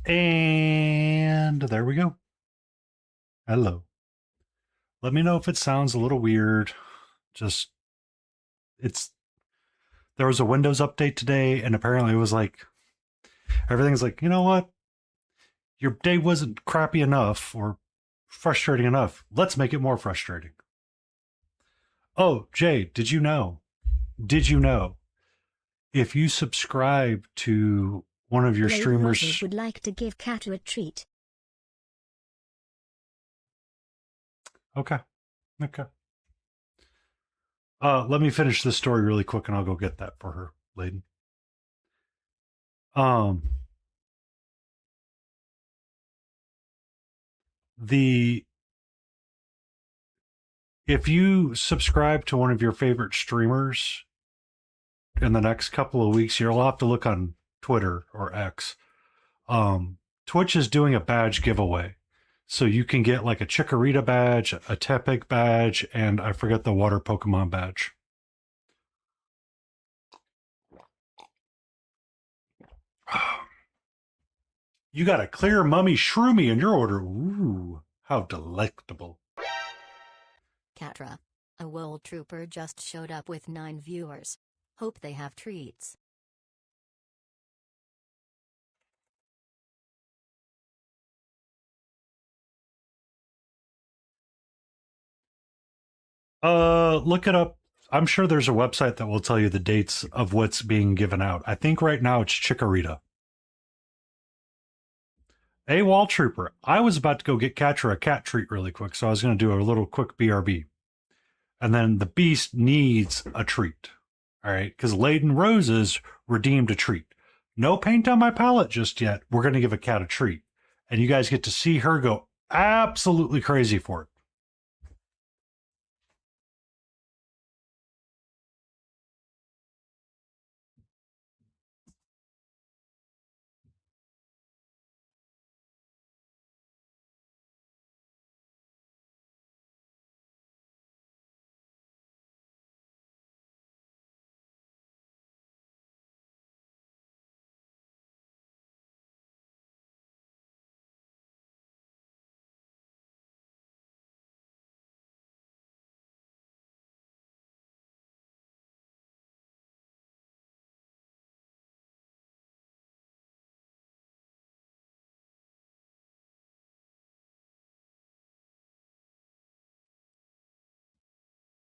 And there we go. Hello. Let me know if it sounds a little weird. Just, it's, there was a Windows update today, and apparently it was like, everything's like, you know what? Your day wasn't crappy enough or frustrating enough. Let's make it more frustrating. Oh, Jay, did you know? Did you know? If you subscribe to one of your Lady Roses streamers, would like to give Katu a treat. okay, okay. Let me finish this story really quick, and I'll go get that for her, Layden. Um, the if you subscribe to one of your favorite streamers in the next couple of weeks, you'll have to look on Twitter or X. Twitch is doing a badge giveaway. So you can get like a Chikorita badge, a Tepig badge, and I forget the water Pokemon badge. You got a clear mummy shroomy in your order. Ooh, how delectable. Catra. A world trooper just showed up with 9 viewers. Hope they have treats. Look it up. I'm sure there's a website that will tell you the dates of what's being given out. I think right now it's Chikorita. A wall trooper. I was about to go get Catcher a cat treat really quick, so I was going to do a little quick BRB. And then the beast needs a treat. All right, because Laden Roses redeemed a treat. No paint on my palette just yet. We're going to give a cat a treat. And you guys get to see her go absolutely crazy for it.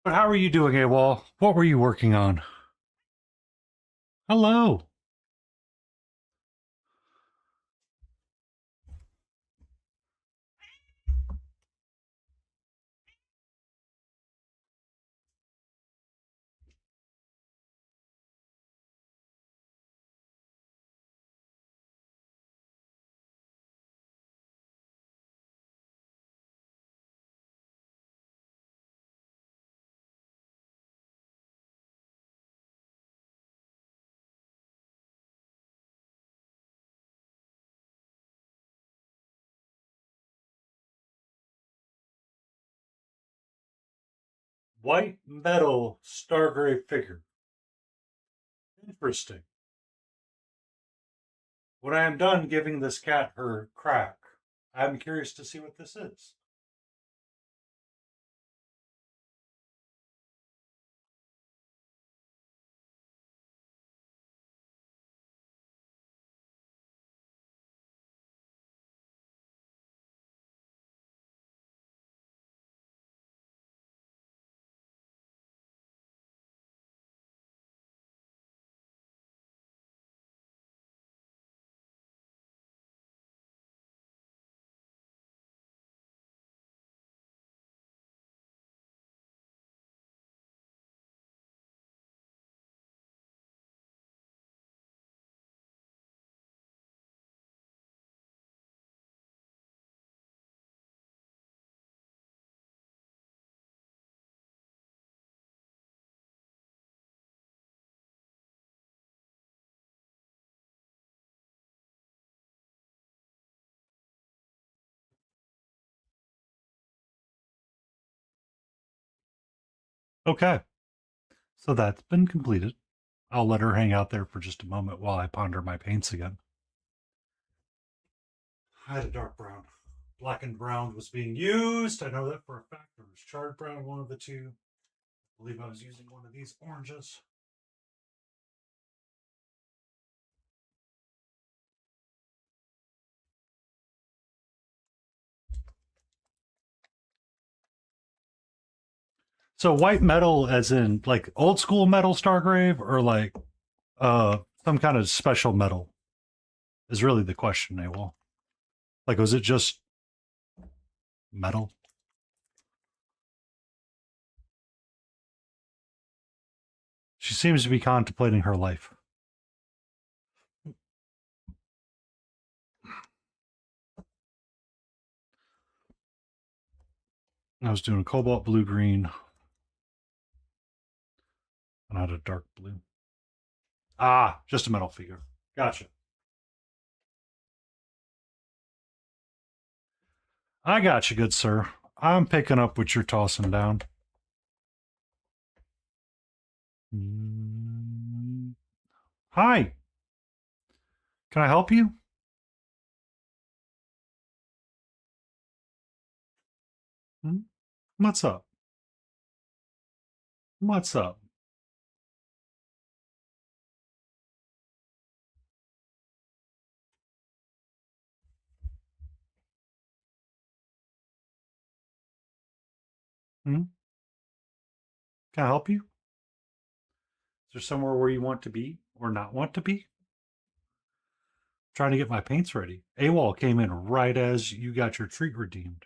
But how are you doing, AWOL? What were you working on? Hello. White metal Stargrave figure. Interesting. When I am done giving this cat her crack, I'm curious to see what this is. Okay, so that's been completed. I'll let her hang out there for just a moment while I ponder my paints again. I had a dark brown. Black and brown was being used. I know that for a fact. There was charred brown, one of the two. I believe I was using one of these oranges. So white metal as in like old school metal Stargrave or like some kind of special metal is really the question, AWOL. Like was it just metal? She seems to be contemplating her life. I was doing cobalt blue green and I had a dark blue. Ah, just a metal figure. Gotcha. I got you, good sir. I'm picking up what you're tossing down. Hi. Can I help you? Hmm? What's up? What's up? Hmm? Can I help you? Is there somewhere where you want to be or not want to be? Trying to get my paints ready. AWOL came in right as you got your treat redeemed.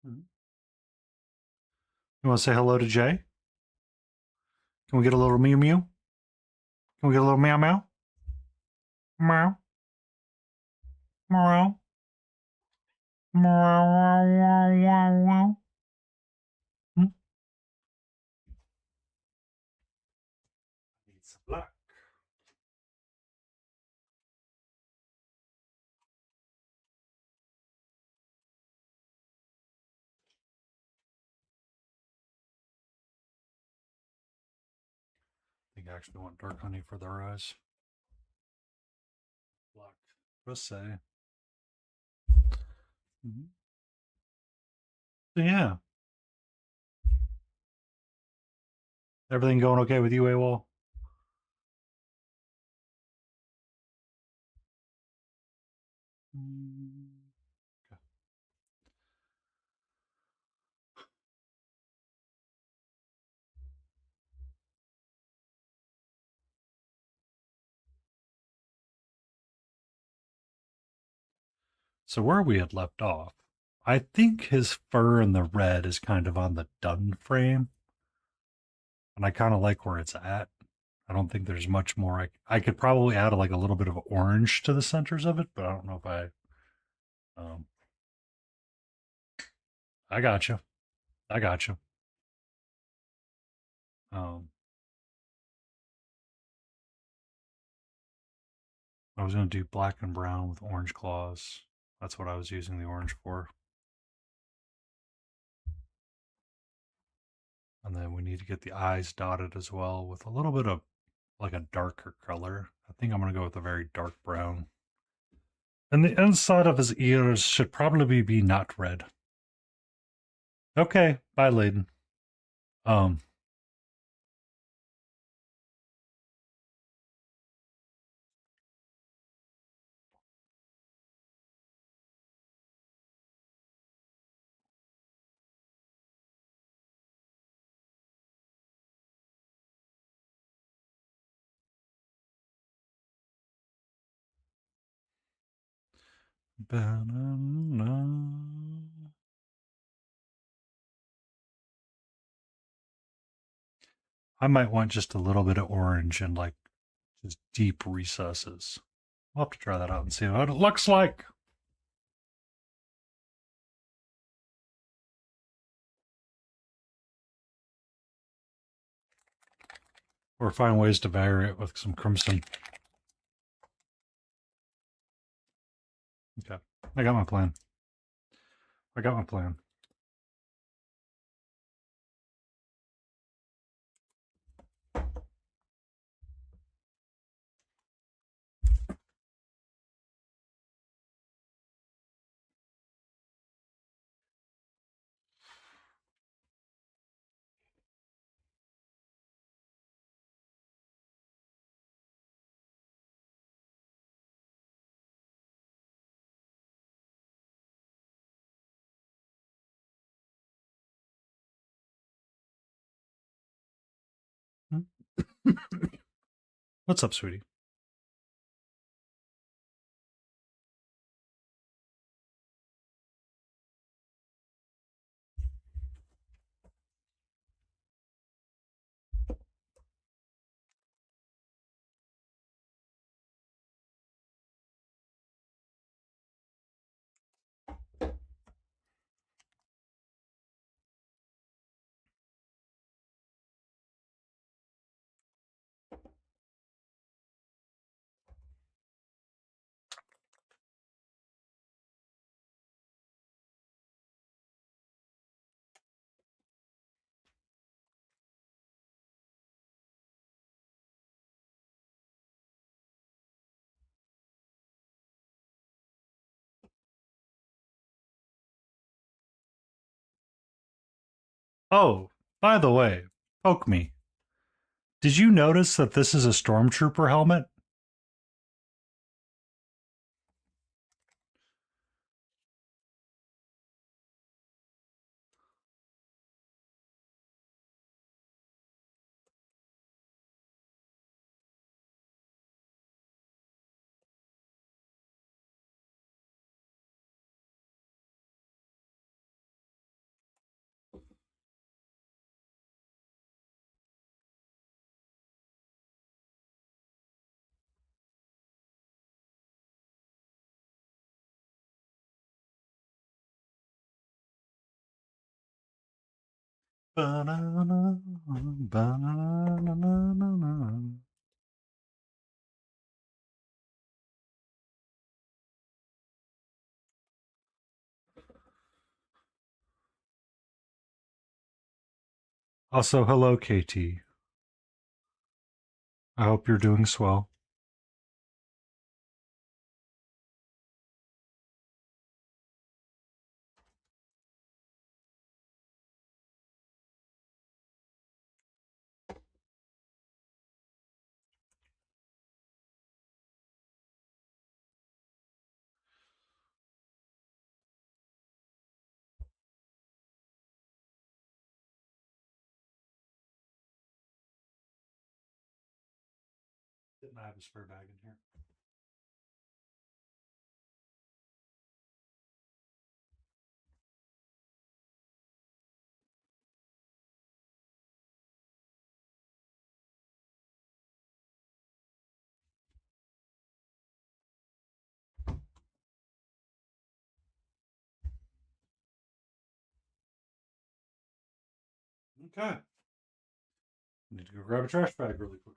Hmm? You want to say hello to Jay? Can we get a little mew mew? Can we get a little meow meow? Meow. Meow. Meow. Meow. Meow. Meow. Hmm? Need some black. I think I actually want dark honey for their eyes. Black. Just say. Mm-hmm. So yeah. Everything going okay with you, AWOL? Mm. So where we had left off, I think his fur in the red is kind of on the done frame, and I kind of like where it's at. I don't think there's much more. I could probably add like a little bit of orange to the centers of it, but I don't know if I. Um, I got you. I got you. Um, I was going to do black and brown with orange claws. That's what I was using the orange for. And then we need to get the eyes dotted as well with a little bit of like a darker color. I think I'm going to go with a very dark brown. And the inside of his ears should probably be not red. Okay, bye, Layden. Um, I might want just a little bit of orange and like just deep recesses. I'll have to try that out and see what it looks like. Or find ways to vary it with some crimson. Okay, I got my plan. I got my plan. What's up, sweetie? Oh, by the way, poke me. Did you notice that this is a stormtrooper helmet? Banana, banana. Also, hello, KT. I hope you're doing swell. Didn't I have a spare bag in here? Okay. Need to go grab a trash bag really quick.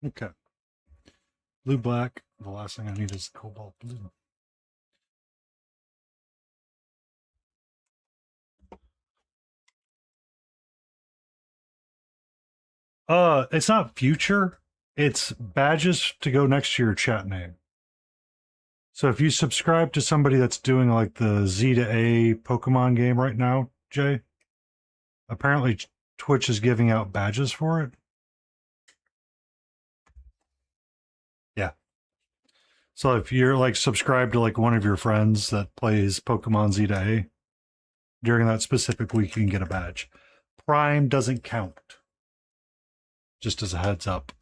Okay. Blue, black. The last thing I need is cobalt blue. It's not future. It's badges to go next to your chat name. So if you subscribe to somebody that's doing like the Z to A Pokemon game right now, Jay, apparently Twitch is giving out badges for it. Yeah. So if you're like subscribed to like one of your friends that plays Pokemon Z to A, during that specific week you can get a badge. Prime doesn't count. just as a heads up.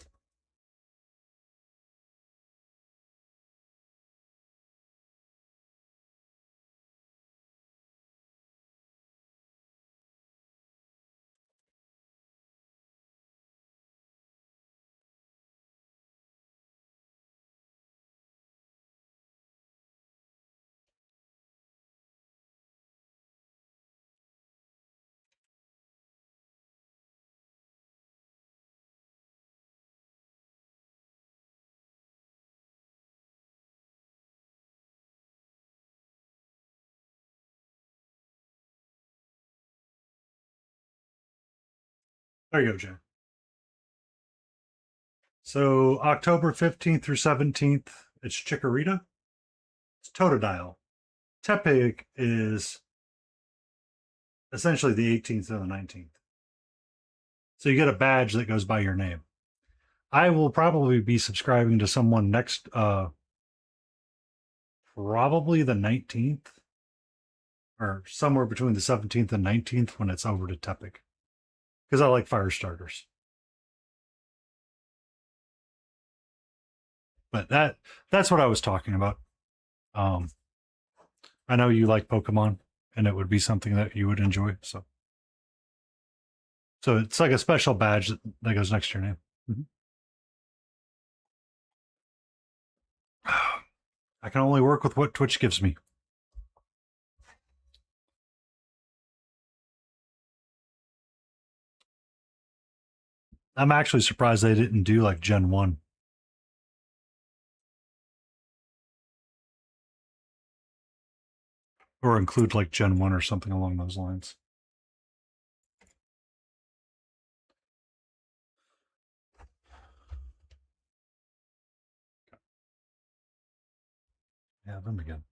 There you go, Jay. So October 15th through 17th, it's Chikorita. It's Totodile. Tepig is essentially the 18th and the 19th. So you get a badge that goes by your name. I will probably be subscribing to someone next, probably the 19th, or somewhere between the 17th and 19th when it's over to Tepig. Because I like fire starters. But that's what I was talking about. Um, I know you like Pokemon, and it would be something that you would enjoy. So it's like a special badge that goes next to your name. Mm-hmm. I can only work with what Twitch gives me. I'm actually surprised they didn't do like Gen 1. Or include like Gen 1 or something along those lines. Yeah, them again.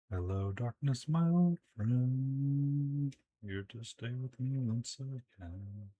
Hello, darkness, my old friend. Here to stay with me once again.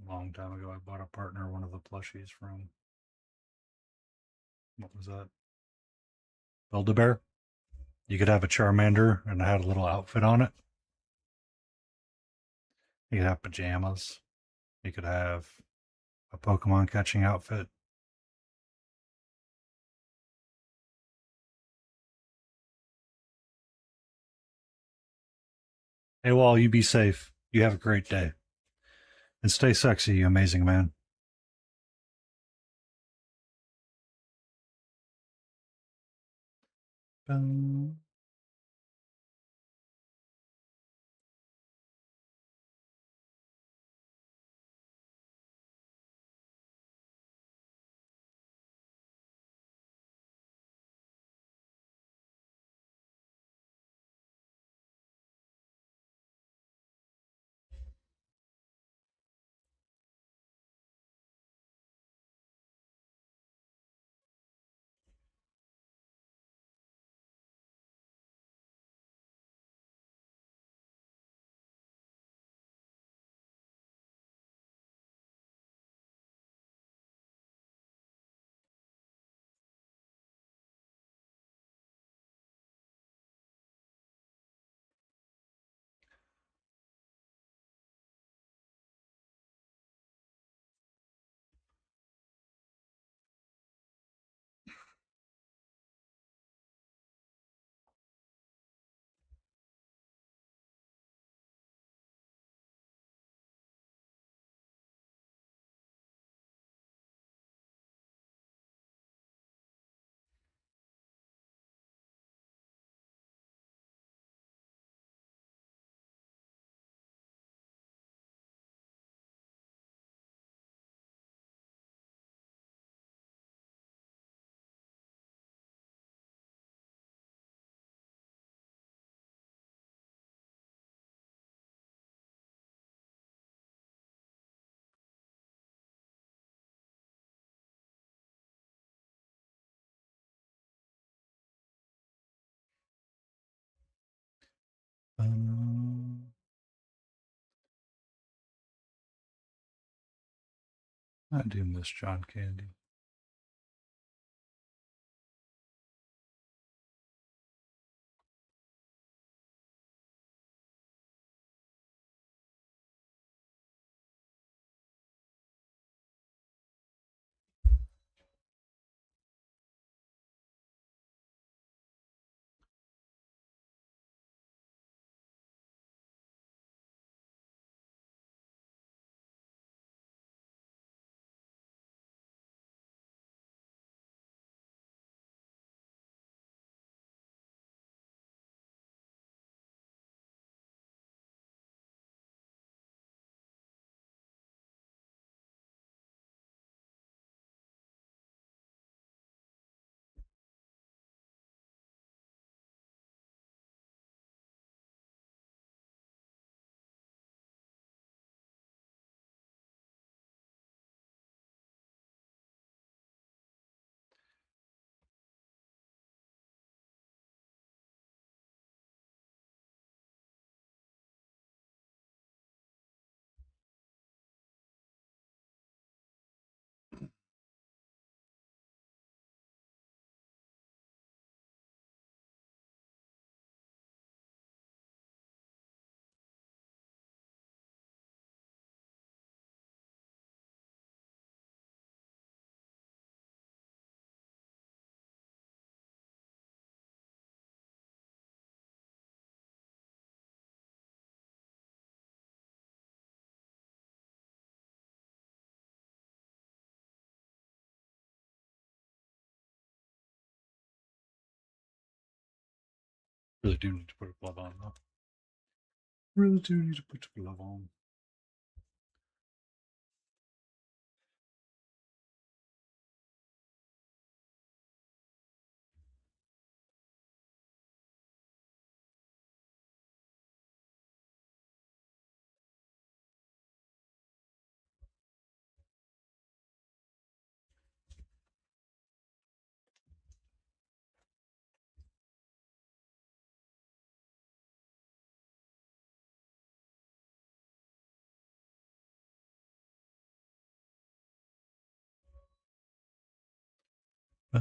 A long time ago, I bought a partner one of the plushies from, what was that? Build-A-Bear. You could have a Charmander and it had a little outfit on it. You could have pajamas. You could have a Pokemon catching outfit. Hey, Wall, you be safe. You have a great day. And stay sexy, you amazing man. Bum. I do miss John Candy. Really do need to put a glove on, though. Really do need to put a glove on. Uh,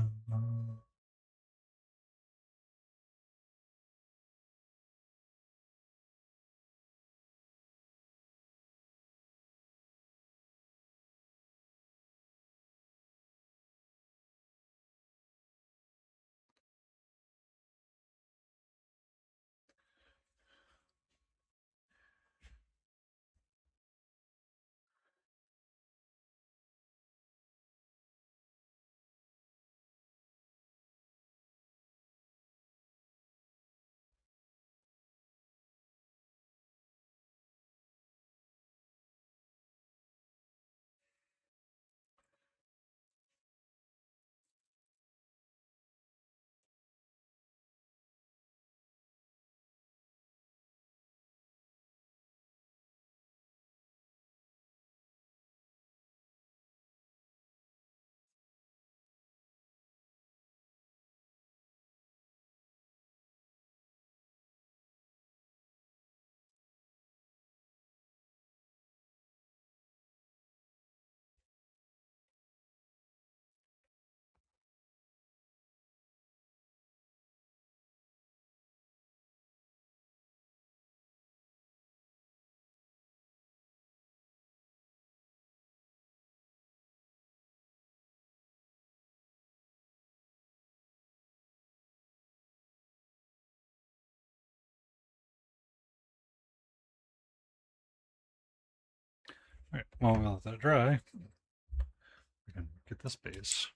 Alright, while we let that dry, we can get this base.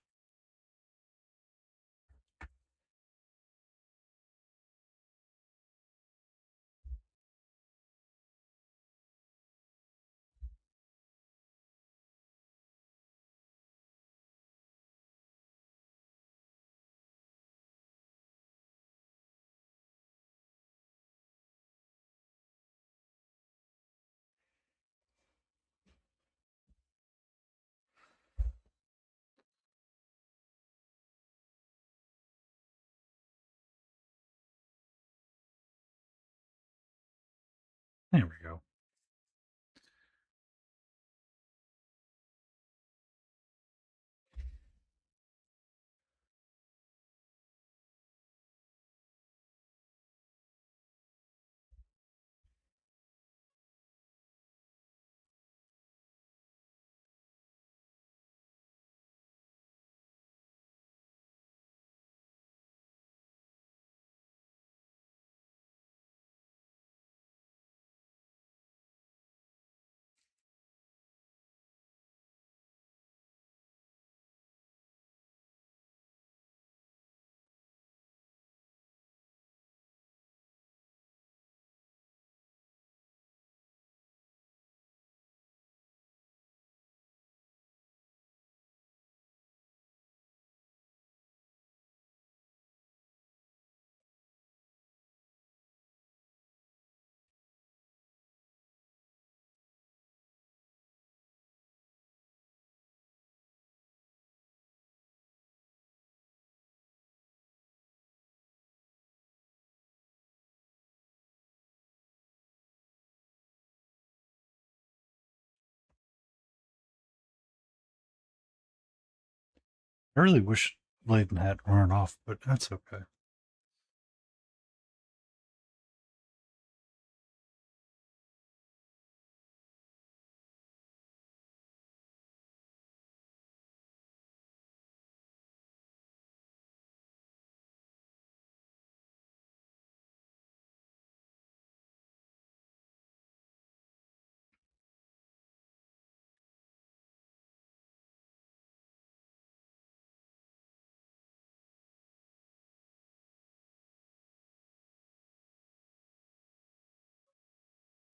There we go. I really wish Layden had run off, but that's okay.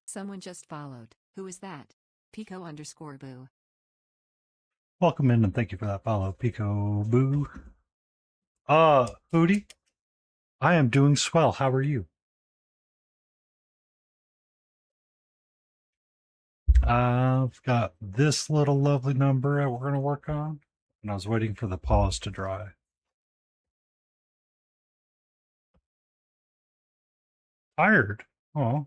Someone just followed. Who is that? Pico_boo. Welcome in and thank you for that follow, Pico Boo. Hootie, I am doing swell. How are you? I've got this little lovely number that we're going to work on, and I was waiting for the pause to dry. Tired? Oh,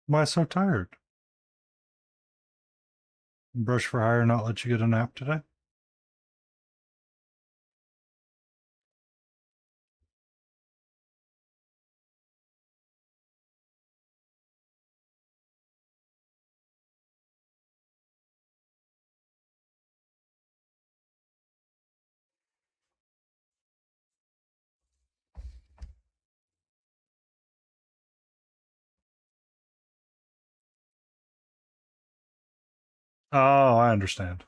why so tired? Brush for hire not let you get a nap today? Oh, I understand.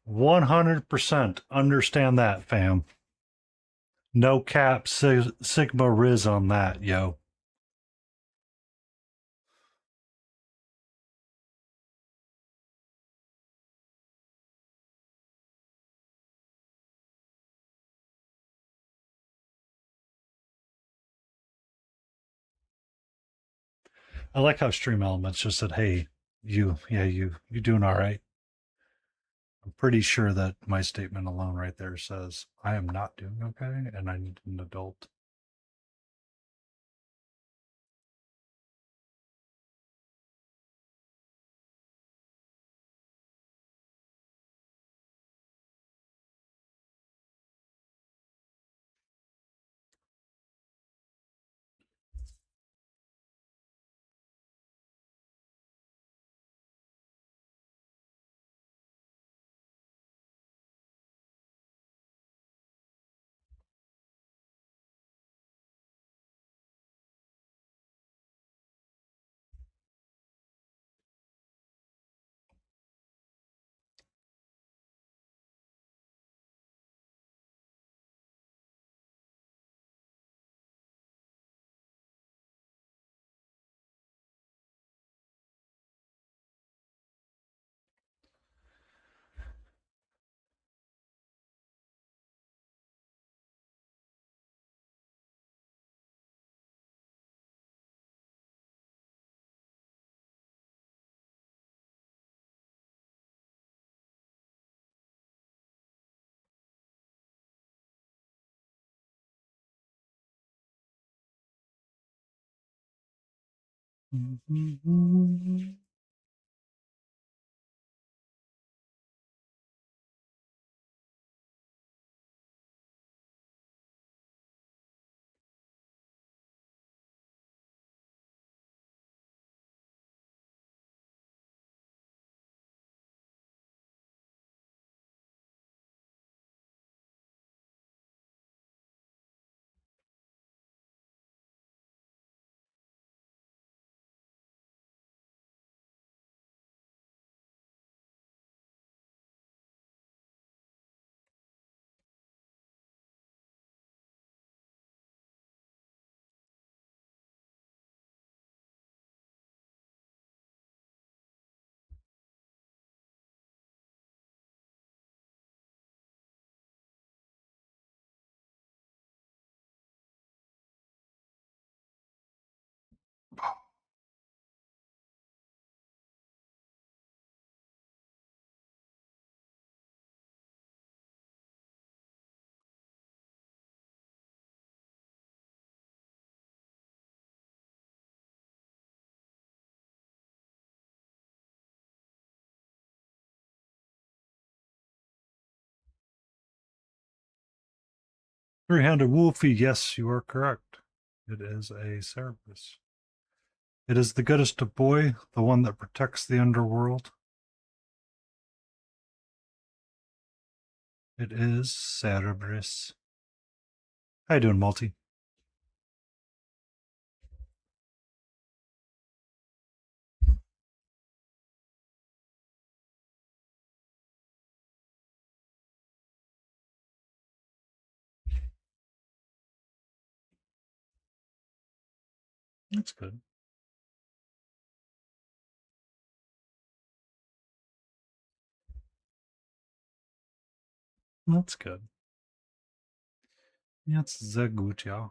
100% understand that, fam. No cap, Sigma Riz on that, yo. I like how Stream Elements just said, "Hey, you doing all right?" I'm pretty sure that my statement alone right there says I am not doing okay, and I need an adult. Three-handed wolfie, yes, you are correct. It is a Cerberus. It is the goodest of boy, the one that protects the underworld. It is Cerberus. How you doing, Multi? That's good. That's good. That's sehr gut, ja.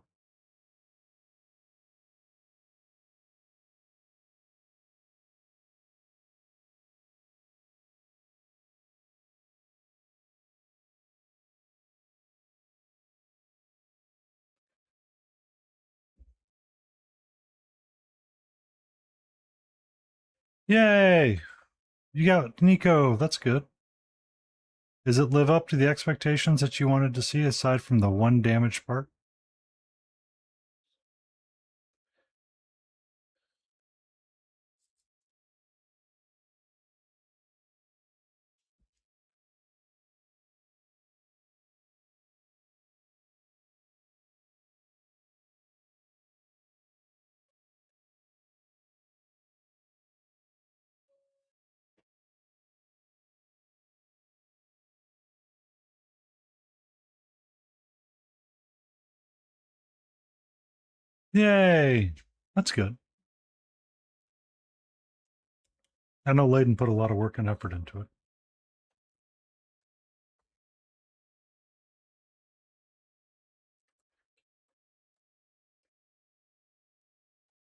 Yay! You got Nico. That's good. Does it live up to the expectations that you wanted to see aside from the one damaged part? Yay! That's good. I know Layden put a lot of work and effort into it.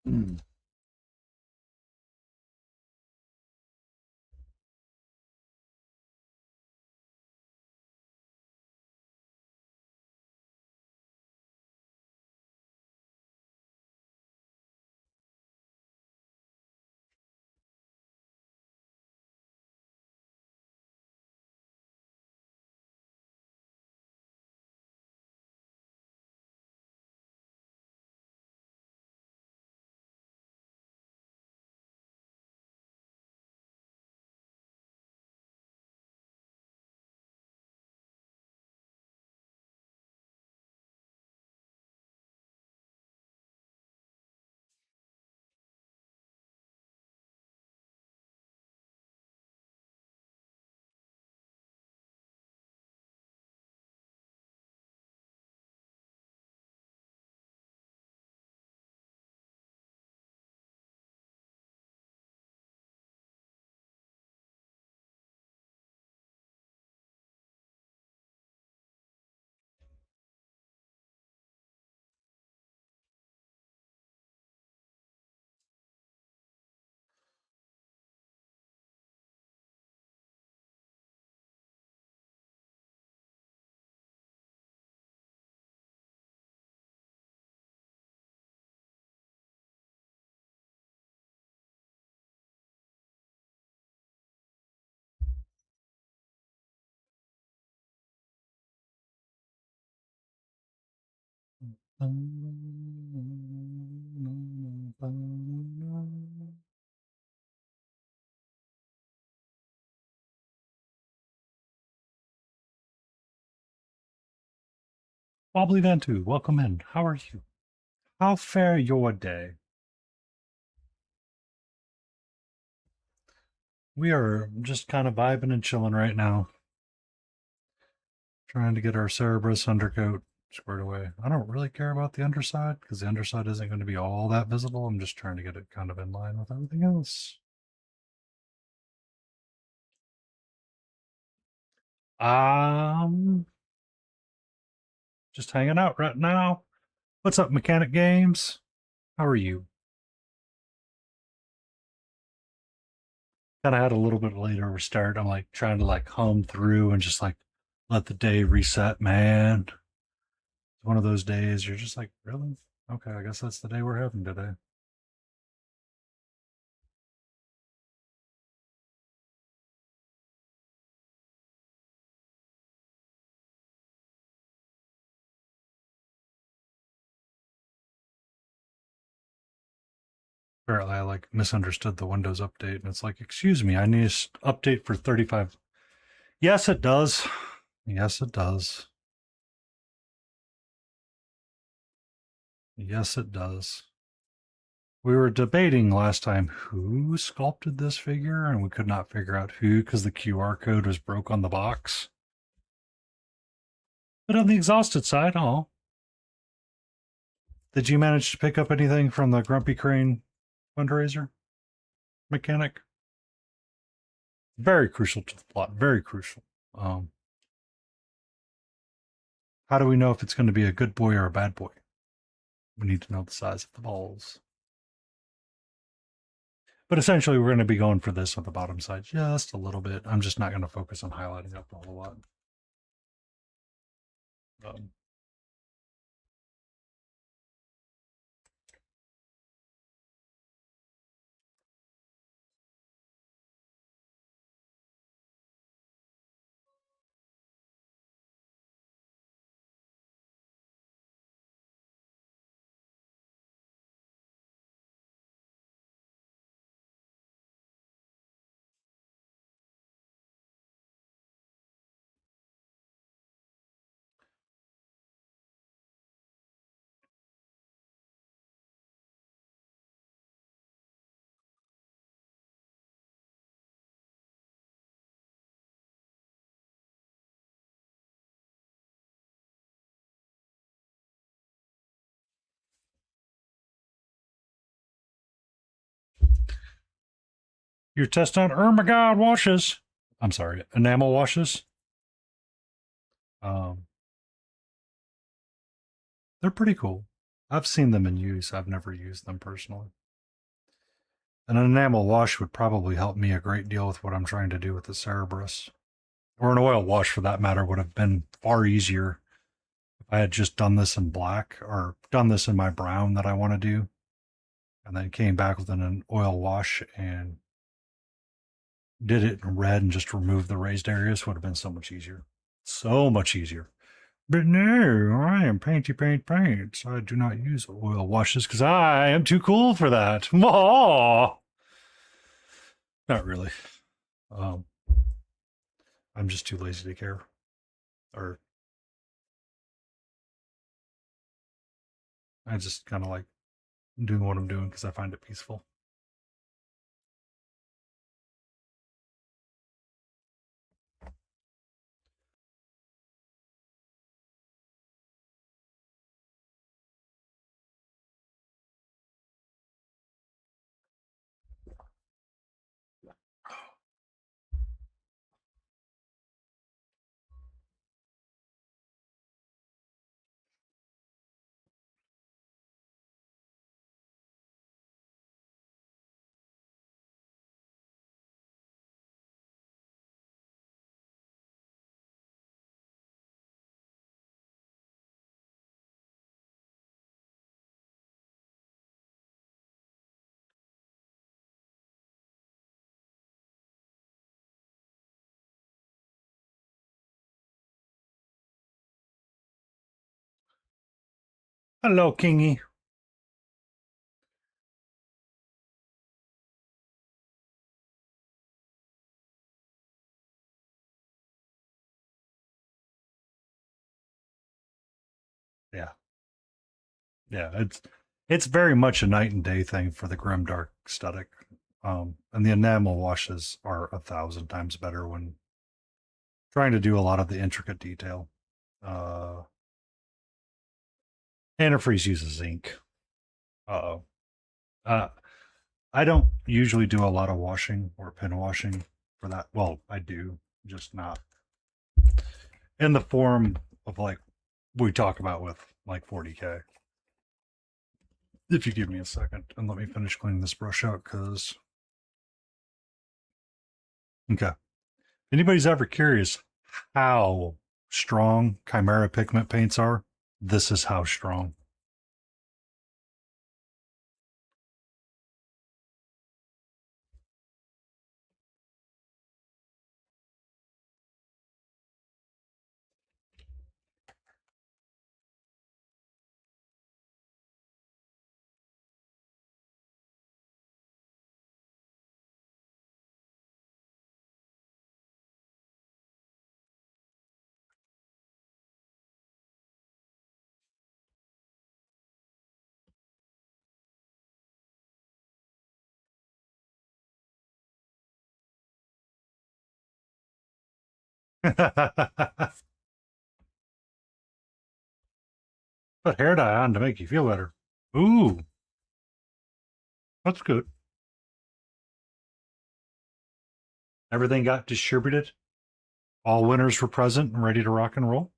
Mm. Wobbly Ventu, welcome in. How are you? How fare your day? We are just kind of vibing and chilling right now. Trying to get our Cerberus undercoat squared away. I don't really care about the underside because the underside isn't going to be all that visible. I'm just trying to get it kind of in line with everything else. Um, just hanging out right now. What's up, Mechanic Games? How are you? Kind of had a little bit later start. I'm like trying to like hum through and just like let the day reset, man. It's one of those days you're just like, really? Okay, I guess that's the day we're having today. Apparently, I like misunderstood the Windows update, and it's like, excuse me, I need to update for 35. Yes, it does. Yes, it does. Yes, it does. We were debating last time who sculpted this figure, and we could not figure out who because the QR code was broke on the box. But on the exhausted side, oh, did you manage to pick up anything from the Grumpy Crane fundraiser mechanic? Very crucial to the plot. Very crucial. Um, how do we know if it's going to be a good boy or a bad boy? We need to know the size of the balls. But essentially, we're going to be going for this on the bottom side just a little bit. I'm just not going to focus on highlighting up a whole lot. Um, Your test on, oh my god, washes. I'm sorry, enamel washes. Um, they're pretty cool. I've seen them in use. I've never used them personally. An enamel wash would probably help me a great deal with what I'm trying to do with the Cerebrus. Or an oil wash, for that matter, would have been far easier if I had just done this in black or done this in my brown that I want to do, and then came back with an oil wash and did it in red and just removed the raised areas. Would have been so much easier. So much easier. But no, I am painty paint paint. So I do not use oil washes because I am too cool for that. Aww. Not really. Um, I'm just too lazy to care. Or I just kind of like doing what I'm doing because I find it peaceful. Hello, Kingy. Yeah, yeah. It's very much a night and day thing for the grim dark aesthetic. And the enamel washes are 1,000 times better when trying to do a lot of the intricate detail. Uh, Antifreeze uses ink. Uh-oh. Uh, I don't usually do a lot of washing or pin washing for that. Well, I do, just not in the form of like we talk about with like 40K. If you give me a second and let me finish cleaning this brush out, because okay. Anybody's ever curious how strong Chimera pigment paints are? This is how strong. Put hair dye on to make you feel better. Ooh, that's good. Everything got distributed. All winners were present and ready to rock and roll.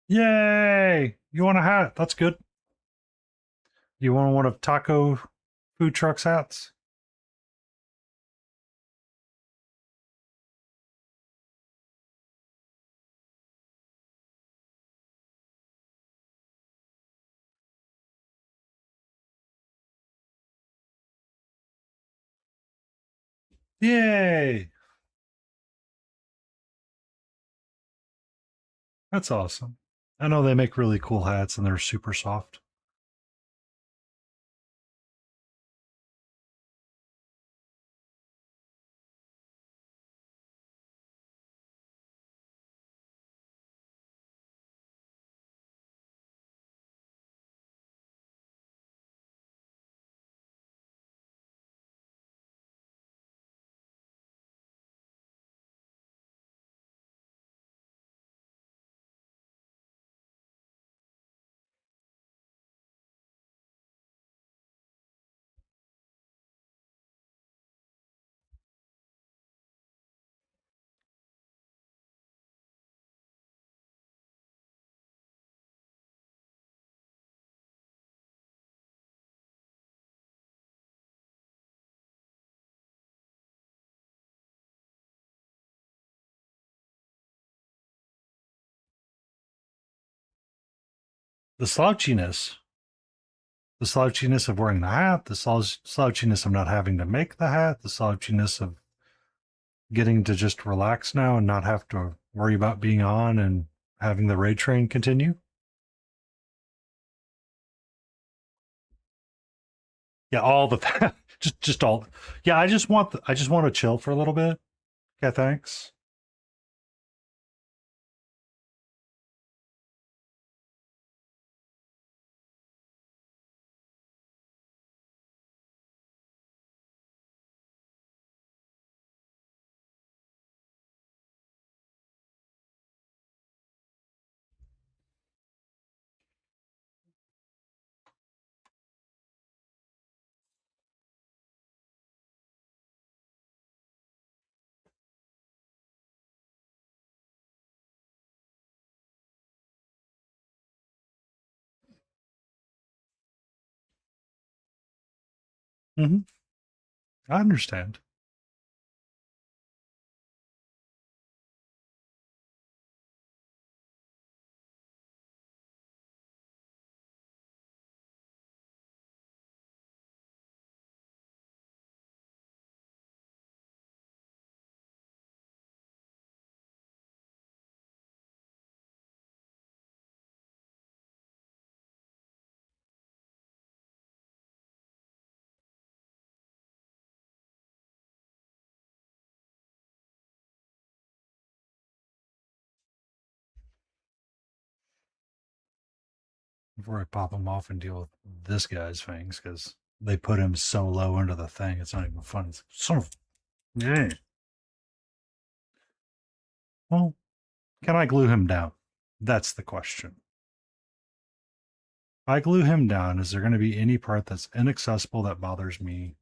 Yay! You want a hat? That's good. You want one of Taco Food Truck's hats? Yay! That's awesome. I know they make really cool hats and they're super soft. The slouchiness, the slouchiness of wearing the hat, the slouchiness of not having to make the hat, the slouchiness of getting to just relax now and not have to worry about being on and having the raid train continue. Yeah, all the just all. Yeah, I just want to chill for a little bit. Okay, thanks. Hmm. I understand. Before I pop him off and deal with this guy's things, because they put him so low into the thing, it's not even fun. It's son of yeah. Well, can I glue him down? That's the question. If I glue him down, is there going to be any part that's inaccessible that bothers me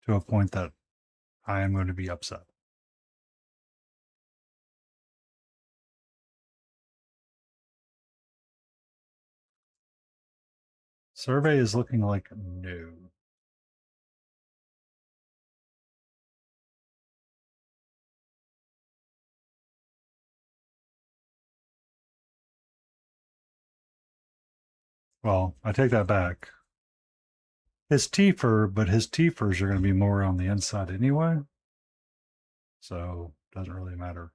to a point that I am going to be upset? Survey is looking like no. Well, I take that back. His T fur, but his T furs are going to be more on the inside anyway. so it doesn't really matter.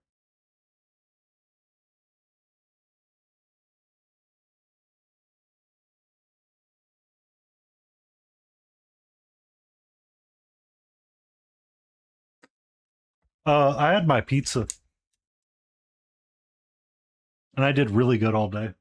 I had my pizza, and I did really good all day.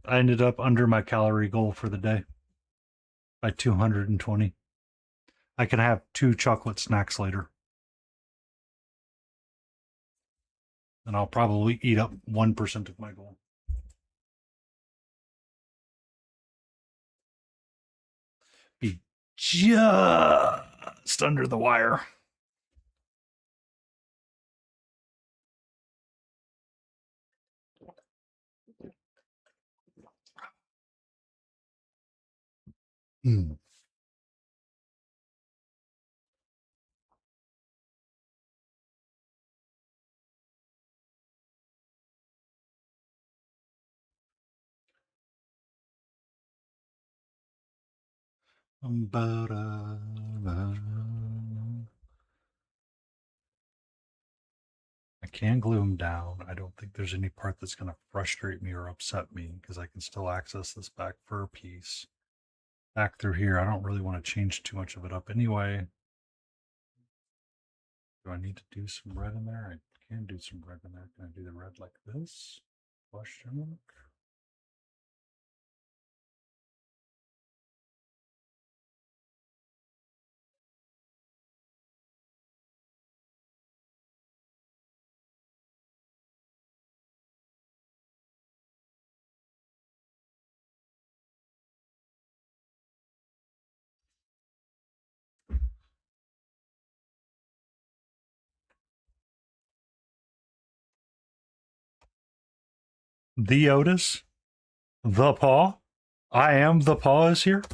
I ended up under my calorie goal for the day by 220. I can have 2 chocolate snacks later, and I'll probably eat up 1% of my goal. Be just under the wire. Mm. I can glue them down. I don't think there's any part that's going to frustrate me or upset me because I can still access this back for a piece. Back through here, I don't really want to change too much of it up anyway. Do I need to do some red in there? I can do some red in there. Can I do the red like this? Question mark. The Otis, the paw. I am the paw is here.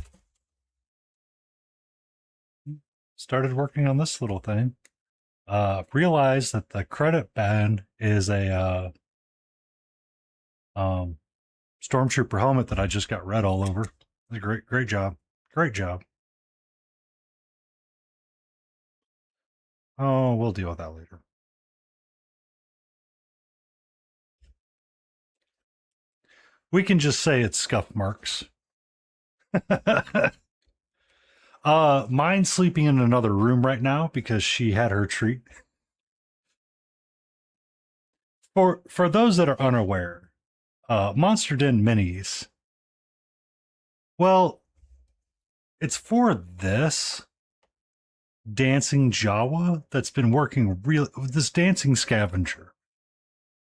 Started working on this little thing. Realized that the credit band is a stormtrooper helmet that I just got red all over. Great job. Great job. Oh, we'll deal with that later. We can just say it's scuff marks. Mine's sleeping in another room right now because she had her treat. For those that are unaware, Monster Den minis. Well, it's for this dancing Jawa that's been working this dancing scavenger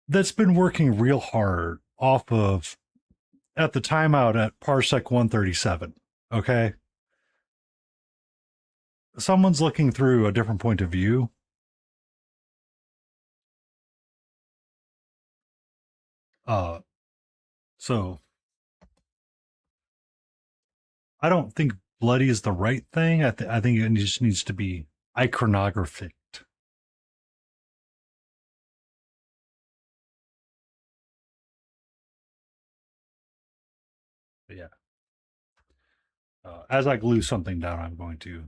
that's been working real hard off of at the timeout at parsec 137. Okay, someone's looking through a different point of view. uh so I don't think bloody is the right thing. I think it just needs to be iconographic. But yeah, as I glue something down, I'm going to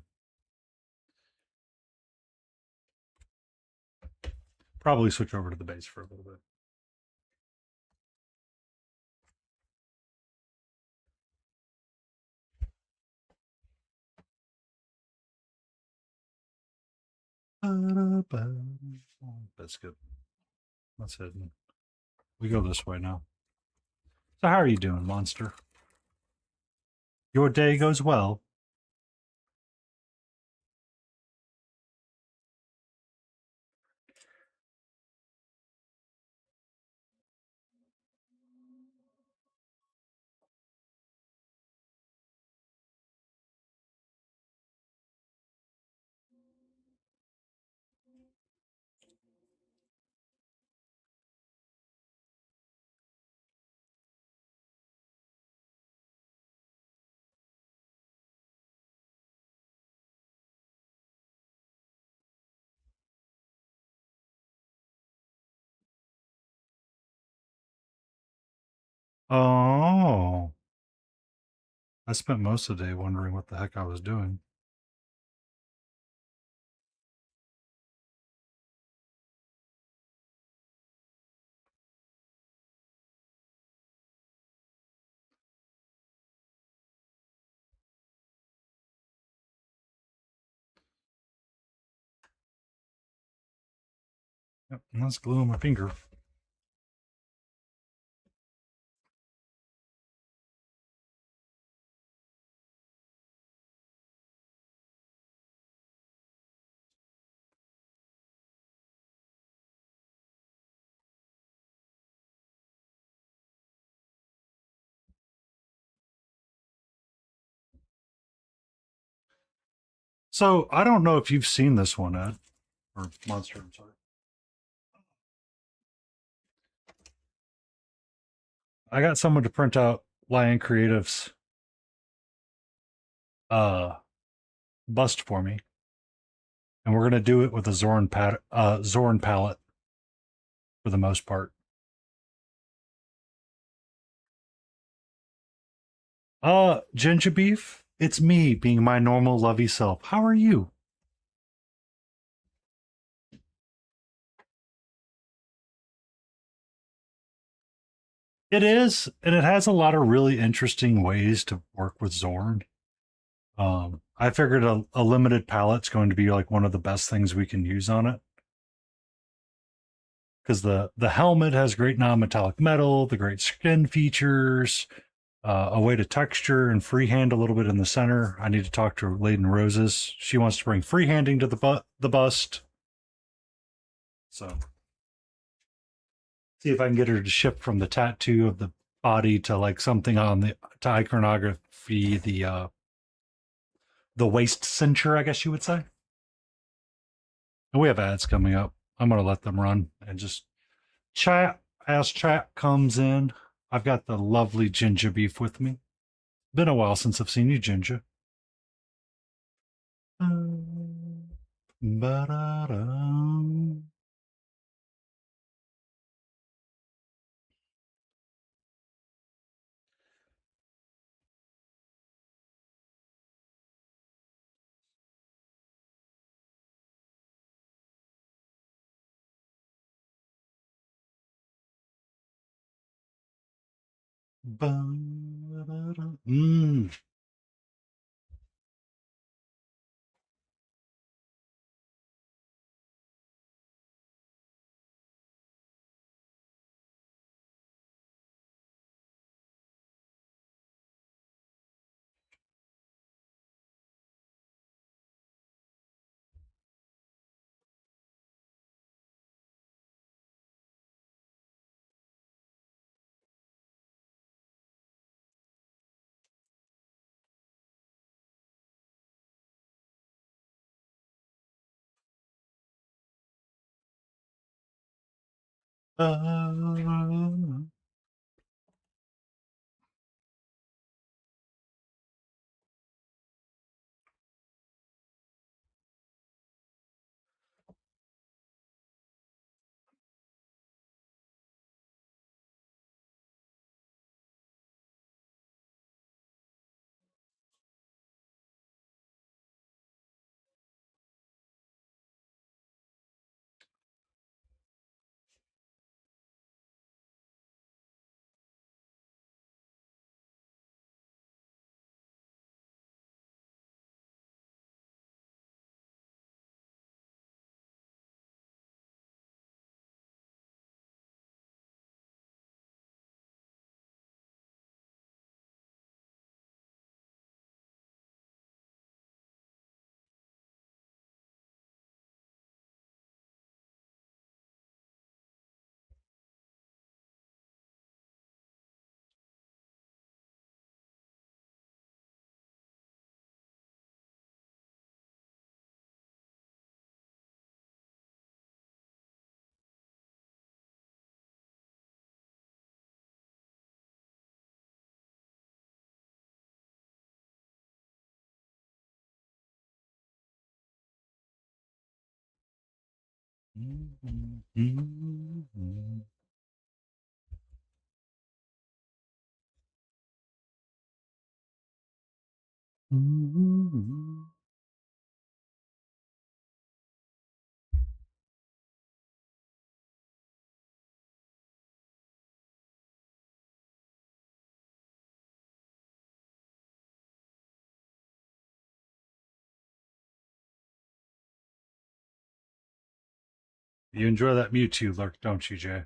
probably switch over to the base for a little bit. That's good. That's hidden. We go this way now. So how are you doing, monster? Your day goes well. Oh, I spent most of the day wondering what the heck I was doing. Yep, and that's glue on my finger. So I don't know if you've seen this one, Ed, or Monster. I'm sorry. I got someone to print out Lion Creative's uh bust for me, and we're gonna do it with a Zorn palette for the most part. Ginger beef. It's me being my normal lovey self. How are you? It is, and it has a lot of really interesting ways to work with Zorn. I figured a limited palette's going to be like one of the best things we can use on it because the helmet has great non-metallic metal, the great skin features, a way to texture and freehand a little bit in the center. I need to talk to Leyden Roses. She wants to bring freehanding to the bust, so see if I can get her to shift from the tattoo of the body to like something on the to iconography, the waist cincher, I guess you would say. And we have ads coming up. I'm gonna let them run and just chat as chat comes in. I've got the lovely Ginger Beef with me. Been a while since I've seen you, Ginger. Ba-da-dum. Ba-da-dum. Ba-da-dum. You enjoy that Mewtwo lurk, don't you, Jay?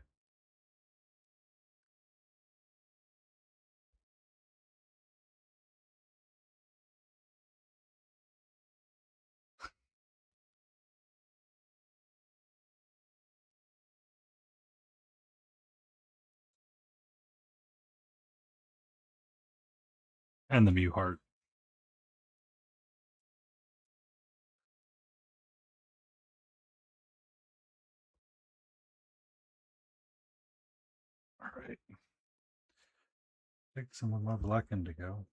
And the Mew heart. All right. Take some of my black indigo.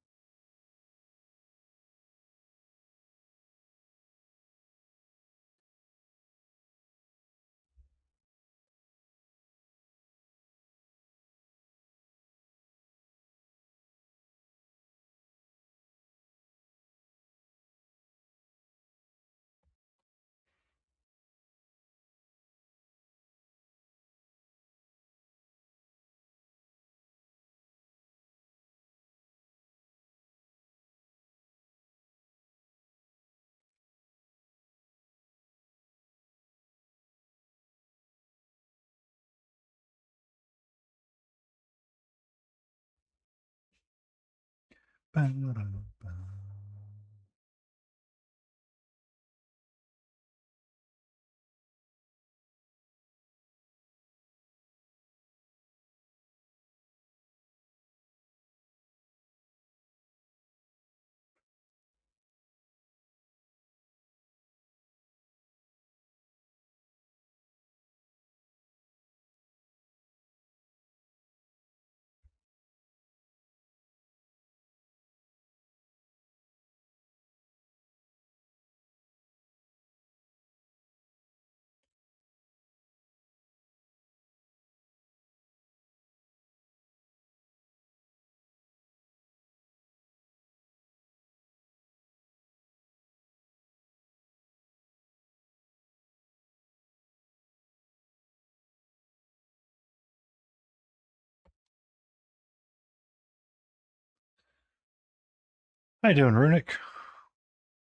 How you doing, Runic?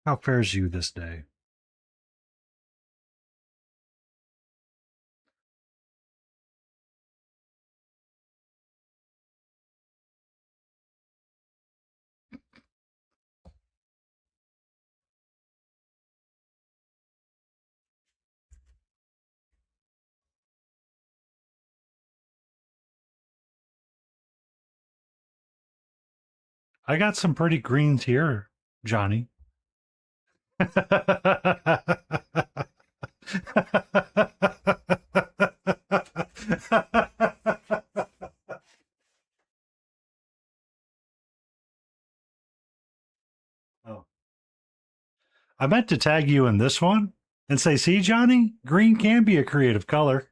How fares you this day? I got some pretty greens here, Johnny. Oh. I meant to tag you in this one and say, see, Johnny, green can be a creative color.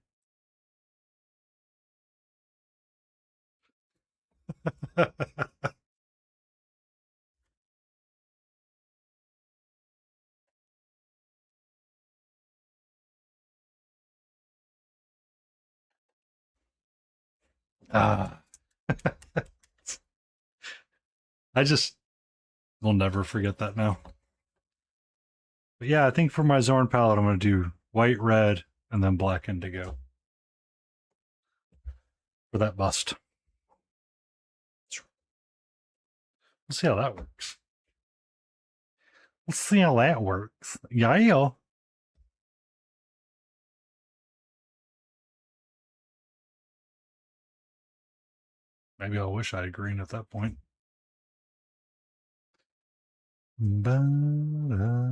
Ah, I just will never forget that now. But yeah, I think for my Zorn palette, I'm going to do white, red, and then black indigo for that bust. We'll see how that works. Let's see how that works. Yeah. Maybe I'll wish I had green at that point. Ba-da.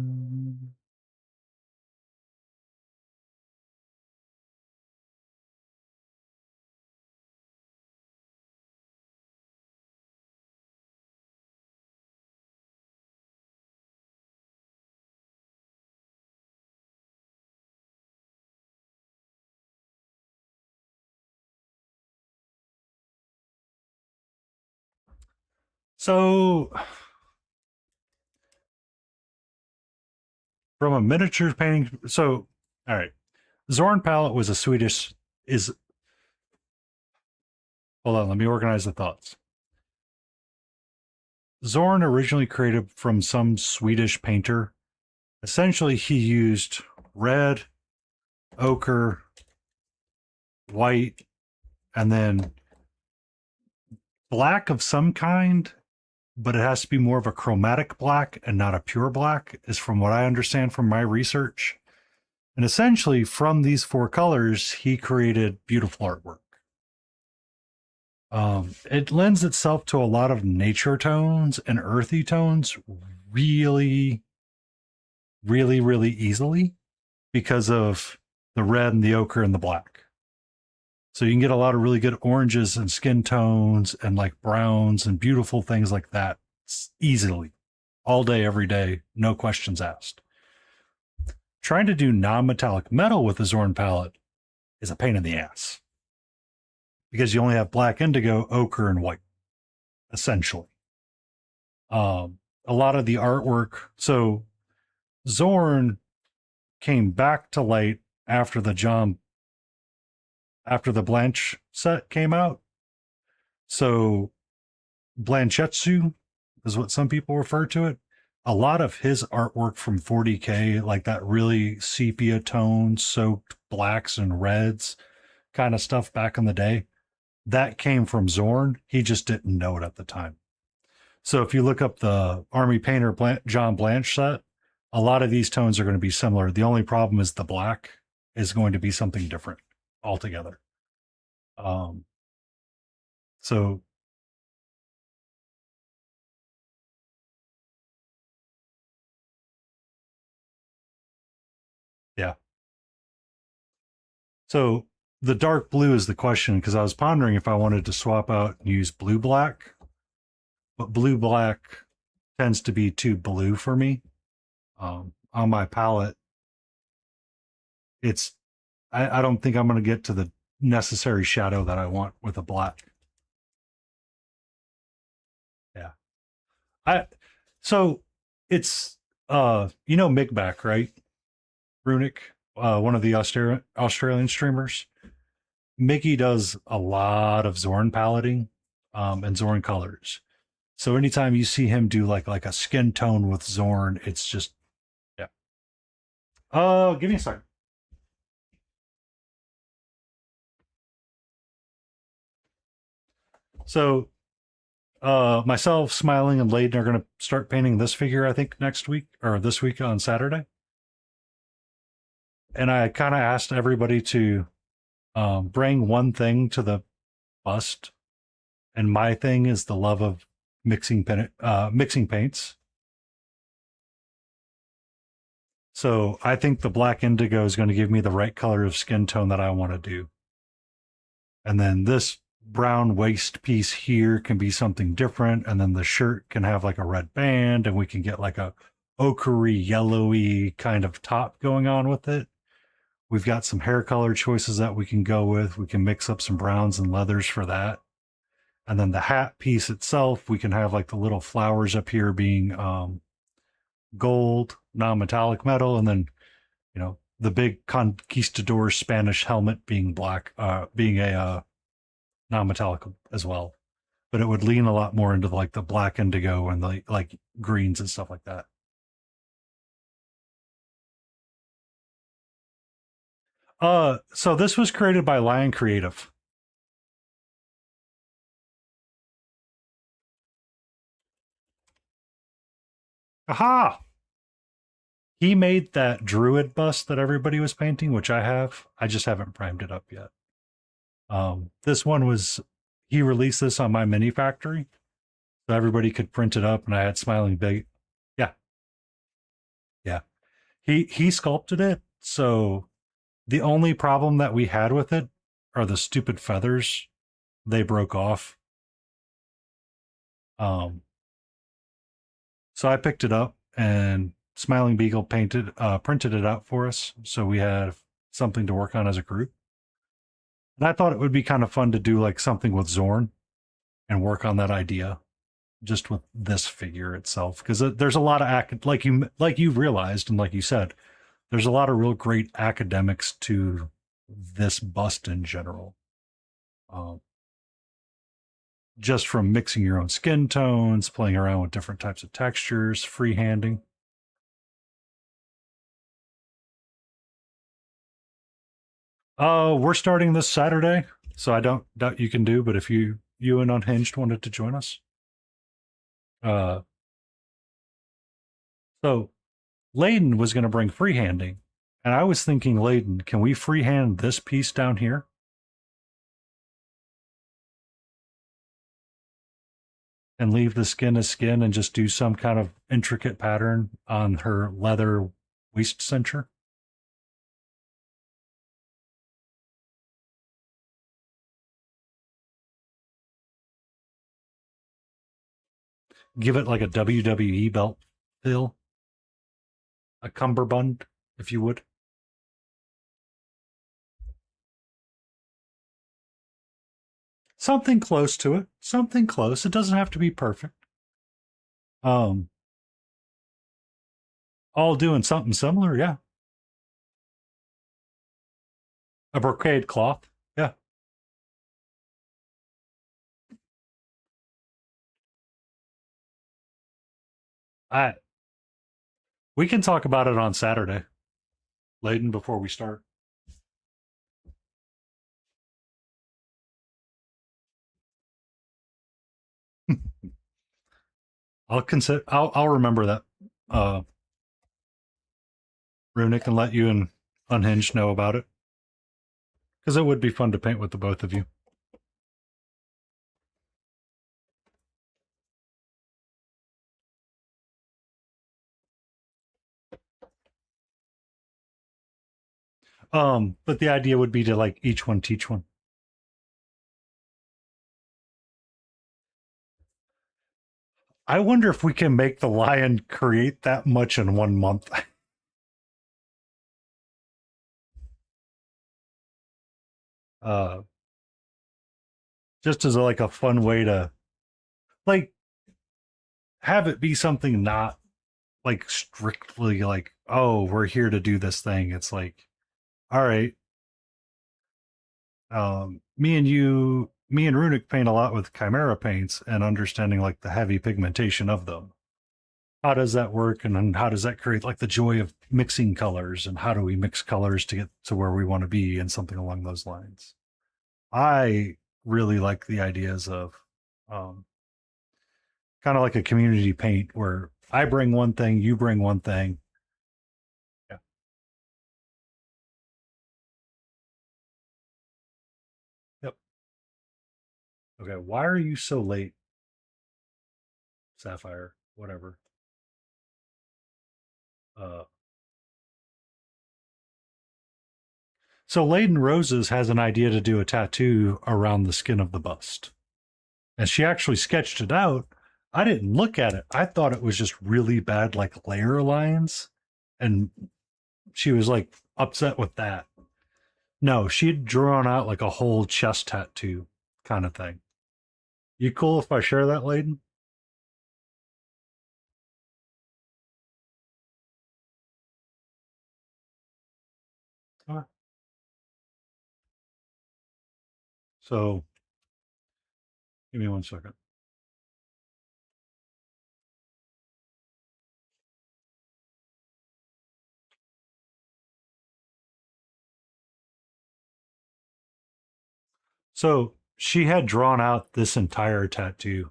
So from a miniature painting. So, all right, Zorn palette was a Swedish. Is hold on, let me organize the thoughts. Zorn originally created from some Swedish painter. Essentially, he used red, ochre, white, and then black of some kind, but it has to be more of a chromatic black and not a pure black, is from what I understand from my research. And essentially, from these four colors, he created beautiful artwork. It lends itself to a lot of nature tones and earthy tones really, really, really easily because of the red and the ochre and the black. So you can get a lot of really good oranges and skin tones and like browns and beautiful things like that easily, all day, every day, no questions asked. Trying to do non-metallic metal with the Zorn palette is a pain in the ass because you only have black, indigo, ochre, and white, essentially. A lot of the artwork. So Zorn came back to light after the Blanche set came out. So Blanchetsu is what some people refer to it. A lot of his artwork from 40K, like that really sepia tone, soaked blacks and reds kind of stuff back in the day, that came from Zorn. He just didn't know it at the time. So if you look up the Army Painter John Blanche set, a lot of these tones are going to be similar. The only problem is the black is going to be something different altogether. So yeah. So the dark blue is the question because I was pondering if I wanted to swap out and use blue black, but blue black tends to be too blue for me. On my palette, I don't think I'm going to get to the necessary shadow that I want with a black. Yeah. So it's Migback, right? Runic, one of the Australian streamers. Mickey does a lot of Zorn paletting and Zorn colors. So anytime you see him do like a skin tone with Zorn, it's just yeah. Give me a second. So myself, Smiling, and Layden are going to start painting this figure, I think, next week or this week on Saturday. And I kind of asked everybody to bring one thing to the bust. And my thing is the love of mixing paints. So I think the black indigo is going to give me the right color of skin tone that I want to do. And then this brown waist piece here can be something different. And then the shirt can have like a red band and we can get like a ochre yellowy kind of top going on with it. We've got some hair color choices that we can go with. We can mix up some browns and leathers for that. And then the hat piece itself, we can have like the little flowers up here being gold, non-metallic metal, and then, the big conquistador Spanish helmet being black, being a non-metallic as well. But it would lean a lot more into like the black indigo and the like greens and stuff like that. So this was created by Lion Creative. Aha! He made that druid bust that everybody was painting, which I have. I just haven't primed it up yet. This one he released this on my mini factory. So everybody could print it up and I had Smiling big. Yeah. Yeah. He sculpted it. So the only problem that we had with it are the stupid feathers. They broke off. So I picked it up and Smiling Beagle printed it out for us. So we have something to work on as a group. And I thought it would be kind of fun to do like something with Zorn and work on that idea. just with this figure itself, because there's a lot of like you realized and like you said, there's a lot of real great academics to this bust in general. Um, just from mixing your own skin tones, playing around with different types of textures, freehanding. We're starting this Saturday, so I don't doubt you can do. But if you and Unhinged wanted to join us, uh, so Layden was going to bring freehanding, and I was thinking, Layden, can we freehand this piece down here? And leave the skin as skin and just do some kind of intricate pattern on her leather waist cincher? Give it like a WWE belt feel, a cummerbund, if you would. Something close to it. Something close. It doesn't have to be perfect. Um, all doing something similar, yeah. A brocade cloth, yeah. I We can talk about it on Saturday, Layden, before we start. I'll remember that. Uh, Runic, and let you and Unhinged know about it, because it would be fun to paint with the both of you. But the idea would be to like each one teach one. I wonder if we can make the lion create that much in 1 month. uh, just as like a fun way to like have it be something not like strictly like, oh, we're here to do this thing. It's like, all right, me and Runic paint a lot with Chimera paints and understanding like the heavy pigmentation of them. How does that work? And then how does that create like the joy of mixing colors? And how do we mix colors to get to where we want to be and something along those lines? I really like the ideas of um, kind of like a community paint where I bring one thing, you bring one thing. Yeah. Yep. Okay. Why are you so late, Sapphire? Whatever. Uh, so Layden Roses has an idea to do a tattoo around the skin of the bust. And she actually sketched it out. I didn't look at it. I thought it was just really bad, like layer lines. And she was like upset with that. No, she'd drawn out like a whole chest tattoo kind of thing. You cool if I share that, Layden? All right. So give me 1 second. So she had drawn out this entire tattoo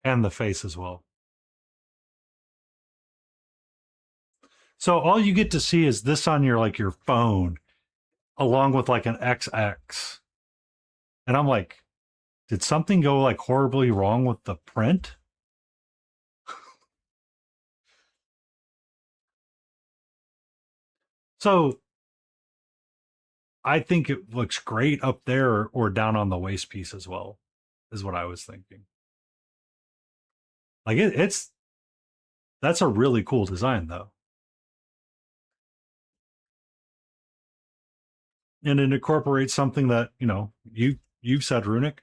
and the face as well. So all you get to see is this on your like your phone, along with like an XX. And I'm like, did something go like horribly wrong with the print? So I think it looks great up there or down on the waist piece as well, is what I was thinking. Like it's that's a really cool design though. And it incorporates something that, you've said, Runic,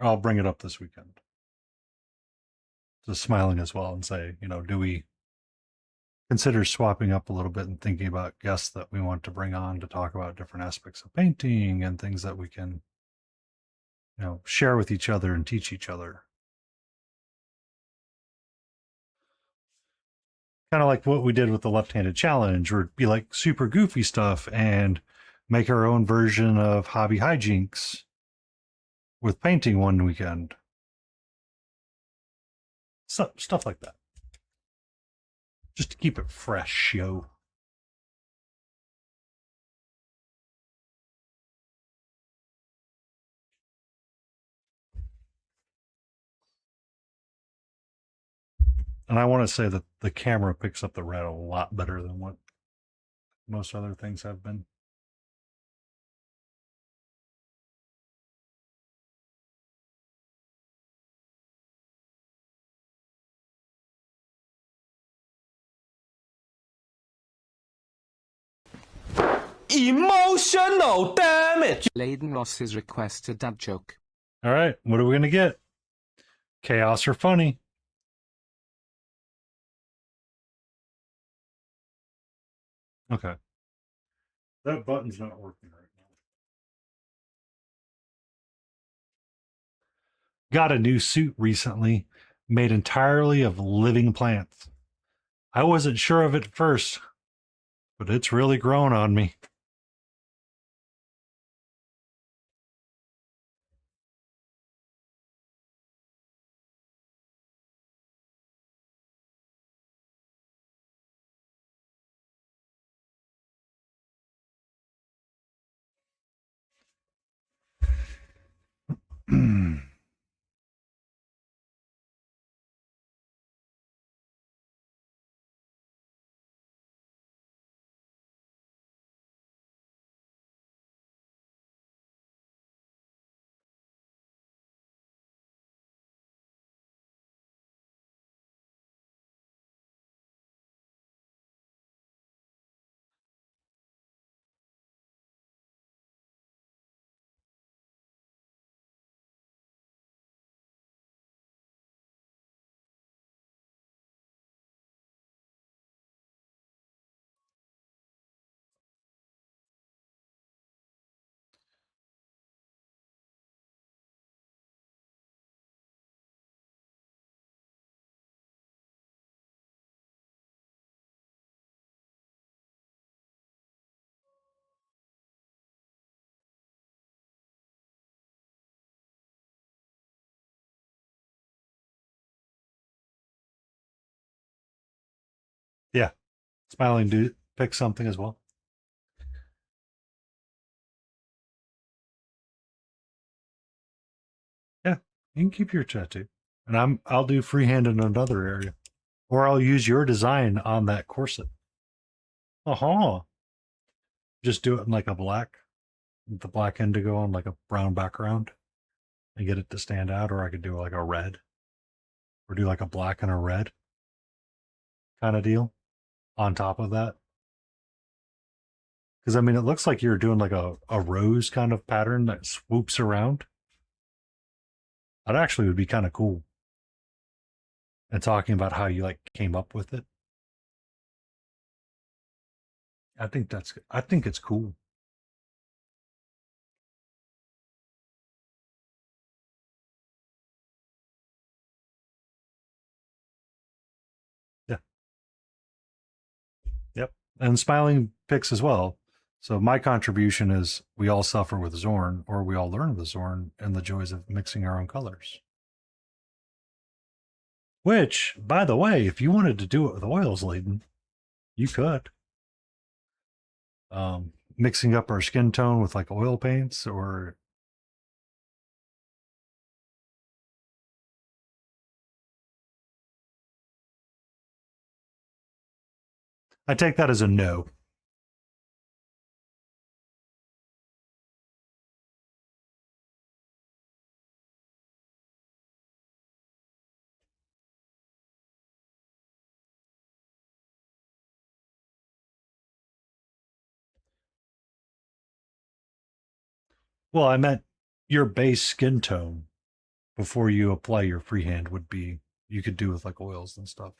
I'll bring it up this weekend. Just smiling as well and say, do we consider swapping up a little bit and thinking about guests that we want to bring on to talk about different aspects of painting and things that we can, share with each other and teach each other. Kind of like what we did with the left-handed challenge, or be like super goofy stuff and make our own version of hobby hijinks with painting one weekend. Stuff like that. Just to keep it fresh, yo. And I want to say that the camera picks up the red a lot better than what most other things have been. Emotional damage. Layden Ross's request a dad joke. All right, what are we going to get? Chaos or funny? Okay. That button's not working right now. Got a new suit recently, made entirely of living plants. I wasn't sure of it at first, but it's really grown on me. Yeah, smiling dude pick something as well. Yeah, you can keep your tattoo, and I'll do freehand in another area, or I'll use your design on that corset. Uh-huh. Just do it in like a black, the black indigo on like a brown background, and get it to stand out. Or I could do like a red, or do like a black and a red kind of deal on top of that. Because I mean, it looks like you're doing like a rose kind of pattern that swoops around. That actually would be kind of cool. And talking about how you like came up with it. I think it's cool. Yeah. Yep. And smiling picks as well. So my contribution is we all suffer with Zorn, or we all learn with Zorn and the joys of mixing our own colors. Which, by the way, if you wanted to do it with oils, Layden, you could. Mixing up our skin tone with like oil paints, or I take that as a no. Well, I meant your base skin tone. before you apply your freehand would be you could do with like oils and stuff.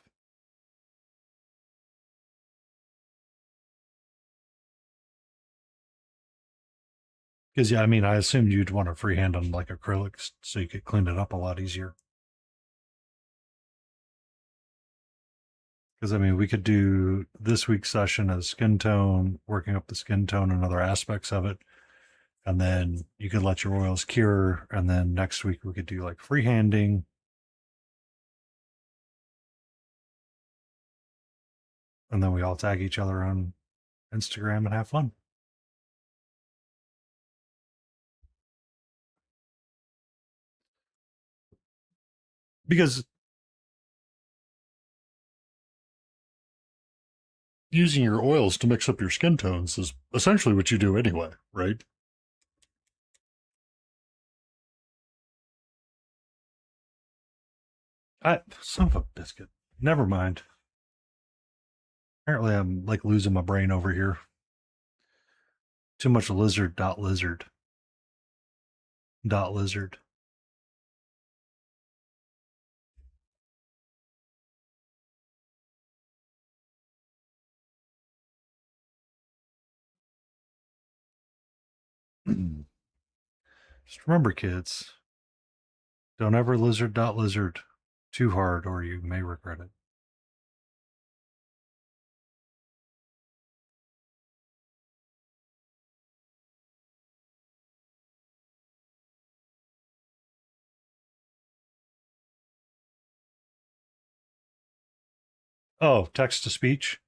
Because yeah, I mean, I assumed you'd want to freehand on like acrylics so you could clean it up a lot easier. Because I mean, we could do this week's session as skin tone, working up the skin tone and other aspects of it, and then you could let your oils cure, and then next week we could do like freehanding, and then we all tag each other on Instagram and have fun. Because using your oils to mix up your skin tones is essentially what you do anyway, right? Son of a biscuit. Never mind. Apparently, I'm like losing my brain over here. Too much lizard dot lizard dot lizard. Just remember, kids, don't ever lizard dot lizard too hard, or you may regret it. Oh, text to speech.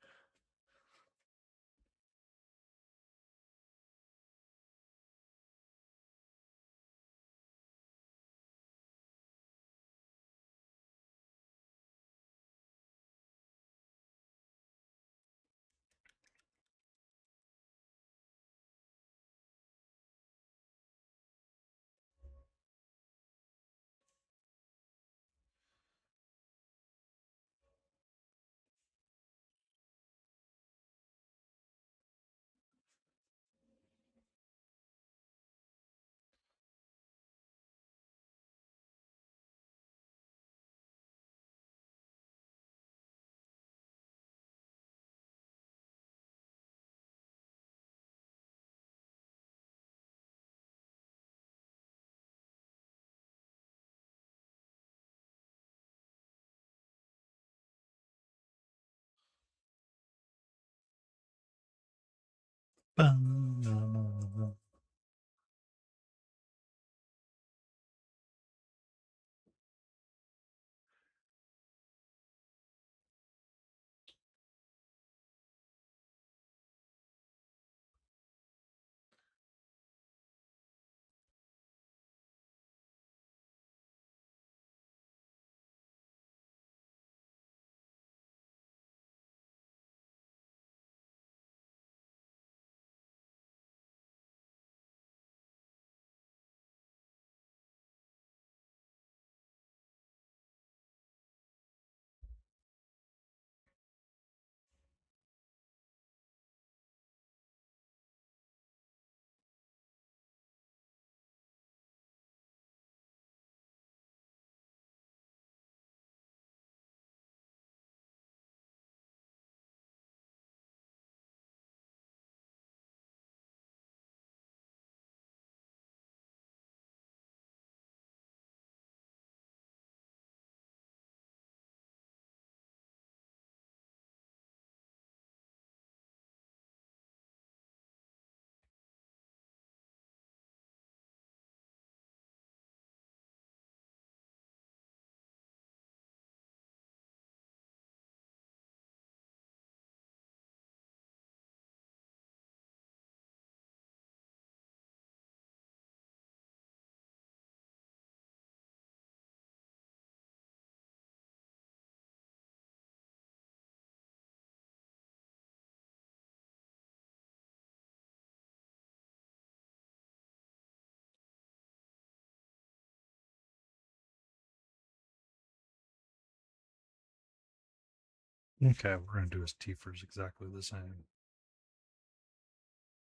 Okay, we're going to do his Tiefers exactly the same.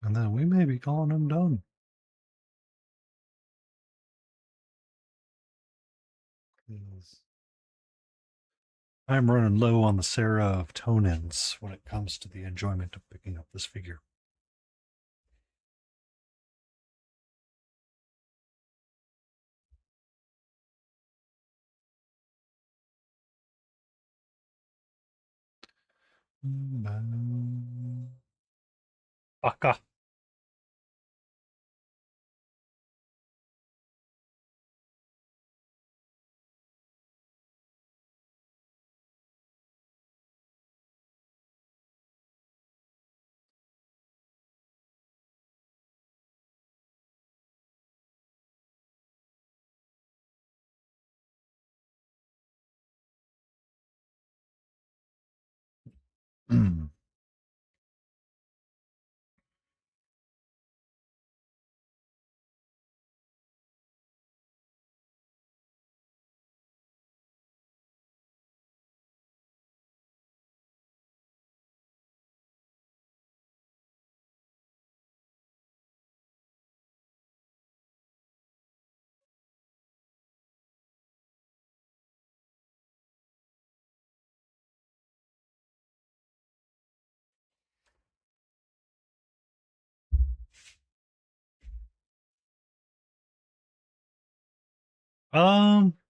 And then we may be calling him done. I'm running low on the serotonins when it comes to the enjoyment of picking up this figure. Aka.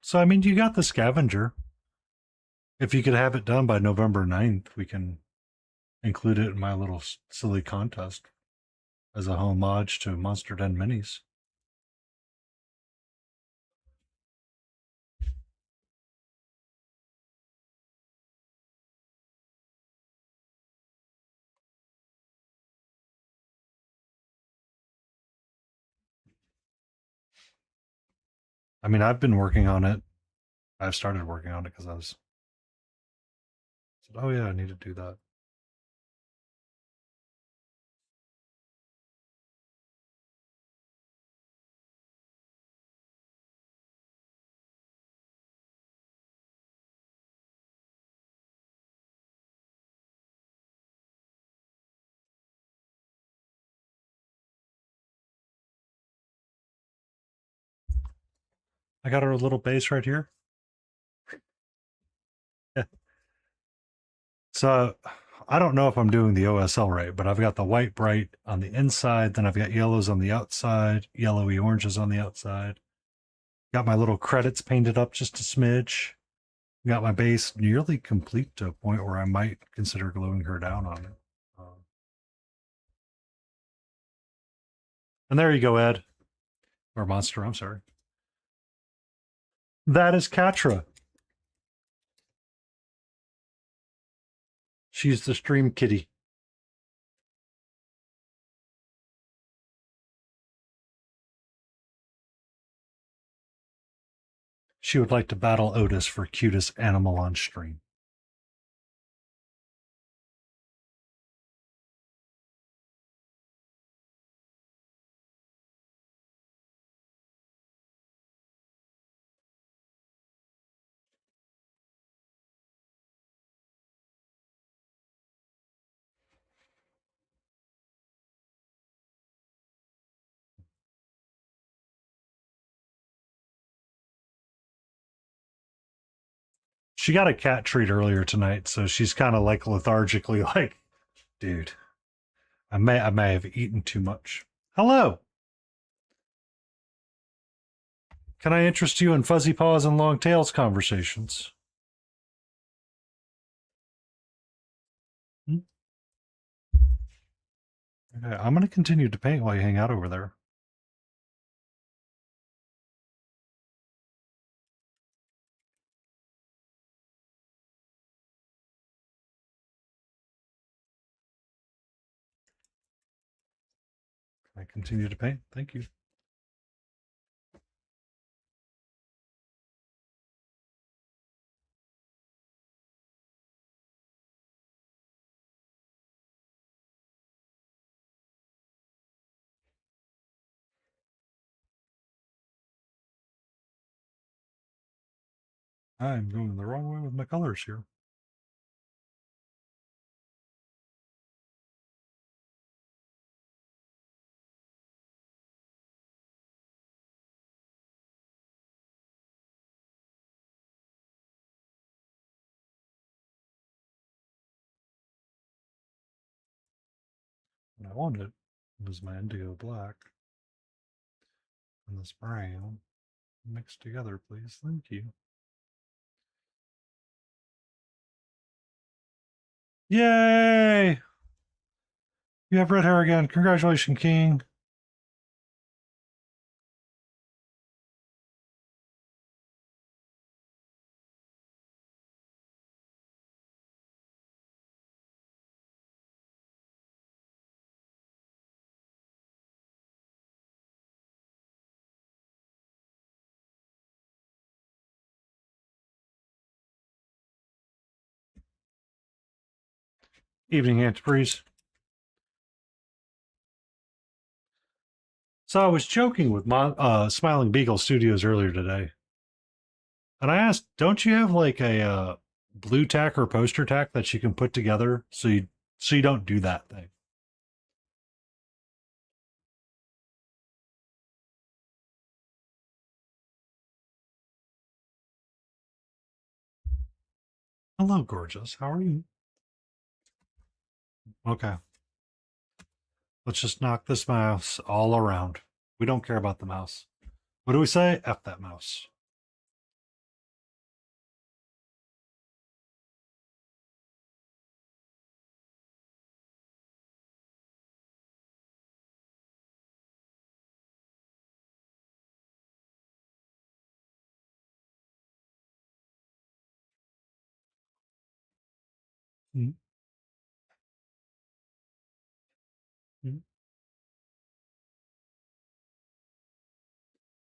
So I mean, you got the scavenger. If you could have it done by November 9th, we can include it in my little silly contest as a homage to Monster Den Minis. I mean, I've been working on it. I've started working on it because I was said, oh yeah, I need to do that. I got our little base right here. Yeah. So I don't know if I'm doing the OSL right, but I've got the white bright on the inside, then I've got yellows on the outside, yellowy oranges on the outside. Got my little credits painted up just a smidge. Got my base nearly complete to a point where I might consider gluing her down on it. And there you go, Ed. Or Monster, I'm sorry. That is Katra. She's the stream kitty. She would like to battle Otis for cutest animal on stream. She got a cat treat earlier tonight, so she's kind of like lethargically like, dude, I may have eaten too much. Hello. Can I interest you in fuzzy paws and long tails conversations? Hmm? Okay, I'm going to continue to paint while you hang out over there. Can I continue to paint? Thank you. I'm going the wrong way with my colors here. what I wanted was my indigo black and this brown mixed together, please. Thank you. Yay! You have red hair again. Congratulations, King. Evening, Aunt Breeze. So I was joking with Smiling Beagle Studios earlier today, and I asked, "Don't you have like a blue tack or poster tack that you can put together so you don't do that thing?" Hello, gorgeous. How are you? Okay, let's just knock this mouse all around. We don't care about the mouse. What do we say? F that mouse. Mm-hmm.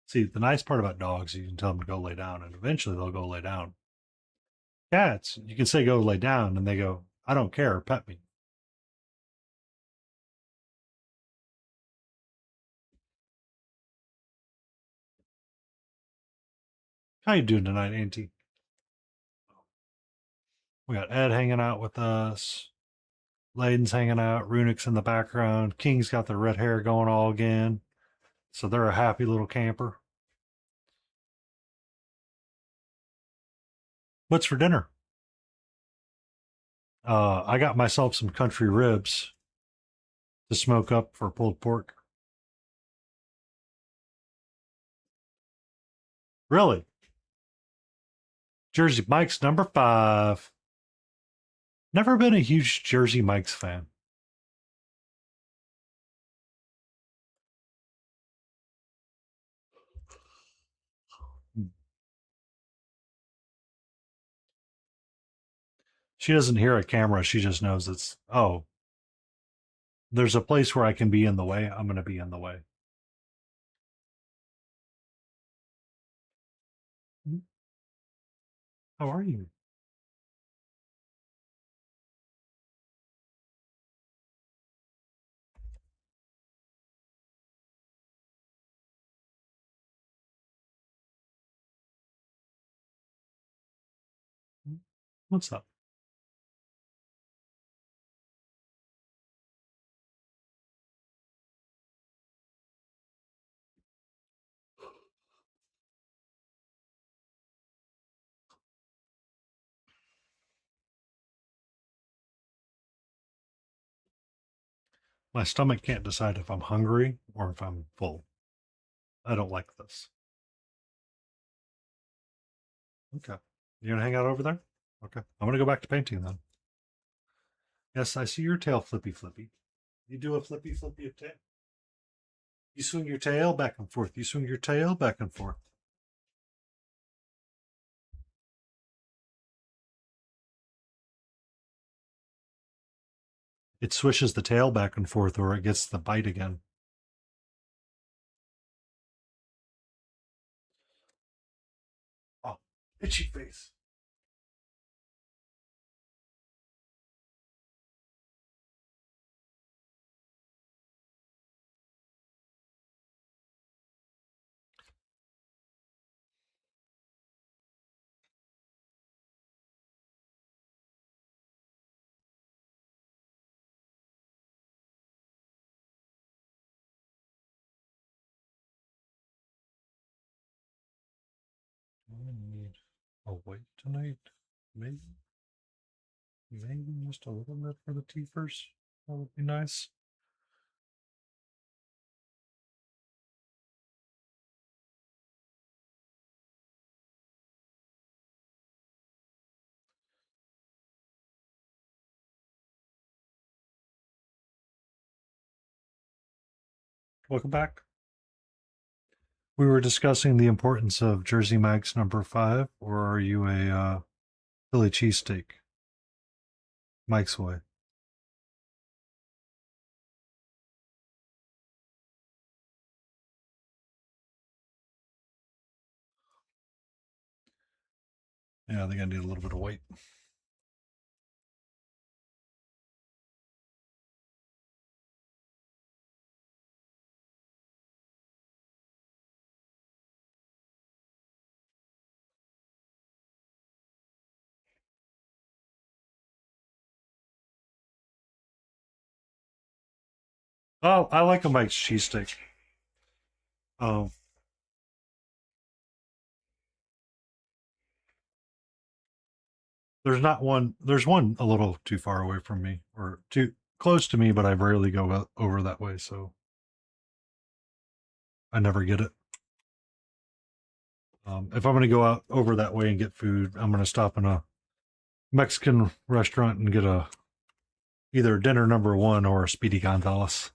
See, the nice part about dogs, you can tell them to go lay down, and eventually they'll go lay down. Cats, you can say go lay down, and they go, I don't care, pet me. How you doing tonight, Auntie? We got Ed hanging out with us. Layden's hanging out. Runik's in the background. King's got the red hair going all again. So they're a happy little camper. What's for dinner? I got myself some country ribs to smoke up for pulled pork. Really? Jersey Mike's number 5. Never been a huge Jersey Mike's fan. She doesn't hear a camera. She just knows it's, oh, there's a place where I can be in the way. I'm going to be in the way. How are you? What's up? My stomach can't decide if I'm hungry or if I'm full. I don't like this. Okay. You gonna hang out over there? Okay. I'm gonna go back to painting then. Yes, I see your tail flippy flippy. You do a flippy flippy tail. You swing your tail back and forth. You swing your tail back and forth. It swishes the tail back and forth or it gets the bite again. Oh, itchy face. I need a white tonight. Maybe. Maybe just a little bit for the teethers. That would be nice. Welcome back. We were discussing the importance of Jersey Mike's number 5, or are you a Philly cheesesteak? Mike's way. Yeah, I think I need a little bit of weight. Oh, I like a Mike's cheesesteak. Um, there's not one. There's one a little too far away from me, or too close to me, but I rarely go over that way, so I never get it. If I'm going to go out over that way and get food, I'm going to stop in a Mexican restaurant and get a either dinner number 1 or a Speedy Gonzales.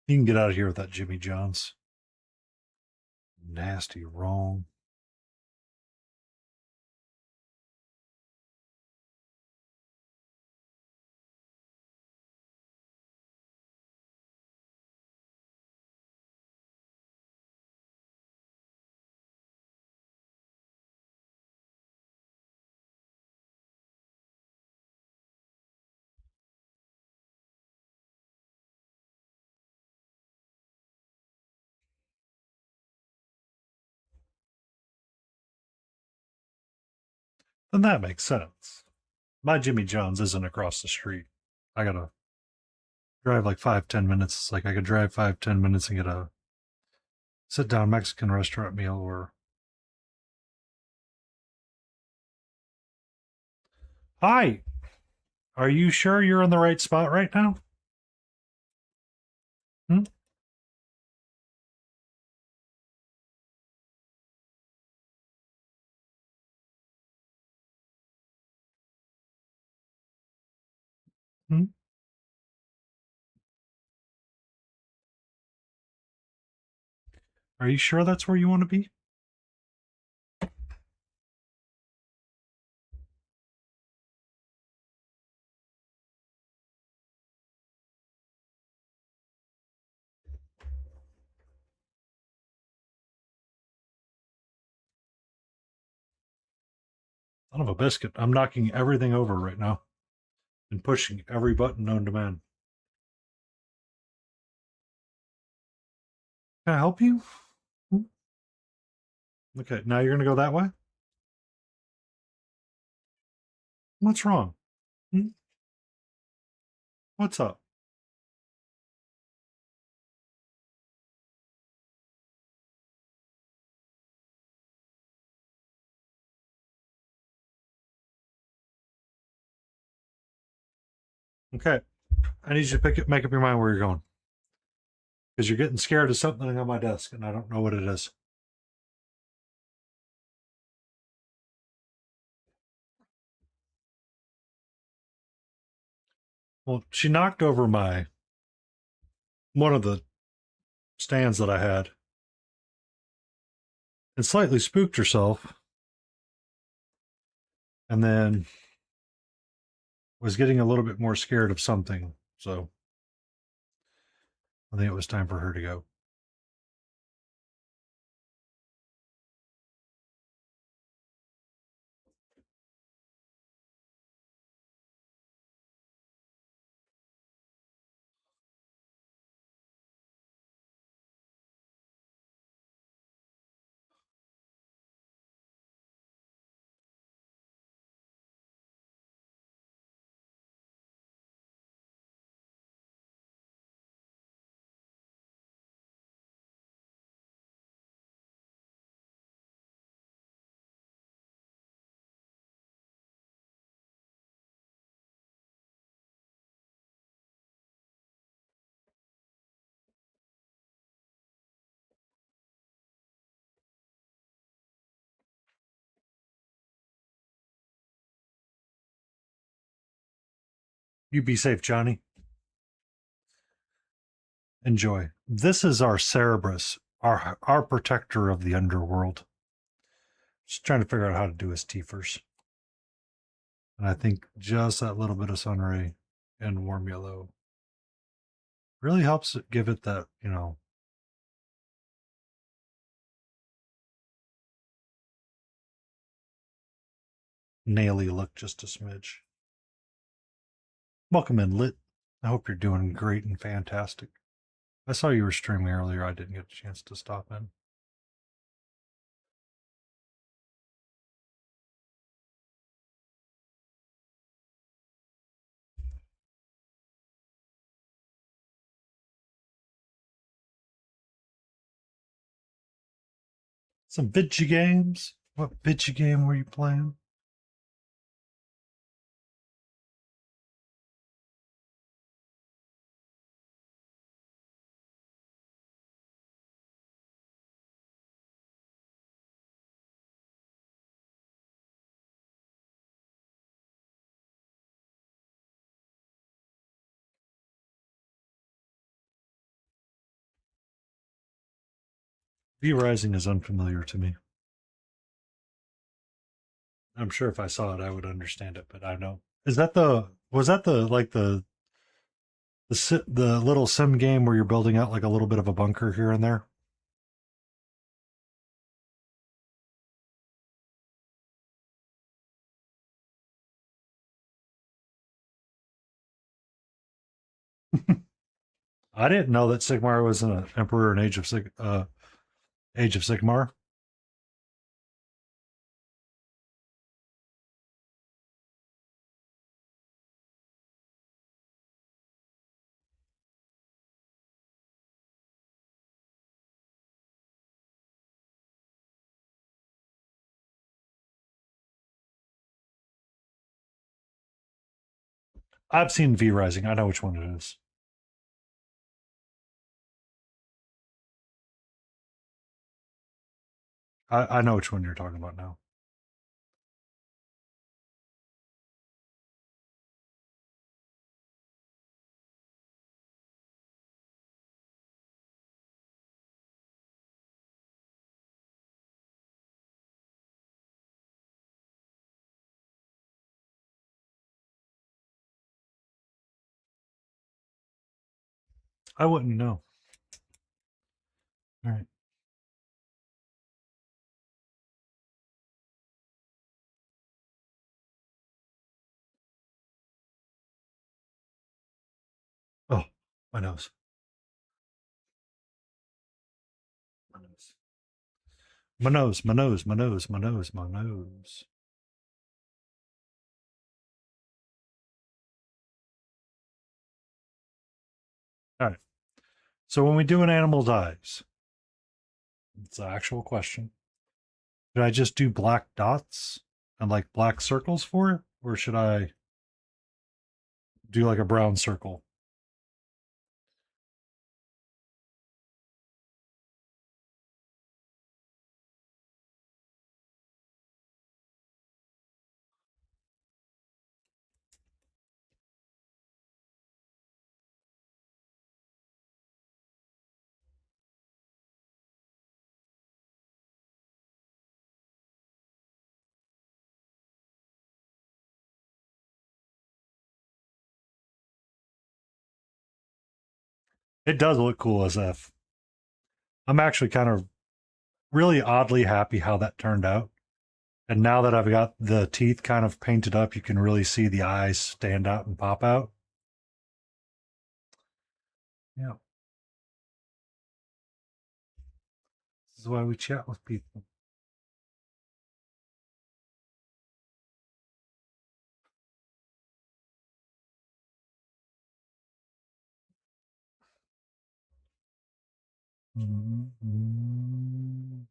You can get out of here with that Jimmy John's. Nasty, wrong. Then that makes sense. My Jimmy John's isn't across the street. I gotta drive like 5-10 minutes. It's like I could drive 5-10 minutes and get a sit down Mexican restaurant meal. Or hi, are you sure you're in the right spot right now? Hmm? Hmm? Are you sure that's where you want to be? Son of a biscuit. I'm knocking everything over right now and pushing every button known to man. Can I help you? Hmm? Okay, now you're gonna go that way? What's wrong? Hmm? What's up? Okay, I need you to make up your mind where you're going because you're getting scared of something on my desk and I don't know what it is. Well, she knocked over my one of the stands that I had and slightly spooked herself, and then was getting a little bit more scared of something. So I think it was time for her to go. You be safe, Johnny. Enjoy. This is our Cerberus, our protector of the underworld. Just trying to figure out how to do his teethers. And I think just that little bit of sunray and warm yellow really helps it give it that, naily look just a smidge. Welcome in, Lit. I hope you're doing great and fantastic. I saw you were streaming earlier. I didn't get a chance to stop in. Some video games. What video game were you playing? V Rising is unfamiliar to me. I'm sure if I saw it, I would understand it, but I know. Was that the little sim game where you're building out like a little bit of a bunker here and there? I didn't know that Sigmar was an emperor in Age of Sigmar. I've seen V Rising. I know which one it is. I know which one you're talking about now. I wouldn't know. All right. Oh, my nose. My nose. My nose. My nose. My nose. My nose. My nose. All right. So when we do an animal dies, it's an actual question. Should I just do black dots and like black circles for it? Or should I do like a brown circle? It does look cool as F. I'm actually kind of really oddly happy how that turned out. And now that I've got the teeth kind of painted up, you can really see the eyes stand out and pop out. Yeah. This is why we chat with people. Mm-hmm.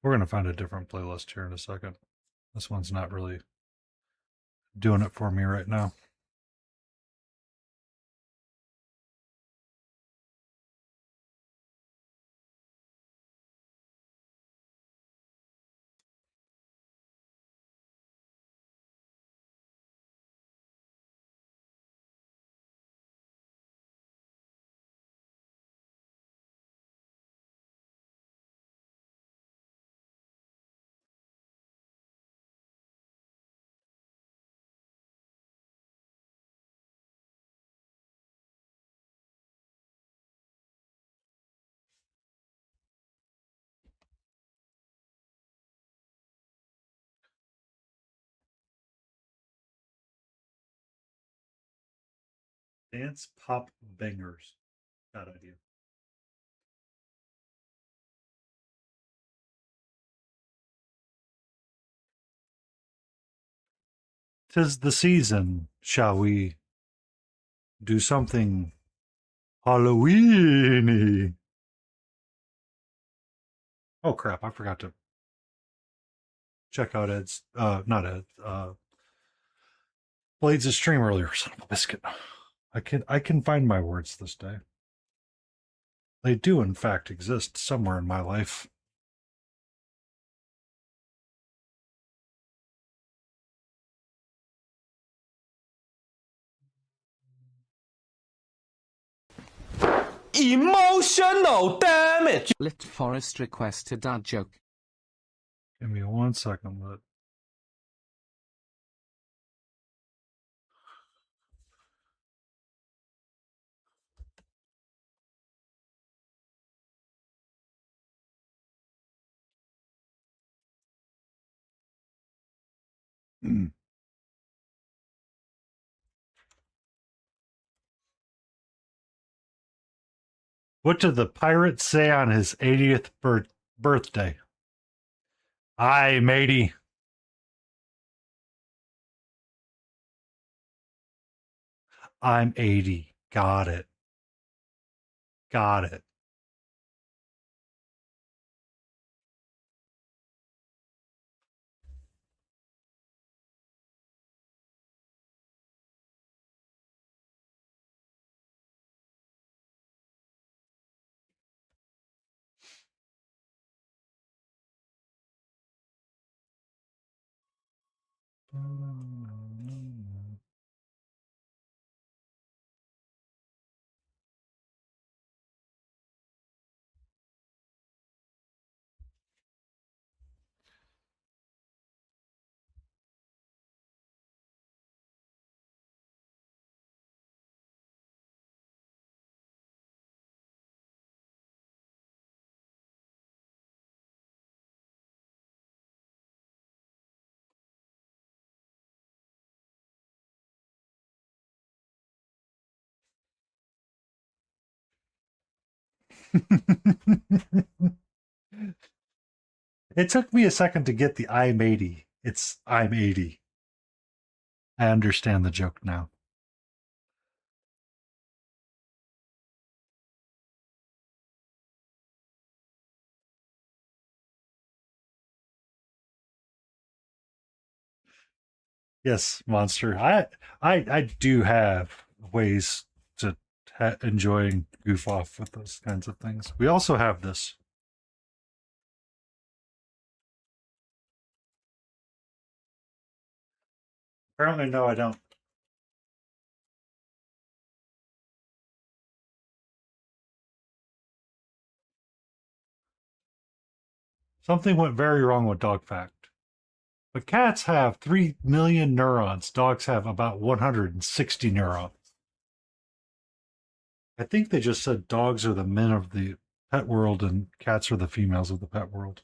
We're going to find a different playlist here in a second. This one's not really doing it for me right now. Dance pop bangers. Bad idea. Tis the season. Shall we do something Halloweeny? Oh crap! I forgot to check out Ed's. Not Ed. Blades' stream earlier. Son of a biscuit. I can find my words this day. They do, in fact, exist somewhere in my life. Emotional damage. Lit Forest request a dad joke. Give me 1 second, but what did the pirate say on his 80th birthday? Aye, matey. I'm 80. Got it. Got it. It took me a second to get the I'm 80. It's I'm 80. I understand the joke now. Yes, monster. I do have ways to enjoy and goof off with those kinds of things. We also have this. Apparently, no, I don't. Something went very wrong with dog fact. But cats have 3 million neurons. Dogs have about 160 neurons. I think they just said dogs are the men of the pet world and cats are the females of the pet world.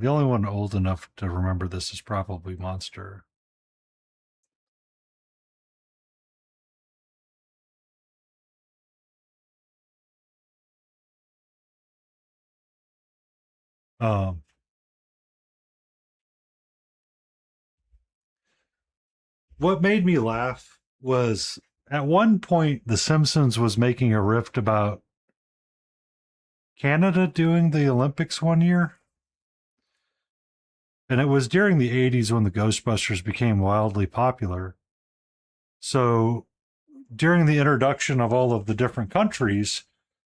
The only one old enough to remember this is probably Monster. Um, what made me laugh was at one point The Simpsons was making a rift about Canada doing the Olympics one year. And it was during the 80s when the Ghostbusters became wildly popular. So during the introduction of all of the different countries,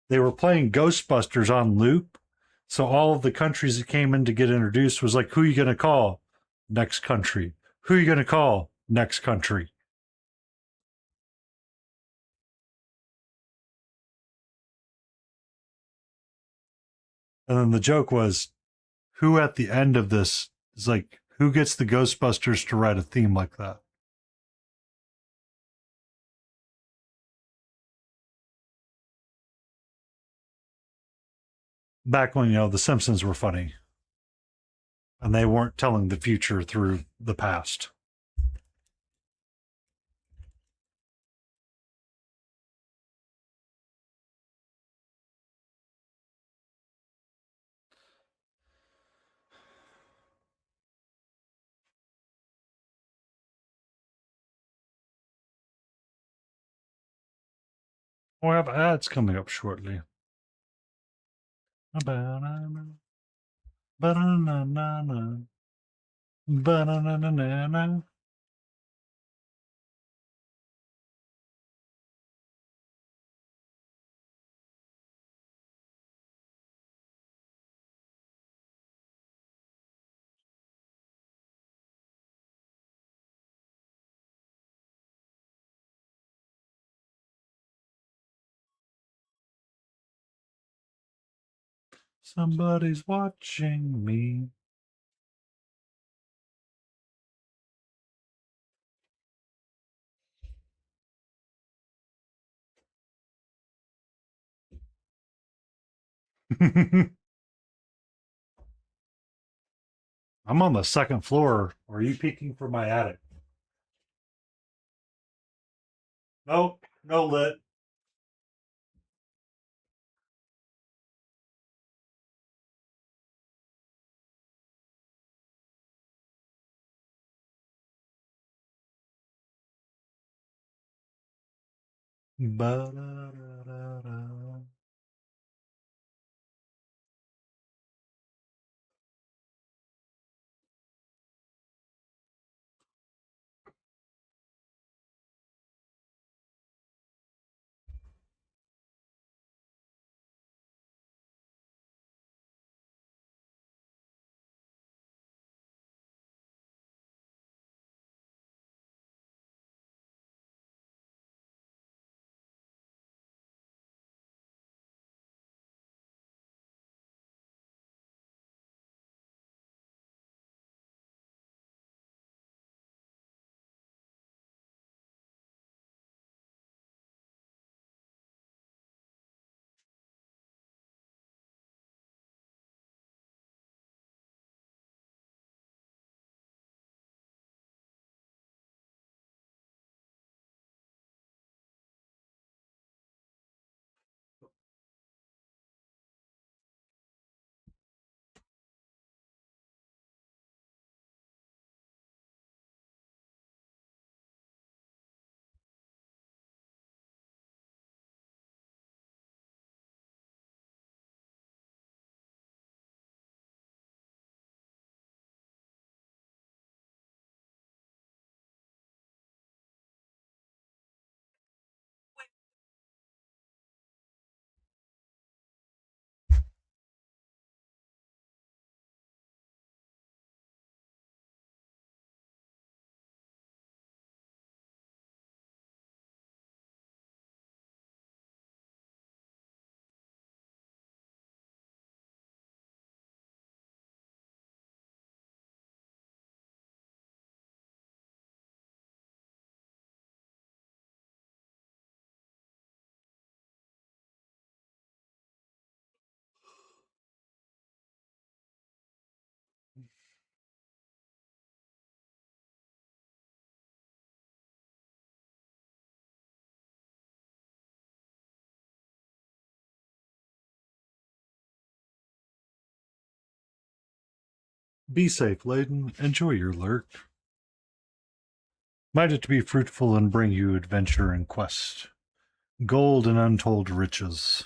they were playing Ghostbusters on loop. So all of the countries that came in to get introduced was like, who are you going to call? Next country. Who are you going to call? Next country. And then the joke was, who at the end of this is like, who gets the Ghostbusters to write a theme like that? Back when, the Simpsons were funny and they weren't telling the future through the past. We'll have ads coming up shortly. Ba-na-na, ba-na-na-na-na, ba-na-na-na-na-na. Somebody's watching me. I'm on the second floor. Are you peeking from my attic? Nope, no lit. Ba-da-da-da-da. Be safe, Layden. Enjoy your lurk. Might it be fruitful and bring you adventure and quest, gold and untold riches.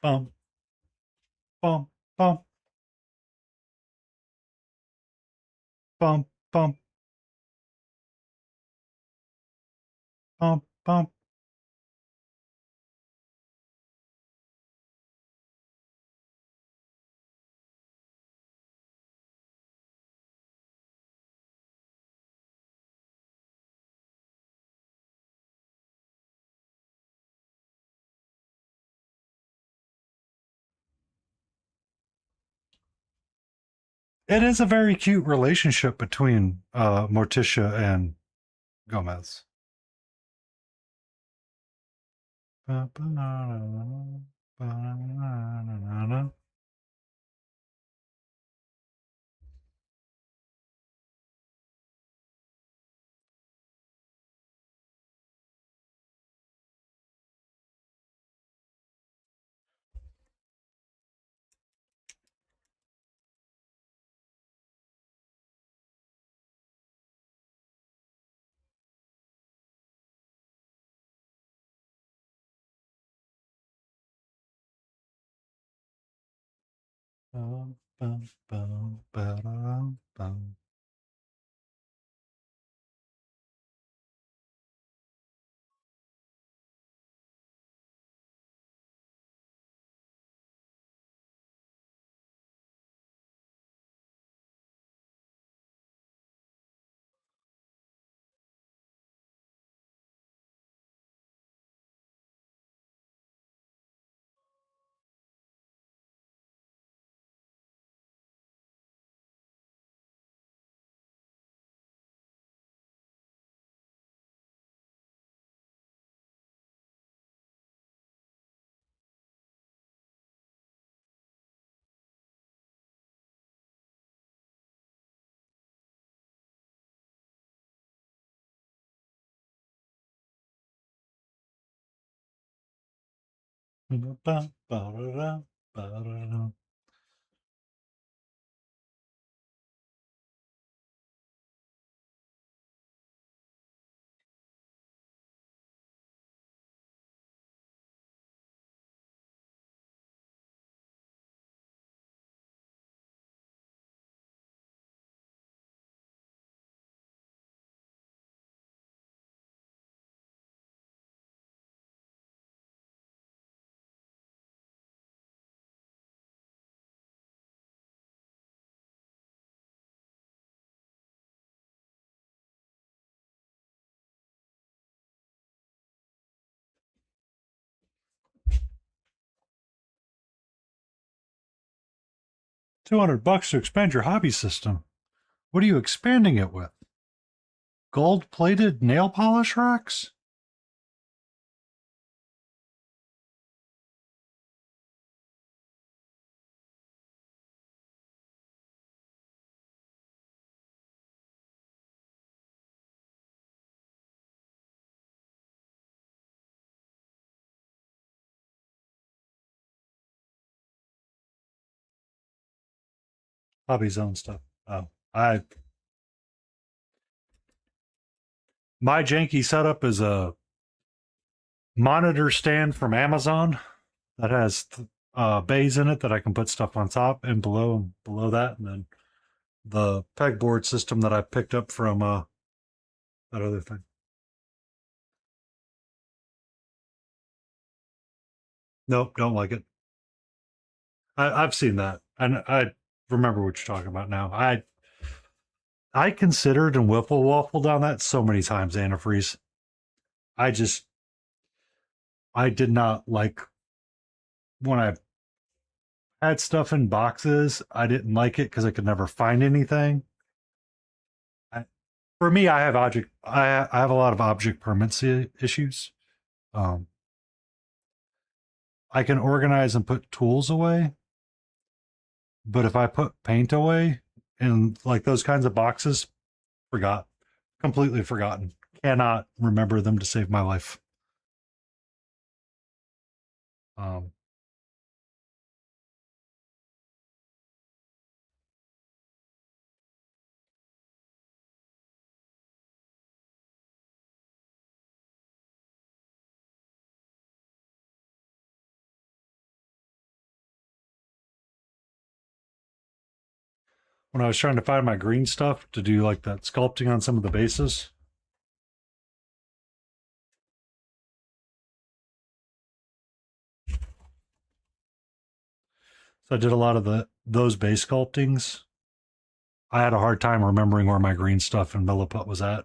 Bum, bum, bum, bum, bum, bum, bum. It is a very cute relationship between Morticia and Gomez. 200 bucks to expand your hobby system. What are you expanding it with? Gold plated nail polish racks? Hobby zone stuff. Oh, my janky setup is a monitor stand from Amazon that has bays in it that I can put stuff on top and below that, and then the pegboard system that I picked up from that other thing. Nope, don't like it. I've seen that, and I remember what you're talking about now. I considered and wiffle waffled on that so many times, antifreeze. I just I did not like when I had stuff in boxes. I didn't like it because I could never find anything. I, for me, I have I have a lot of object permanency issues. Um, I can organize and put tools away, but if I put paint away in like those kinds of boxes, forgot, completely forgotten. Cannot remember them to save my life. Um, when I was trying to find my green stuff to do like that sculpting on some of the bases. So I did a lot of those base sculptings. I had a hard time remembering where my green stuff in Milliput was at.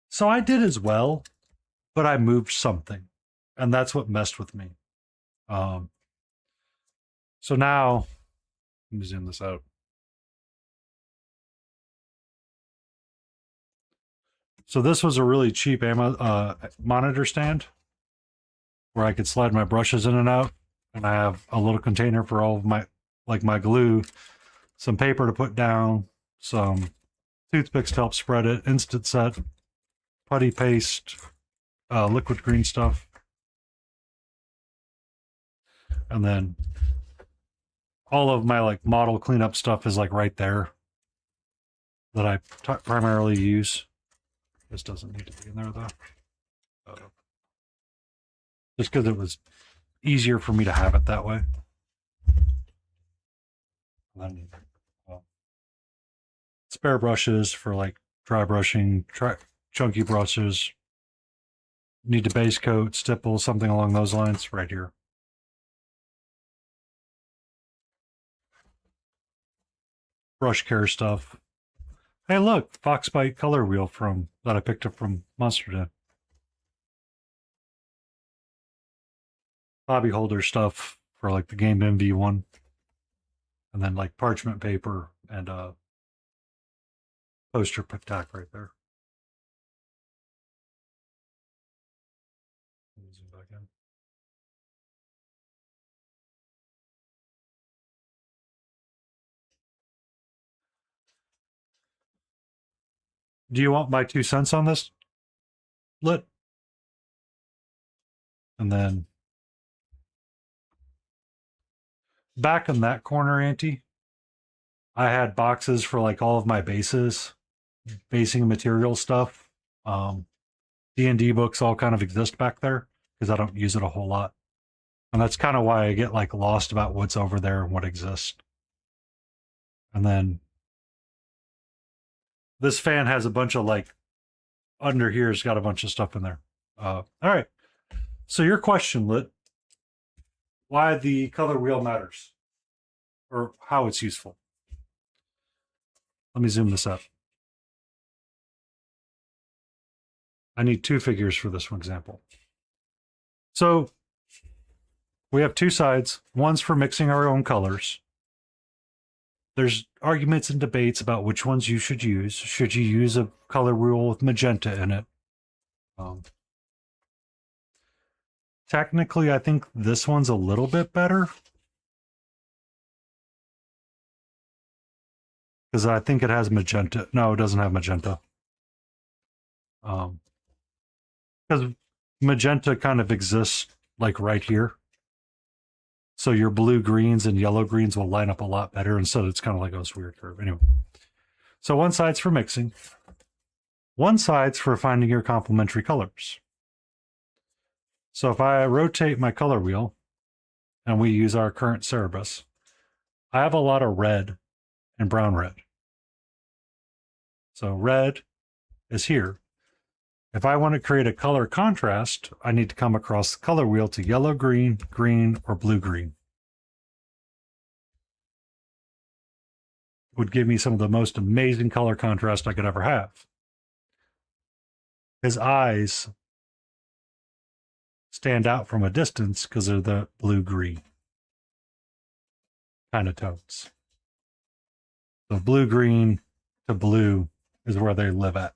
So I did as well, but I moved something, and that's what messed with me. So now, let me zoom this out. So this was a really cheap monitor stand where I could slide my brushes in and out, and I have a little container for all of my glue, some paper to put down, some toothpicks to help spread it, instant set, putty paste, liquid green stuff, and then all of my like model cleanup stuff is like right there that I primarily use. This doesn't need to be in there though, just because it was easier for me to have it that way. And then spare brushes for like dry brushing, chunky brushes. Need to base coat, stipple, something along those lines right here. Brush care stuff. Hey, look, Foxbite color wheel that I picked up from Monster Den. Hobby holder stuff for like the Game MV1. And then like parchment paper and poster tack right there. Zoom back in. Do you want my 2 cents on this? Lit. And then back in that corner, Auntie, I had boxes for like all of my bases, basing material stuff. D&D books all kind of exist back there because I don't use it a whole lot. And that's kind of why I get like lost about what's over there and what exists. And then this fan has a bunch of like, under here's got a bunch of stuff in there. All right. So your question, Lit, why the color wheel matters or how it's useful. Let me zoom this up. I need 2 figures for this one example. So we have 2 sides. One's for mixing our own colors. There's arguments and debates about which ones you should use. Should you use a color wheel with magenta in it? Technically, I think this one's a little bit better. Because I think it has magenta. No, it doesn't have magenta. Because magenta kind of exists like right here. So your blue greens and yellow greens will line up a lot better instead it's kind of like this weird curve. Anyway. So one side's for mixing. One side's for finding your complementary colors. So if I rotate my color wheel and we use our current Cerebus, I have a lot of red and brown red. So red is here. If I want to create a color contrast, I need to come across the color wheel to yellow, green, green, or blue, green. Would give me some of the most amazing color contrast I could ever have. His eyes stand out from a distance because they're the blue-green kind of tones. So blue-green to blue is where they live at.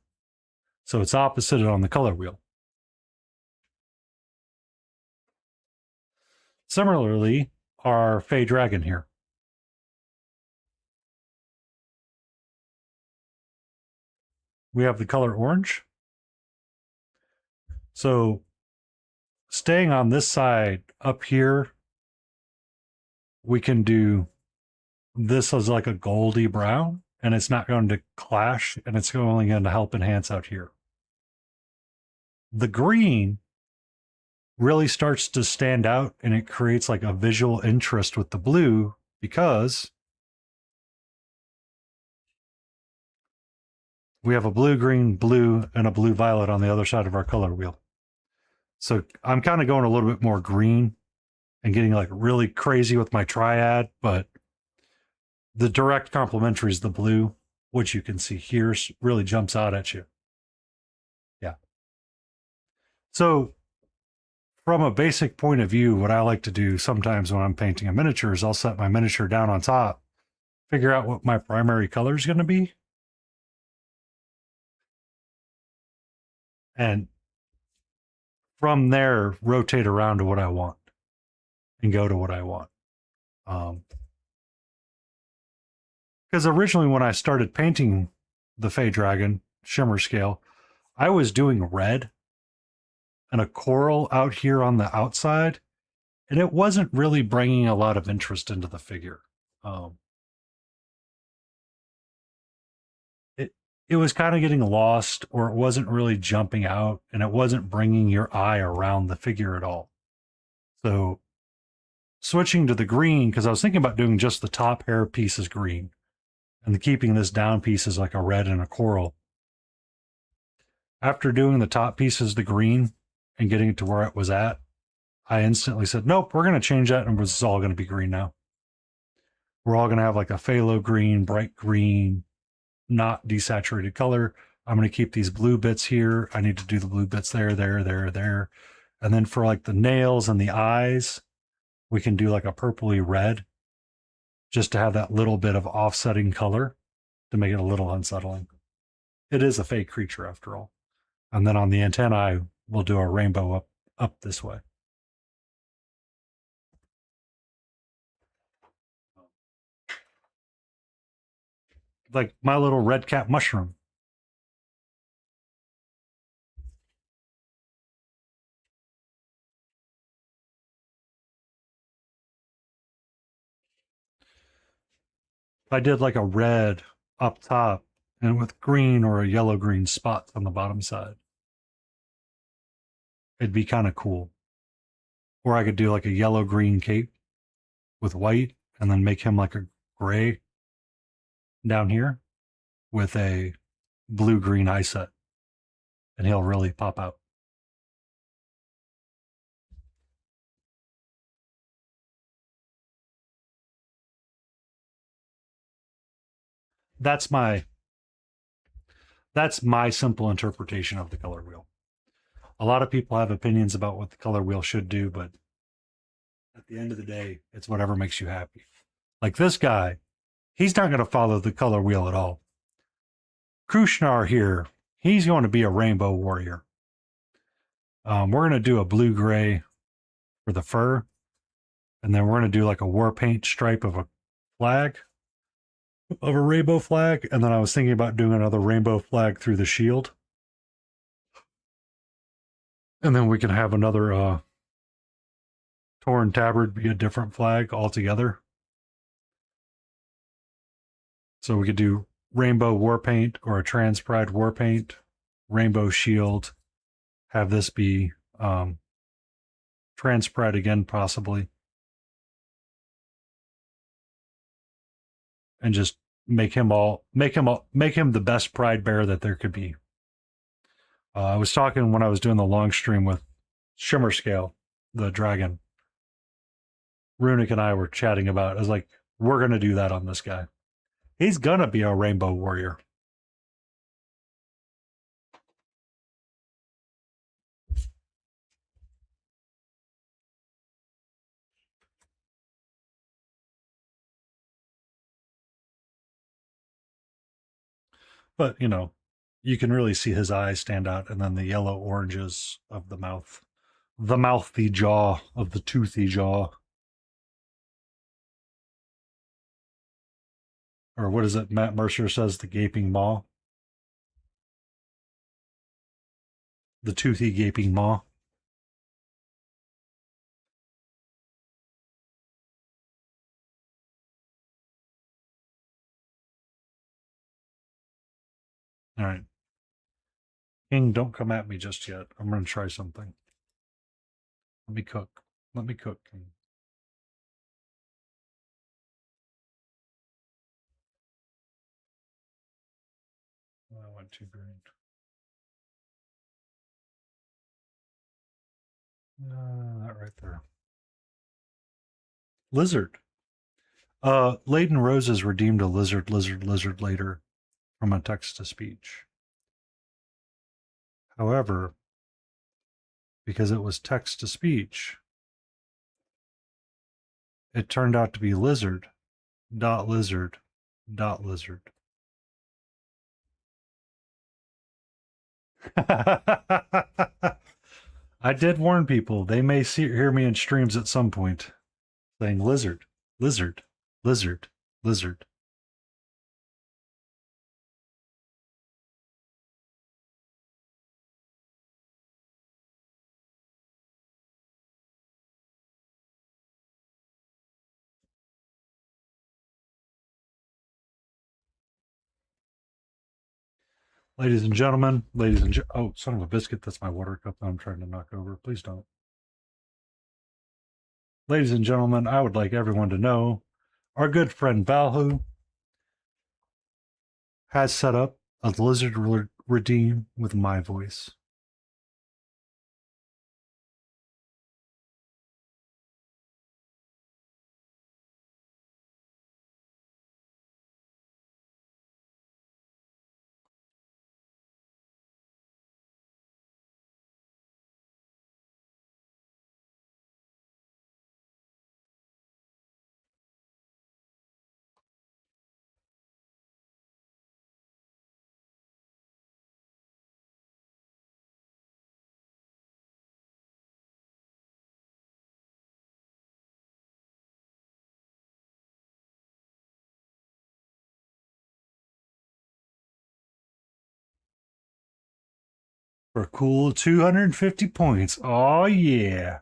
So it's opposite on the color wheel. Similarly, our Fey Dragon here. We have the color orange. So staying on this side up here, we can do this as like a goldy brown, and it's not going to clash, and it's only going to help enhance out here. The green really starts to stand out, and it creates like a visual interest with the blue because we have a blue, green, blue, and a blue violet on the other side of our color wheel. So I'm kind of going a little bit more green and getting like really crazy with my triad, but the direct complementary is the blue, which you can see here really jumps out at you. Yeah. So from a basic point of view, what I like to do sometimes when I'm painting a miniature is I'll set my miniature down on top, figure out what my primary color is going to be, and from there, rotate around to what I want and go to what I want. Because originally when I started painting the Fey Dragon shimmer scale, I was doing red and a coral out here on the outside, and it wasn't really bringing a lot of interest into the figure. It was kind of getting lost, or it wasn't really jumping out, and it wasn't bringing your eye around the figure at all. So switching to the green, because I was thinking about doing just the top hair piece as green, and keeping this down piece as like a red and a coral. After doing the top piece as the green and getting it to where it was at, I instantly said, nope, we're going to change that, and it's all going to be green now. We're all going to have like a phthalo green, bright green, not desaturated color. I'm going to keep these blue bits here. I need to do the blue bits there. And then for like the nails and the eyes, we can do like a purpley red, just to have that little bit of offsetting color to make it a little unsettling. It is a fake creature after all. And then on the antennae, we'll do a rainbow up this way. Like my little red cap mushroom. I did like a red up top and with green or a yellow green spots on the bottom side, it'd be kind of cool. Or I could do like a yellow green cape with white and then make him like a gray down here with a blue green eye set, and he'll really pop out. That's my simple interpretation of the color wheel. A lot of people have opinions about what the color wheel should do, but at the end of the day, it's whatever makes you happy. Like this guy, he's not going to follow the color wheel at all. Kushnar here, he's going to be a rainbow warrior. We're going to do a blue-gray for the fur, and then we're going to do like a war paint stripe of a flag, of a rainbow flag, and then I was thinking about doing another rainbow flag through the shield. And then we can have another torn tabard be a different flag altogether. So we could do rainbow war paint or a trans pride war paint, rainbow shield, have this be trans pride again possibly, and just make him the best pride bearer that there could be. I was talking when I was doing the long stream with Shimmer Scale, the dragon. Runic and I were chatting about it. I was like, we're going to do that on this guy. He's going to be a rainbow warrior. But, you know, you can really see his eyes stand out, and then the yellow oranges of the mouth. The mouthy jaw of the toothy jaw. Or what is it? Matt Mercer says the gaping maw. The toothy gaping maw. All right. King, don't come at me just yet. I'm going to try something. Let me cook. Let me cook, King. Oh, I went too green. That right there. Lizard. Laden Roses redeemed a lizard later from a text to speech. However, because it was text to speech, it turned out to be lizard. Lizard. I did warn people. They may hear me in streams at some point saying lizard, lizard, lizard, lizard. Ladies and gentlemen, oh, son of a biscuit, that's my water cup that I'm trying to knock over. Please don't. Ladies and gentlemen, I would like everyone to know our good friend Balhu has set up a lizard redeem with my voice. For a cool 250 points. Oh, yeah.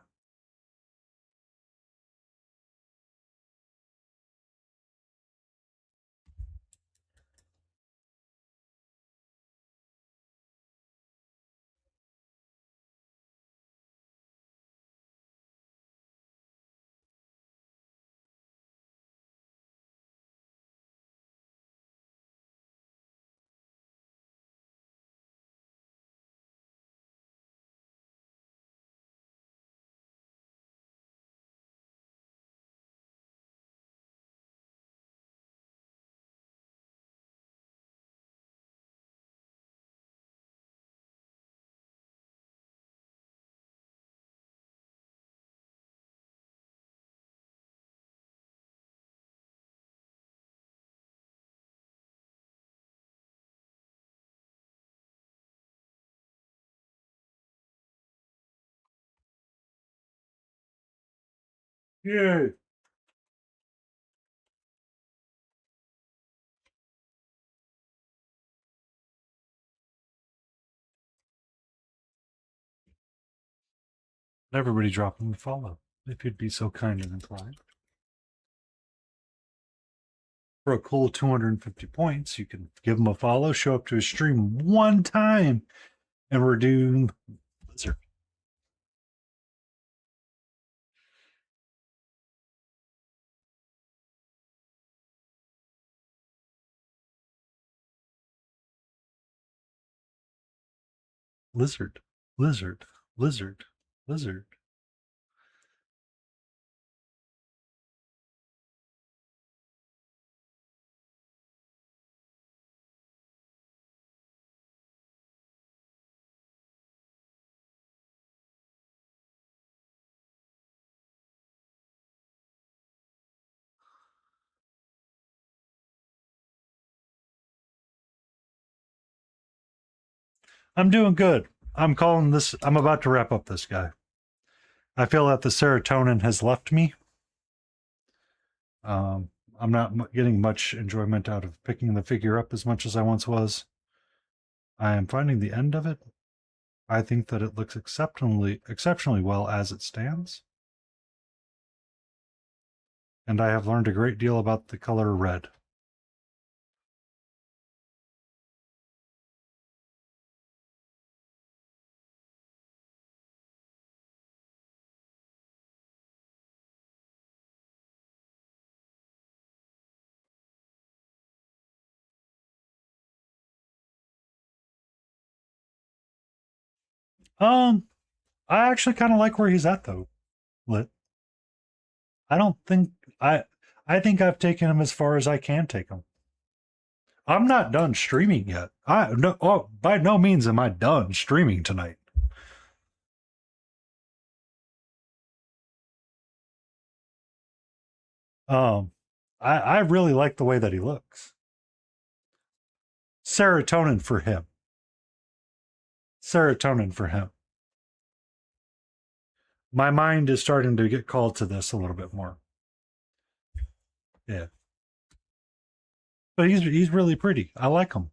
Yay. Everybody drop them a follow, if you'd be so kind and inclined. For a cool 250 points, you can give them a follow, show up to a stream one time, and redeem Lizard. Lizard, lizard, lizard, lizard. I'm doing good. I'm calling this, I'm about to wrap up this guy. I feel that the serotonin has left me. I'm not getting much enjoyment out of picking the figure up as much as I once was. I am finding the end of it. I think that it looks exceptionally well as it stands. And I have learned a great deal about the color red. Um, I actually kind of like where he's at though. Lit. I don't think I I think I've taken him as far as I can take him. I'm not done streaming yet. I no oh, by no means am I done streaming tonight. Um I really like the way that he looks. Serotonin for him. Serotonin for him. My mind is starting to get called to this a little bit more. Yeah. But he's really pretty. I like him.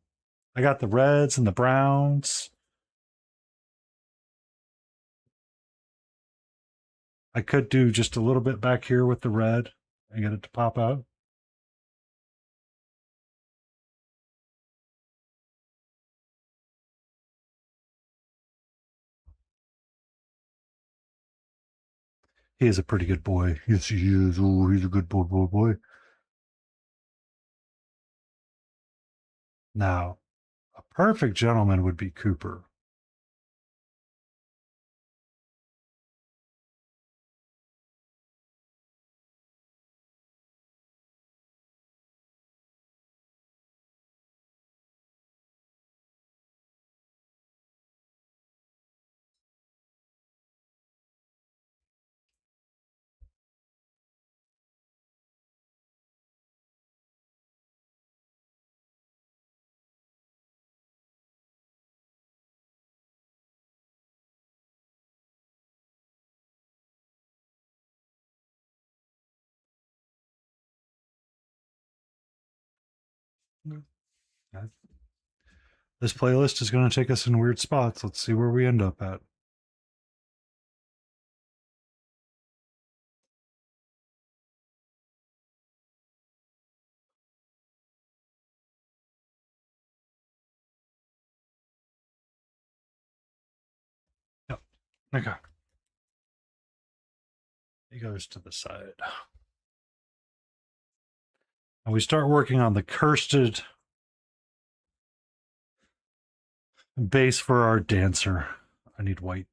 I got the reds and the browns. I could do just a little bit back here with the red and get it to pop out. He is a pretty good boy. Yes, he is. Oh, he's a good boy. Now, a perfect gentleman would be Cooper. This playlist is going to take us in weird spots. Let's see where we end up at. Yep. Okay. He goes to the side. And we start working on the cursed base for our dancer. I need white.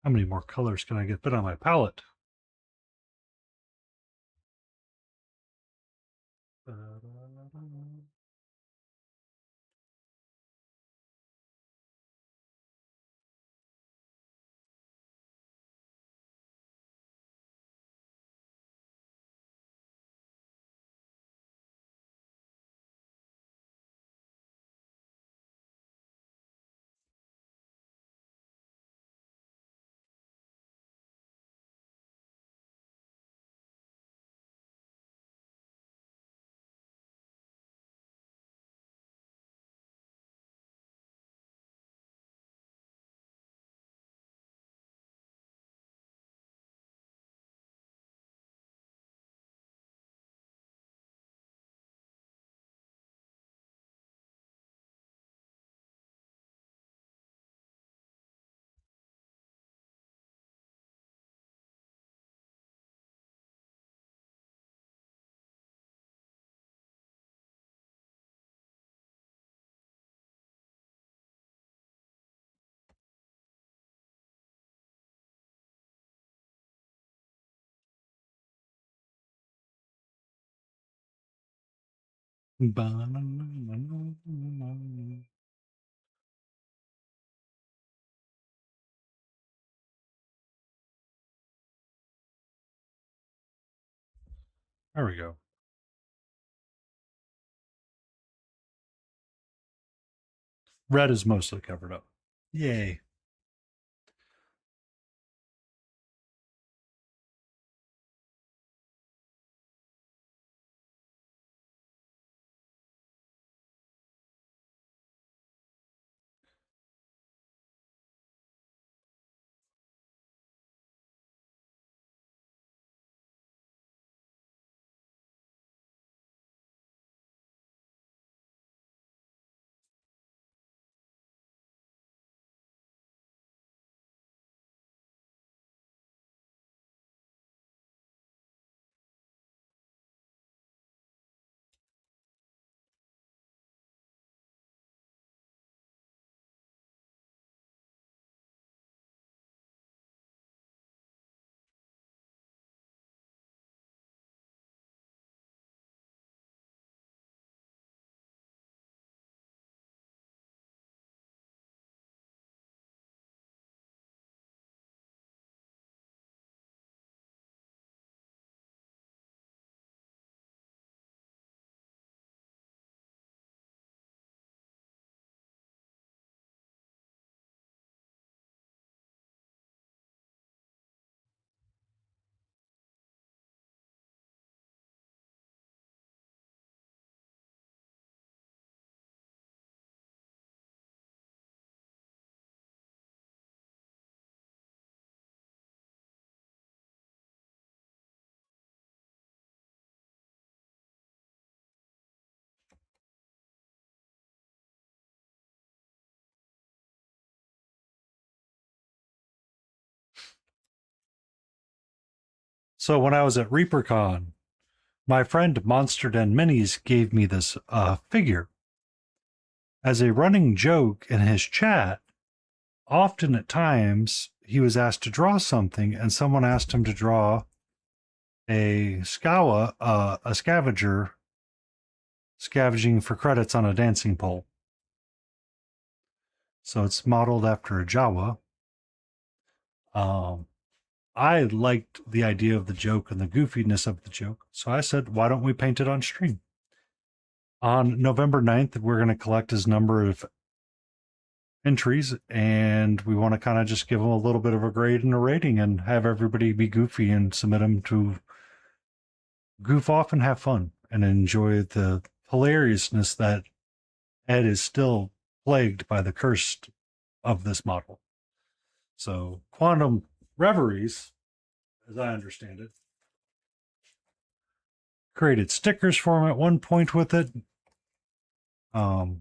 How many more colors can I get fit on my palette? There we go. Red is mostly covered up. Yay. So when I was at ReaperCon, my friend Monster Den Minis gave me this figure. As a running joke in his chat, often at times he was asked to draw something, and someone asked him to draw a a scavenger, scavenging for credits on a dancing pole. So it's modeled after a Jawa. I liked the idea of the joke and the goofiness of the joke, so I said, why don't we paint it on stream? On November 9th, we're going to collect his number of entries, and we want to kind of just give them a little bit of a grade and a rating and have everybody be goofy and submit them to goof off and have fun and enjoy the hilariousness that Ed is still plagued by the curse of this model. So Quantum Reveries, as I understand it, created stickers for him at one point with it. Hack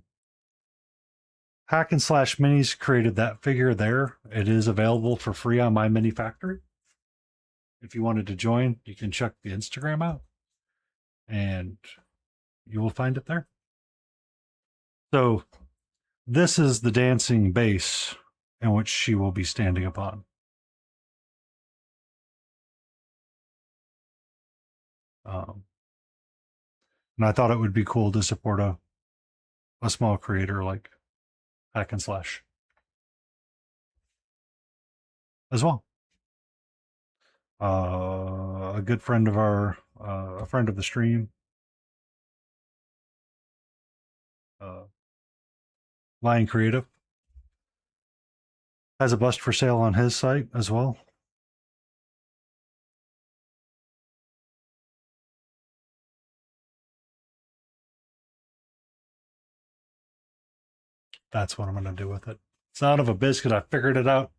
and Slash Minis created that figure there. It is available for free on my Mini Factory. If you wanted to join, you can check the Instagram out and you will find it there. So this is the dancing base in which she will be standing upon. And I thought it would be cool to support a small creator like Hack and Slash as well. A good friend of a friend of the stream, Lion Creative, has a bust for sale on his site as well. That's what I'm going to do with it. Son of a biscuit, I figured it out.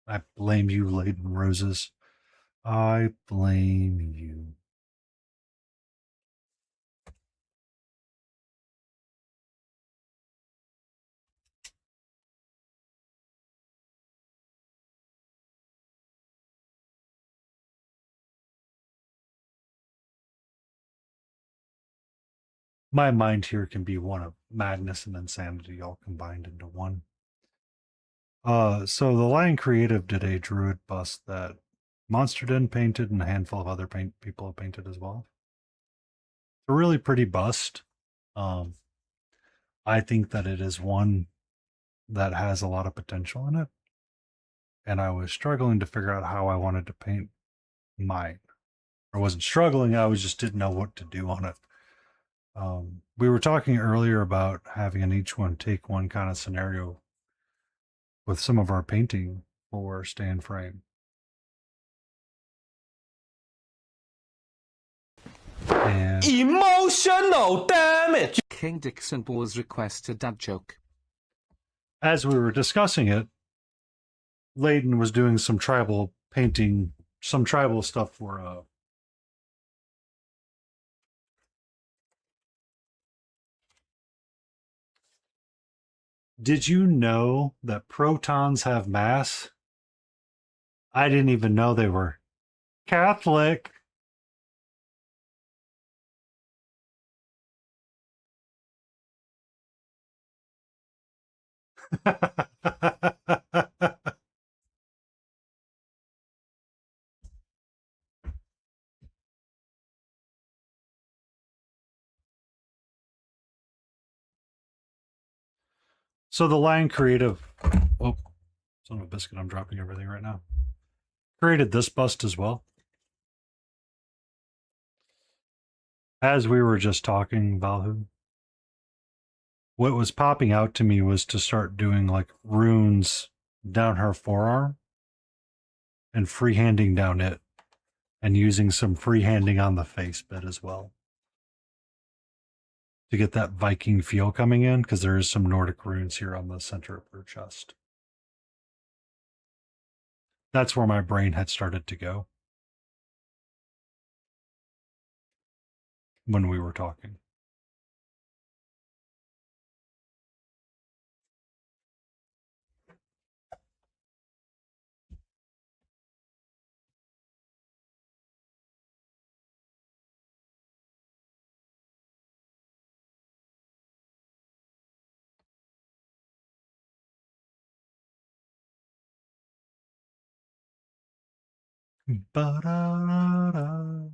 I blame you, Laden Roses. I blame you. My mind here can be one of madness and insanity all combined into one. So the Lion Creative did a druid bust that Monster Den painted and a handful of other people have painted as well. It's a really pretty bust. Um, I think that it is one that has a lot of potential in it. And I was struggling to figure out how I wanted to paint mine. I wasn't struggling, I was just didn't know what to do on it. We were talking earlier about having an each one take one kind of scenario with some of our painting for stand frame. And Emotional damage. King Dixon Balls request a dad joke. as we were discussing it, Layden was doing some tribal painting, some tribal stuff for did you know that protons have mass? I didn't even know they were Catholic. So the line creative, oh, son of a biscuit, I'm dropping everything right now. Created this bust as well. As we were just talking, Valhu, what was popping out to me was to start doing like runes down her forearm and freehanding down it and using some freehanding on the face bit as well to get that Viking feel coming in, because there is some Nordic runes here on the center of her chest. That's where my brain had started to go when we were talking. Ba-da-da-da.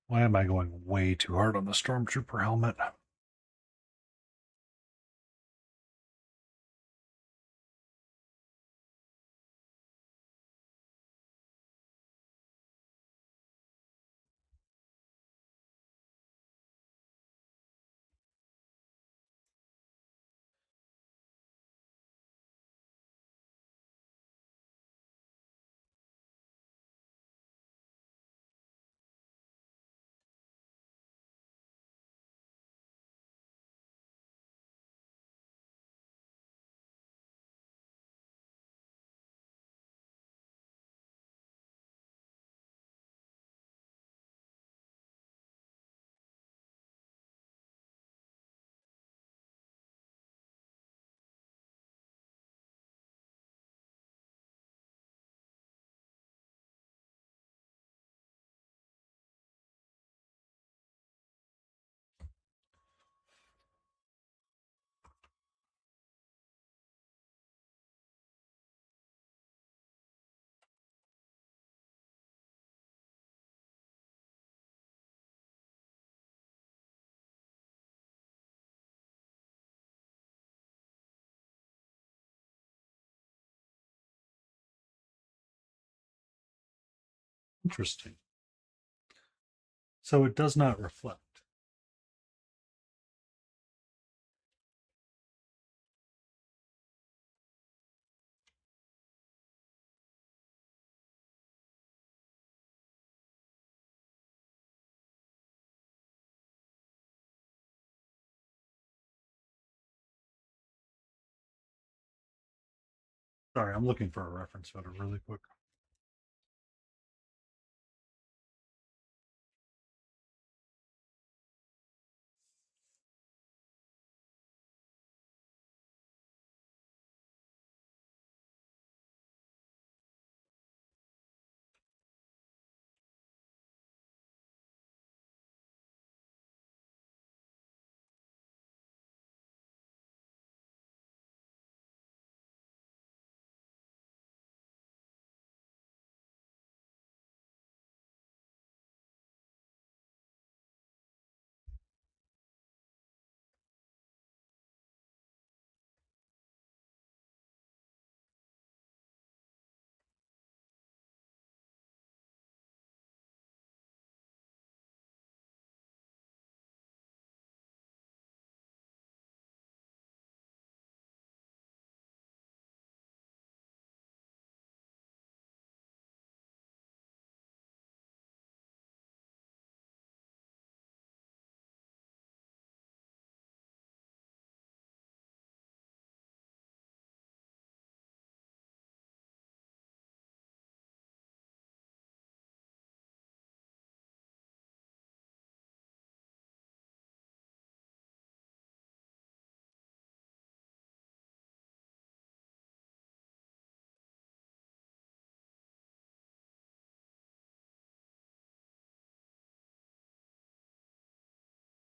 Why am I going way too hard on the Stormtrooper helmet? Interesting. So it does not reflect. Sorry, I'm looking for a reference photo really quick.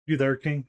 You there, King?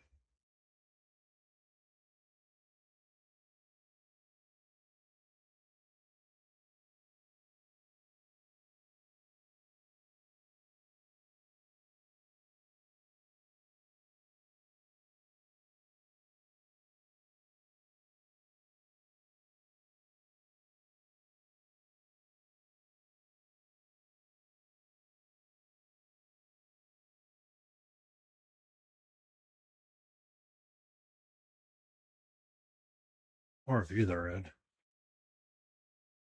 Or if you there, Ed.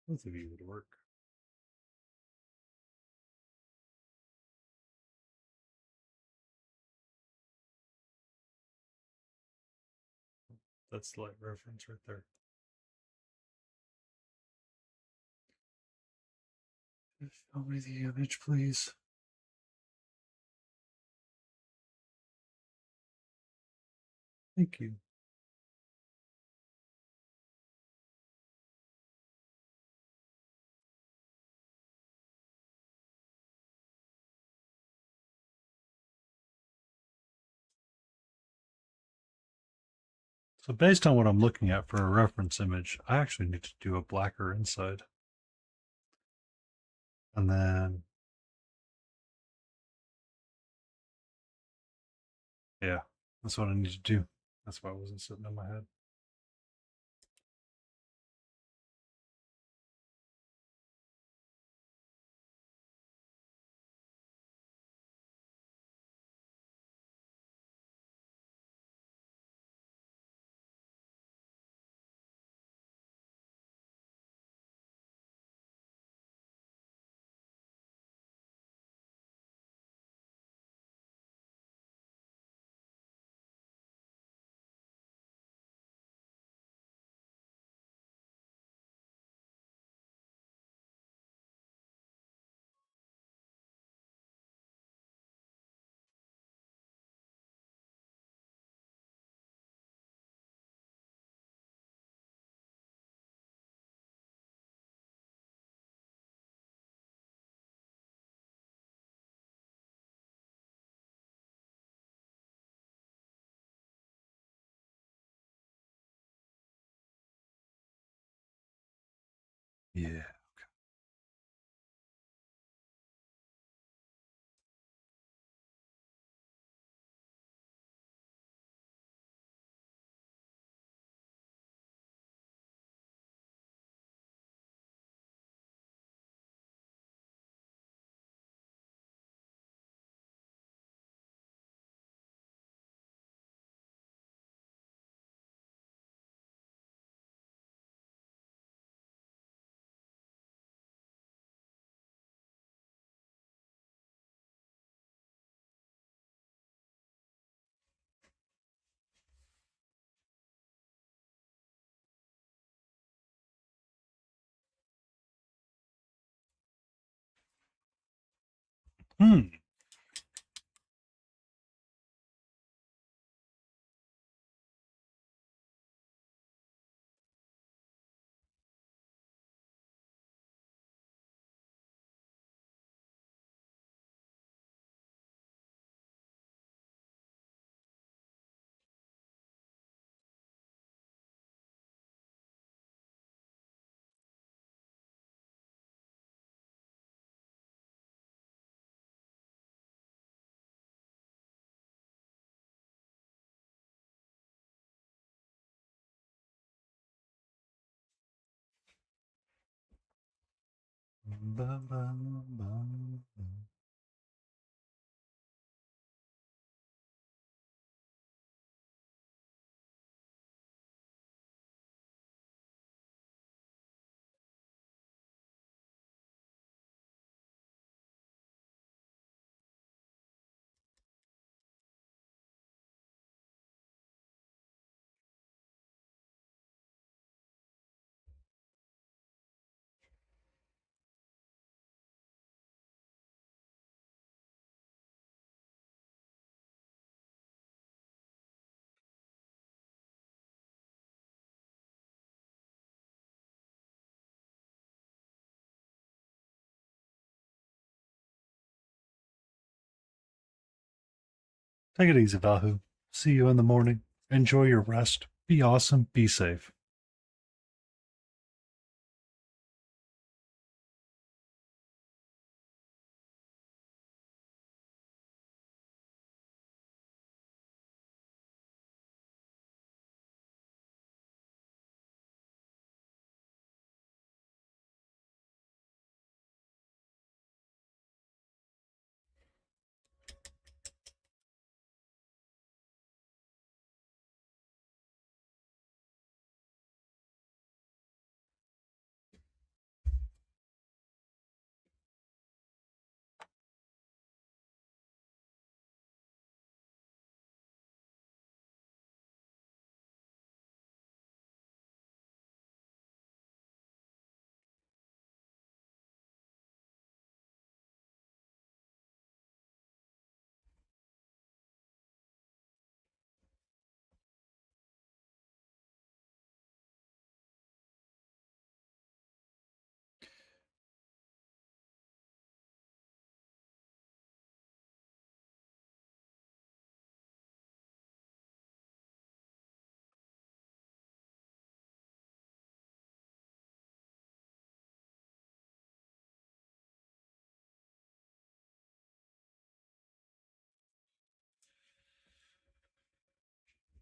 Both of you would work. That's the light reference right there. Show me the image, please. Thank you. So based on what I'm looking at for a reference image, I actually need to do a blacker inside. And then, yeah, that's what I need to do. That's why it wasn't sitting in my head. Yeah. Hmm. Bum, bum, bum, bum. Take it easy, Vahu. See you in the morning. Enjoy your rest. Be awesome. Be safe.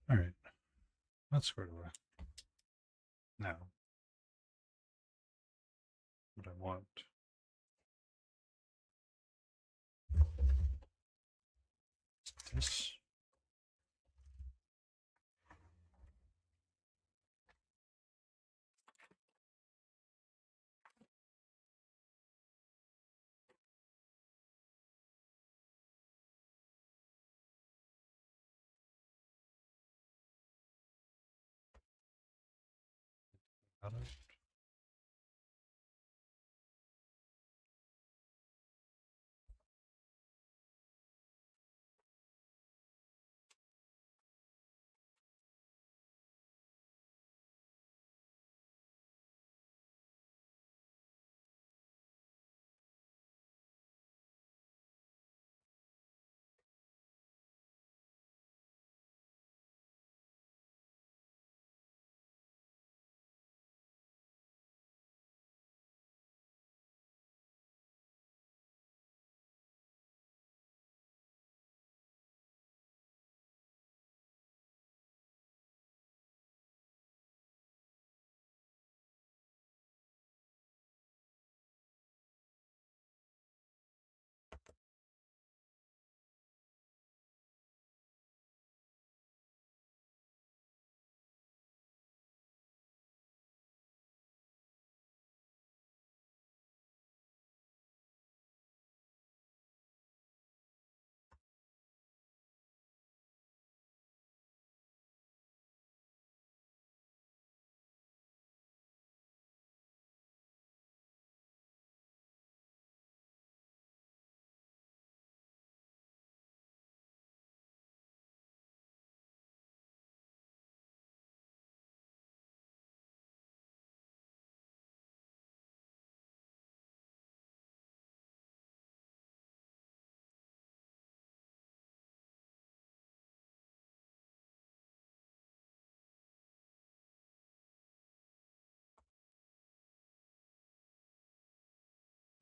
All right. That's squared away. Now, what I want. This. Got it.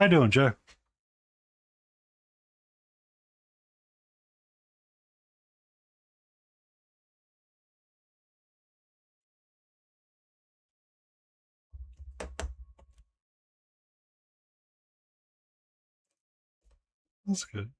How you doing, Joe? That's good.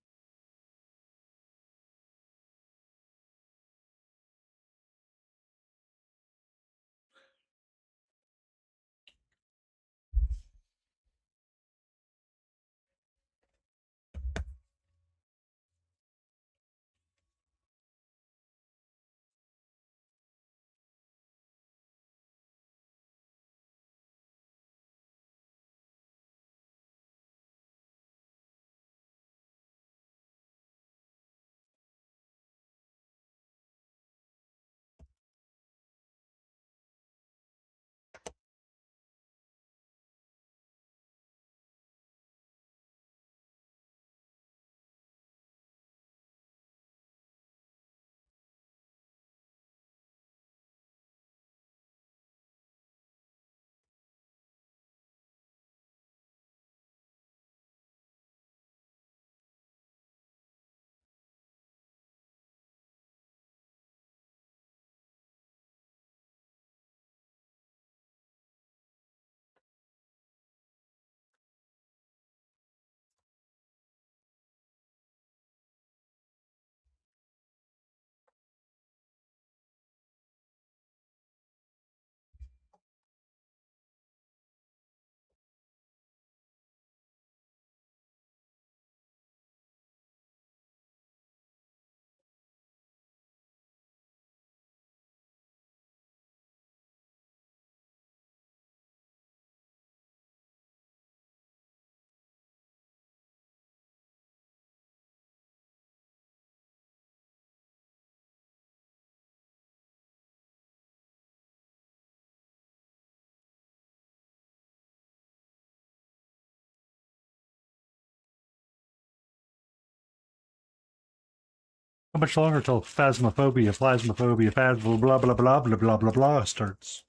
How much longer till phasmophobia, plasmophobia, phasmo, blah blah blah blah blah blah blah starts?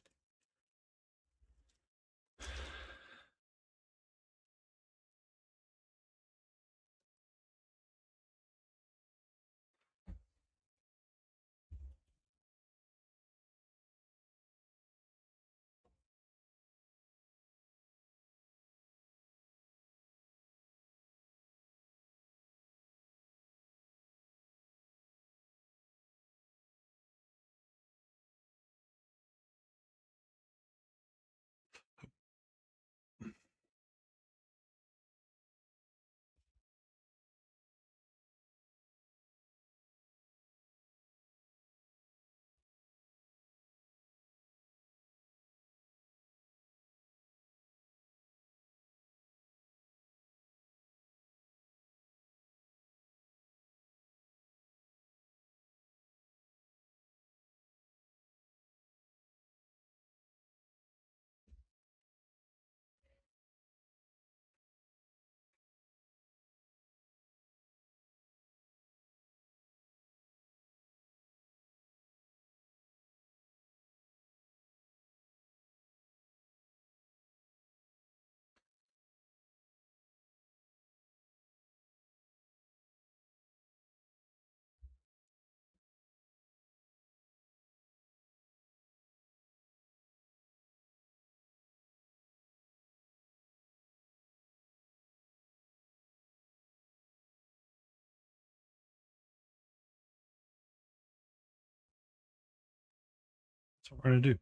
That's what we're gonna do.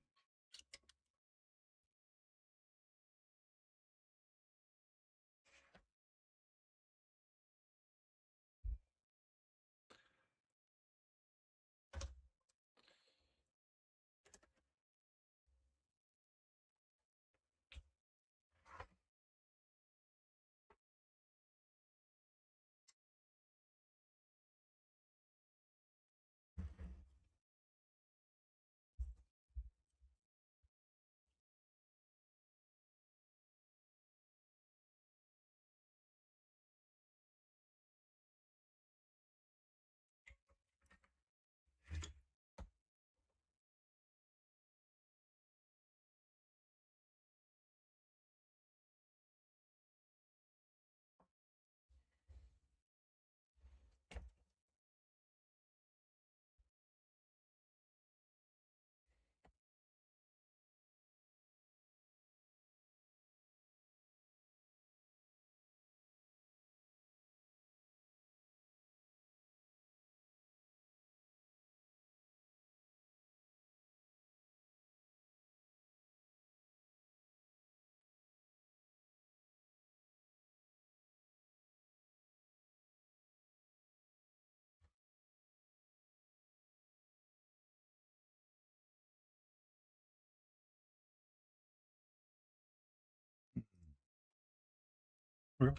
Okay.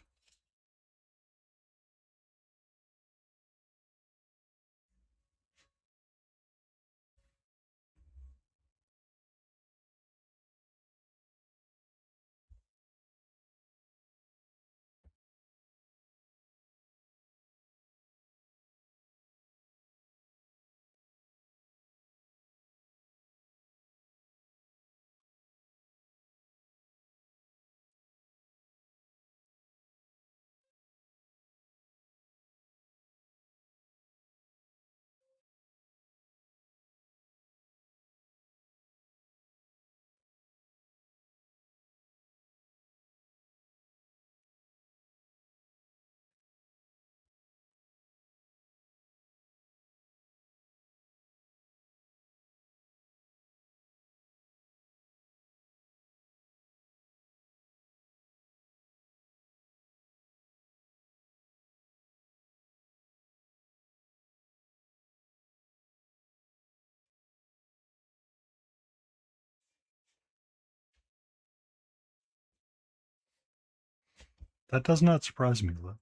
That does not surprise me, Lou.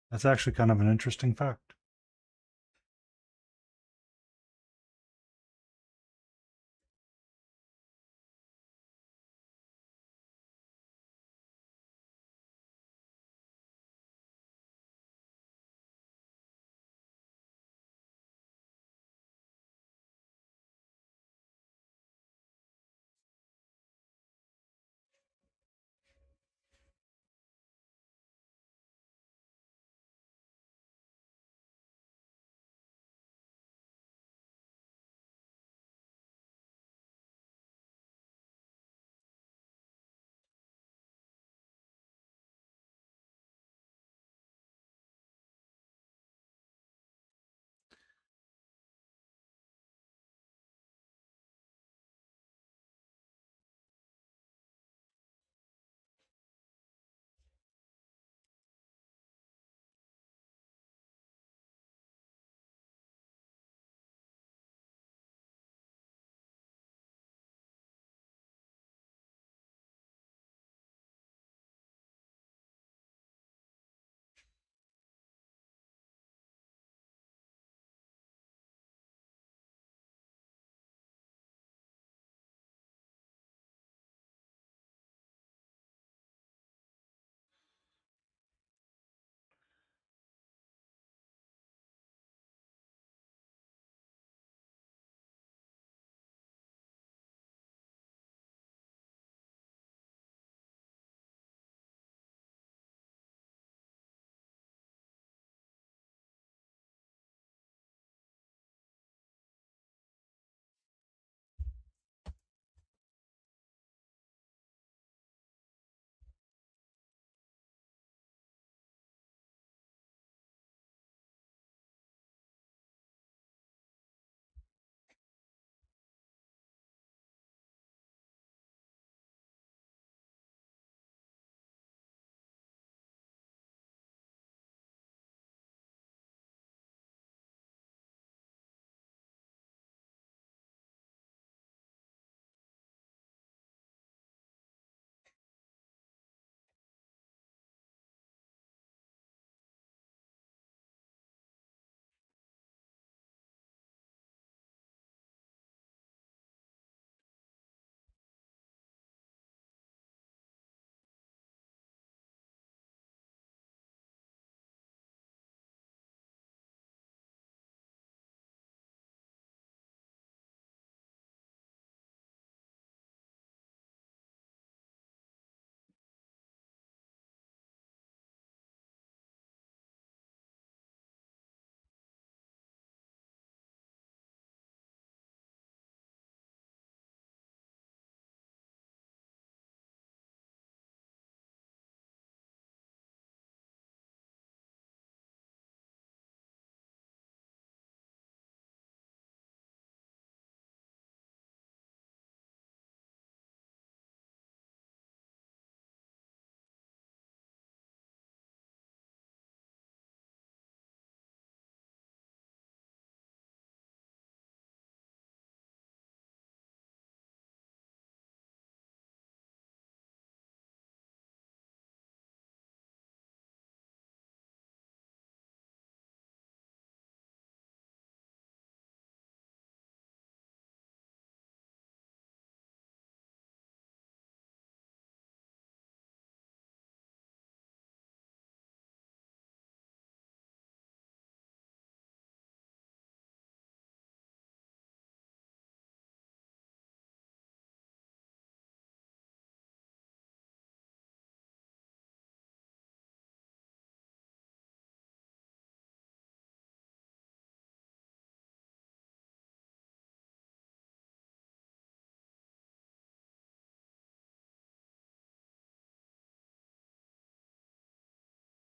That's actually kind of an interesting fact.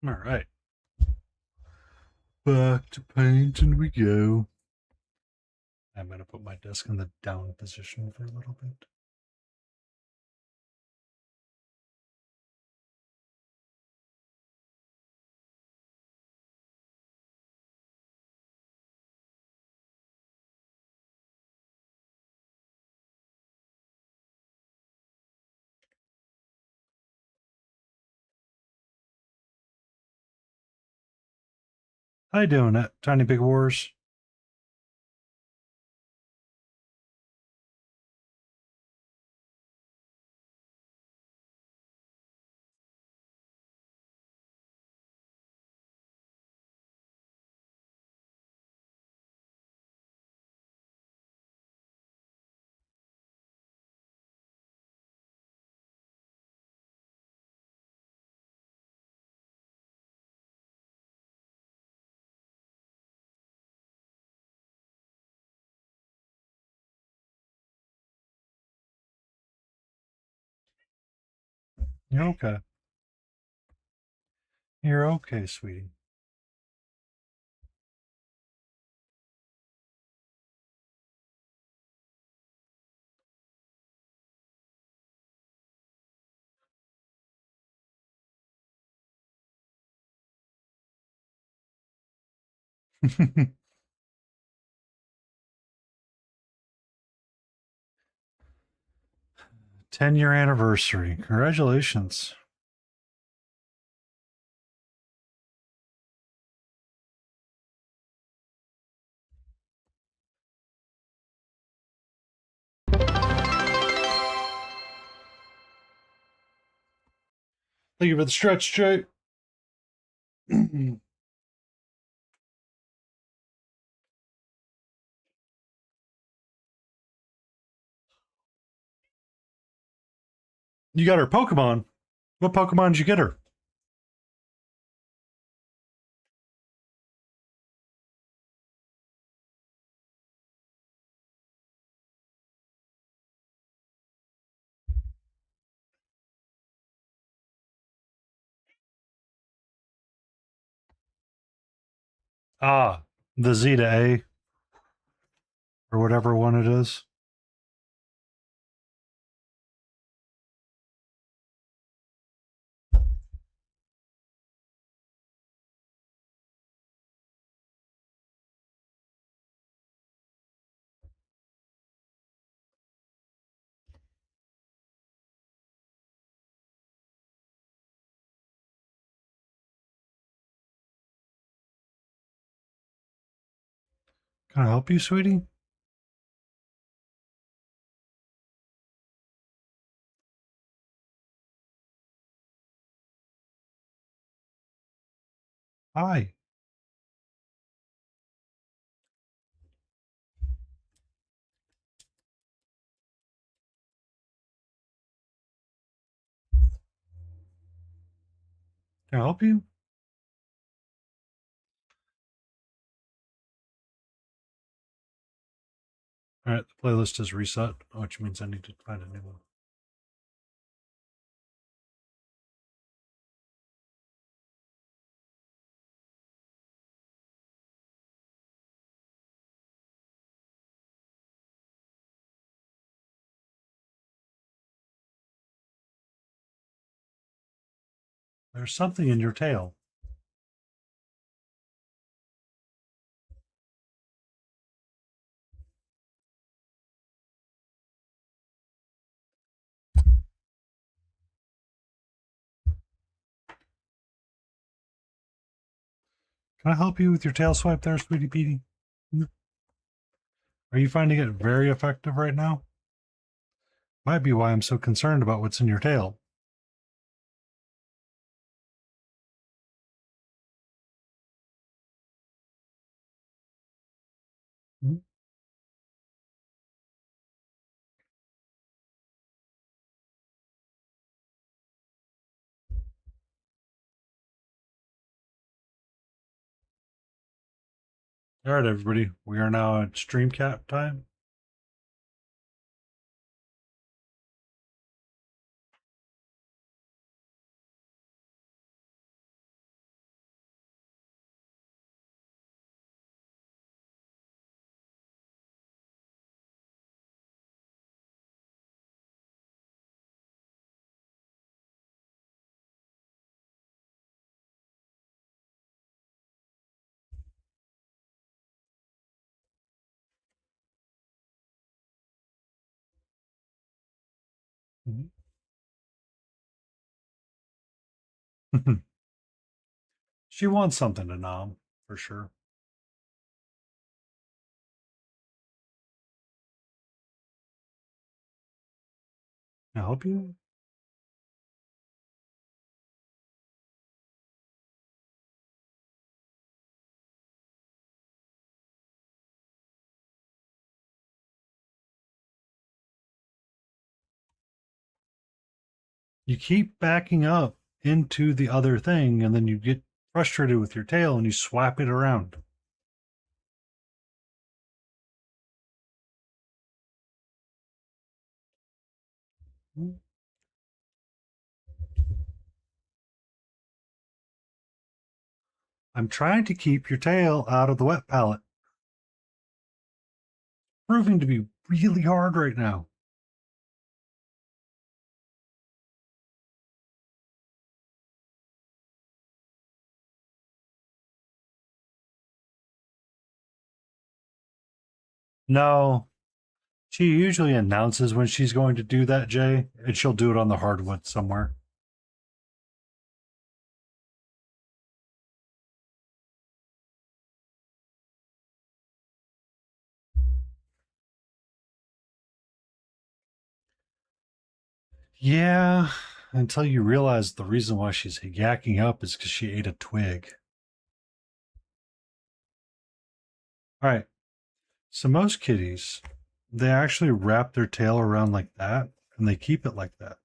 All right. Back to painting we go. I'm going to put my desk in the down position for a little bit. How you doing, Tiny Big Wars? You're okay. You're okay, sweetie. '10 year anniversary. Congratulations. Thank you for the stretch, Jay. You got her Pokemon. What Pokemon did you get her? Ah, the Z to A, or whatever one it is. Can I help you, sweetie? Hi. Can I help you? All right, the playlist is reset, which means I need to find a new one. There's something in your tail. Can I help you with your tail swipe there, sweetie Petey? Are you finding it very effective right now? Might be why I'm so concerned about what's in your tail. Hmm? All right, everybody. We are now at stream cap time. She wants something to nom, for sure. Can I help you? You keep backing up into the other thing, and then you get frustrated with your tail and you swap it around. I'm trying to keep your tail out of the wet palette. Proving to be really hard right now. No, she usually announces when she's going to do that, Jay, and she'll do it on the hardwood somewhere. Yeah, until you realize the reason why she's yakking up is because she ate a twig. All right, so most kitties, they actually wrap their tail around like that and they keep it like that.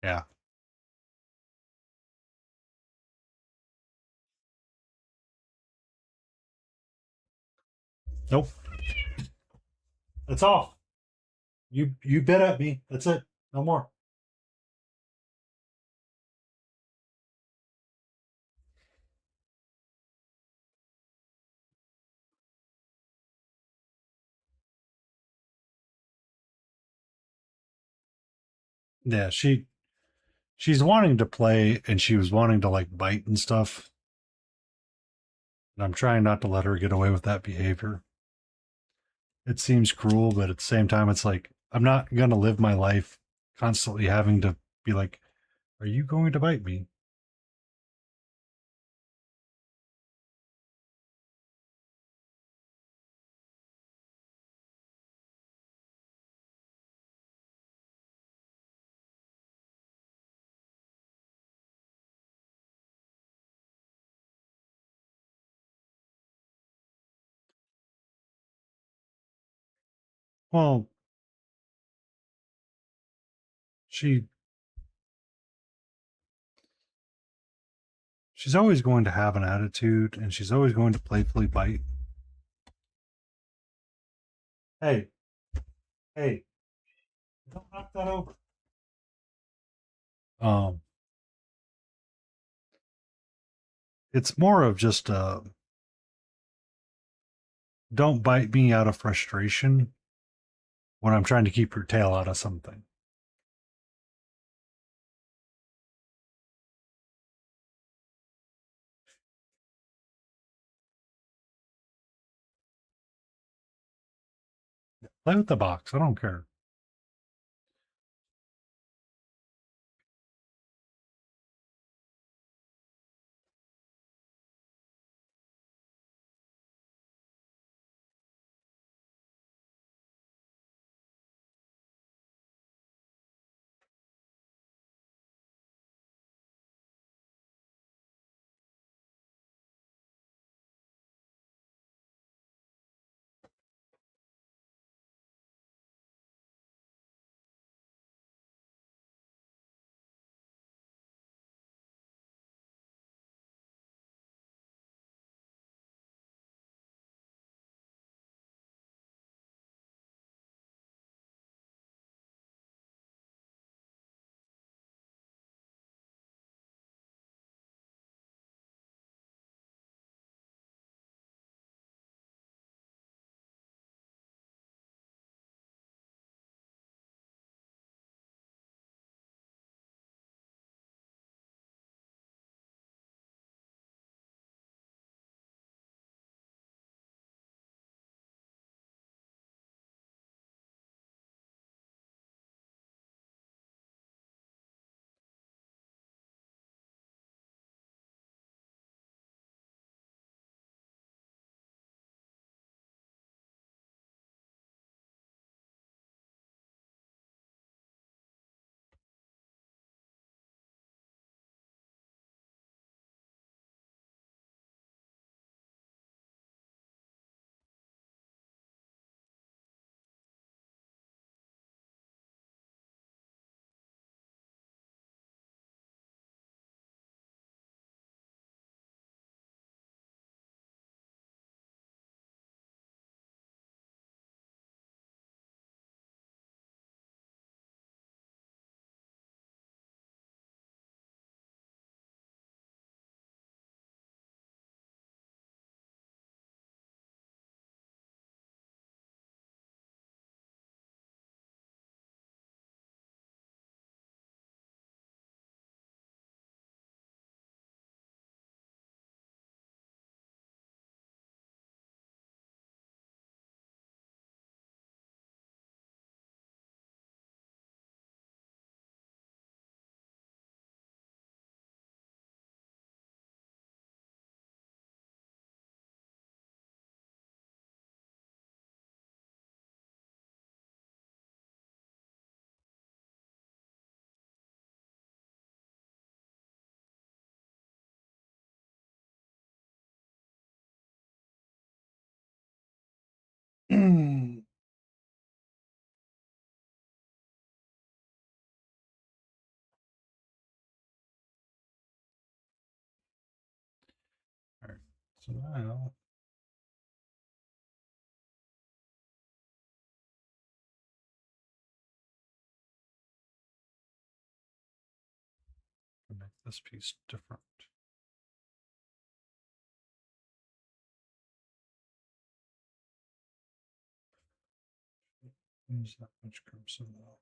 Yeah. Nope. That's all. You bit at me. That's it. No more. Yeah, she's wanting to play and she was wanting to like bite and stuff. And I'm trying not to let her get away with that behavior. It seems cruel, but at the same time, it's like I'm not gonna live my life constantly having to be like, "Are you going to bite me?" Well, she she's always going to have an attitude, and she's always going to playfully bite. Hey, hey, don't knock that over. Um, it's more of just don't bite me out of frustration when I'm trying to keep your tail out of something. Play with the box. I don't care. All right. So now I'll make this piece different. Use that much crimson now.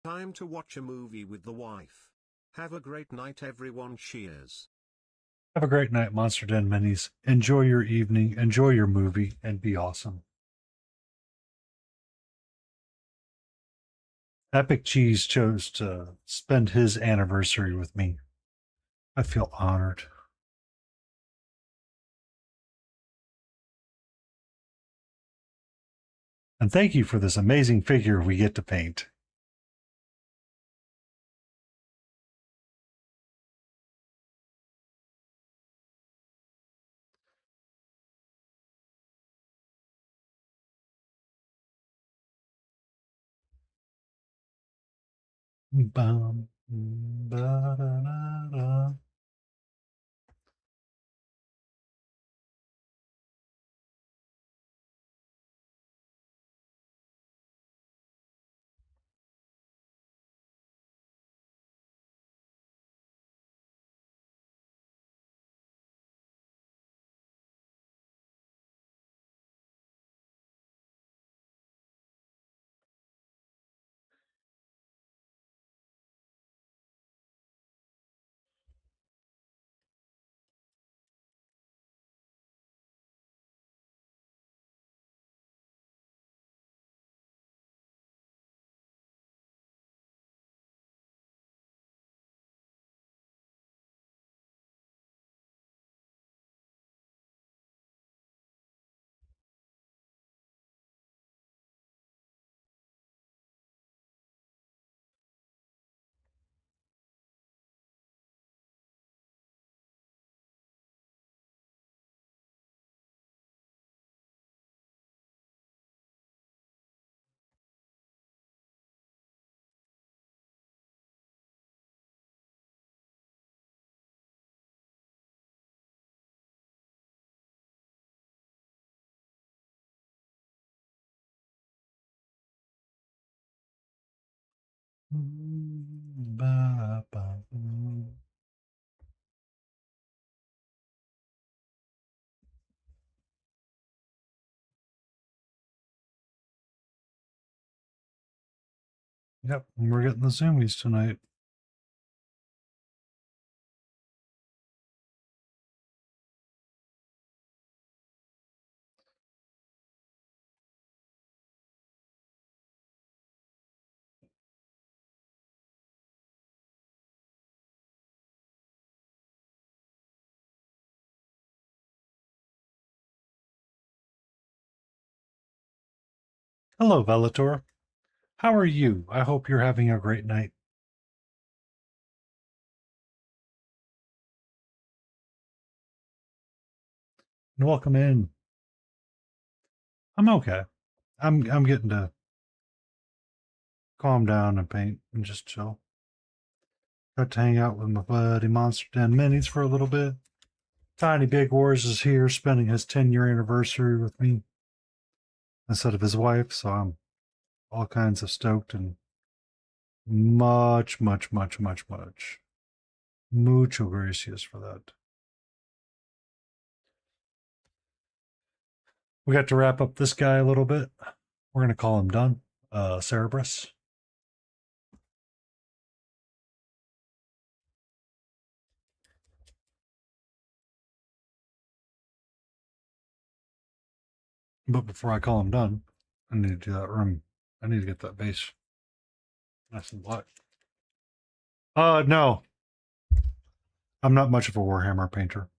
Time to watch a movie with the wife. Have a great night, everyone. Cheers. Have a great night, Monster Den Minis. Enjoy your evening, enjoy your movie, and be awesome. Epic Cheese chose to spend his anniversary with me. I feel honored. And thank you for this amazing figure we get to paint. Bum, ba-da-da-da. Ba, ba, ba. Yep, we're getting the zoomies tonight. Hello, Velator. How are you? I hope you're having a great night. And welcome in. I'm okay. I'm getting to calm down and paint and just chill. Got to hang out with my buddy Monster Den Minis for a little bit. Tiny Big Wars is here spending his 10-year anniversary with me instead of his wife, so I'm all kinds of stoked and much mucho gracias for that. We got to wrap up this guy a little bit. We're gonna call him done. Cerberus. But before I call him done, I need to do that room. I need to get that base nice and black. No. I'm not much of a Warhammer painter.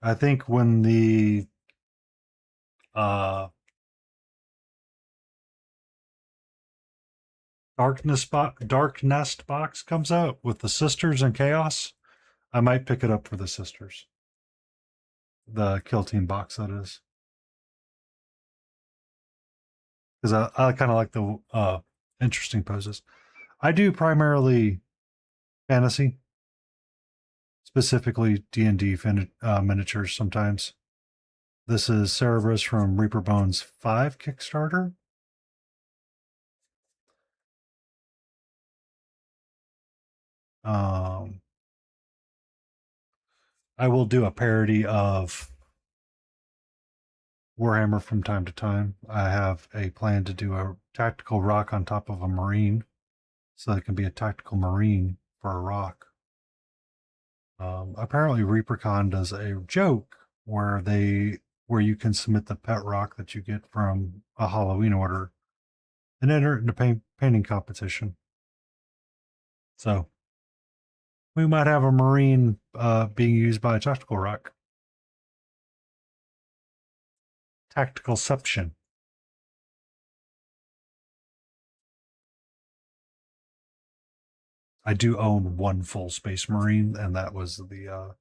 I think when the Dark Nest box comes out with the Sisters and Chaos, I might pick it up for the Sisters. The Kill Team box, that is. Because I kind of like the interesting poses. I do primarily fantasy, specifically D&D miniatures sometimes. This is Cerberus from Reaper Bones 5 Kickstarter. I will do a parody of Warhammer from time to time. I have a plan to do a tactical rock on top of a marine, so it can be a tactical marine for a rock. Apparently, ReaperCon does a joke where you can submit the pet rock that you get from a Halloween order and enter it in a painting competition. So we might have a marine being used by a tactical rock. Tacticalception. I do own one full Space Marine, and that was the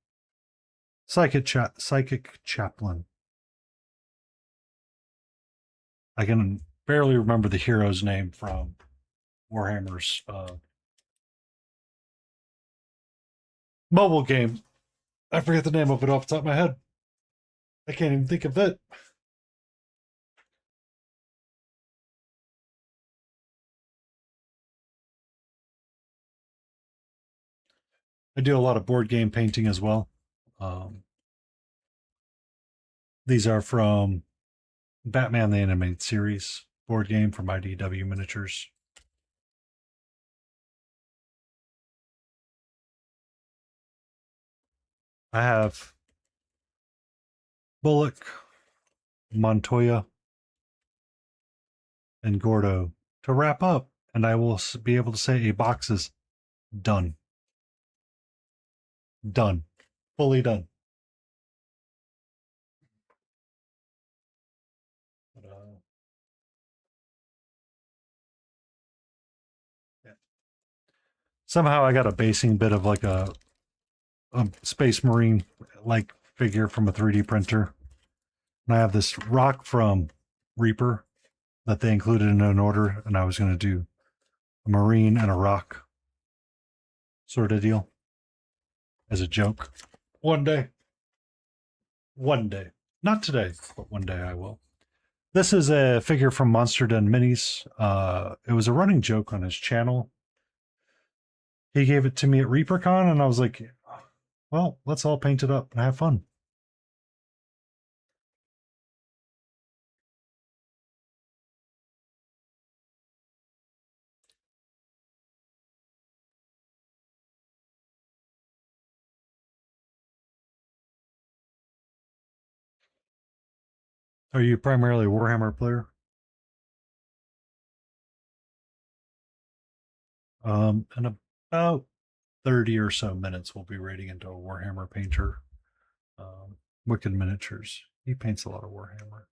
Psychic Chaplain. I can barely remember the hero's name from Warhammer's mobile game. I forget the name of it off the top of my head. I can't even think of it. I do a lot of board game painting as well. These are from Batman the Animated Series board game from IDW Miniatures. I have Bullock, Montoya, and Gordo to wrap up, and I will be able to say a box is done. Done. Fully done. But, yeah. Somehow I got a basing bit of like a Space Marine like figure from a 3D printer. And I have this rock from Reaper that they included in an order, and I was going to do a Marine and a rock sort of deal as a joke. One day. One day. Not today, but one day I will. This is a figure from Monster Den Minis. It was a running joke on his channel. He gave it to me at ReaperCon, and I was like, well, let's all paint it up and have fun. Are you primarily a Warhammer player? In about 30 or so minutes, we'll be raiding into a Warhammer painter. Wicked Miniatures. He paints a lot of Warhammer.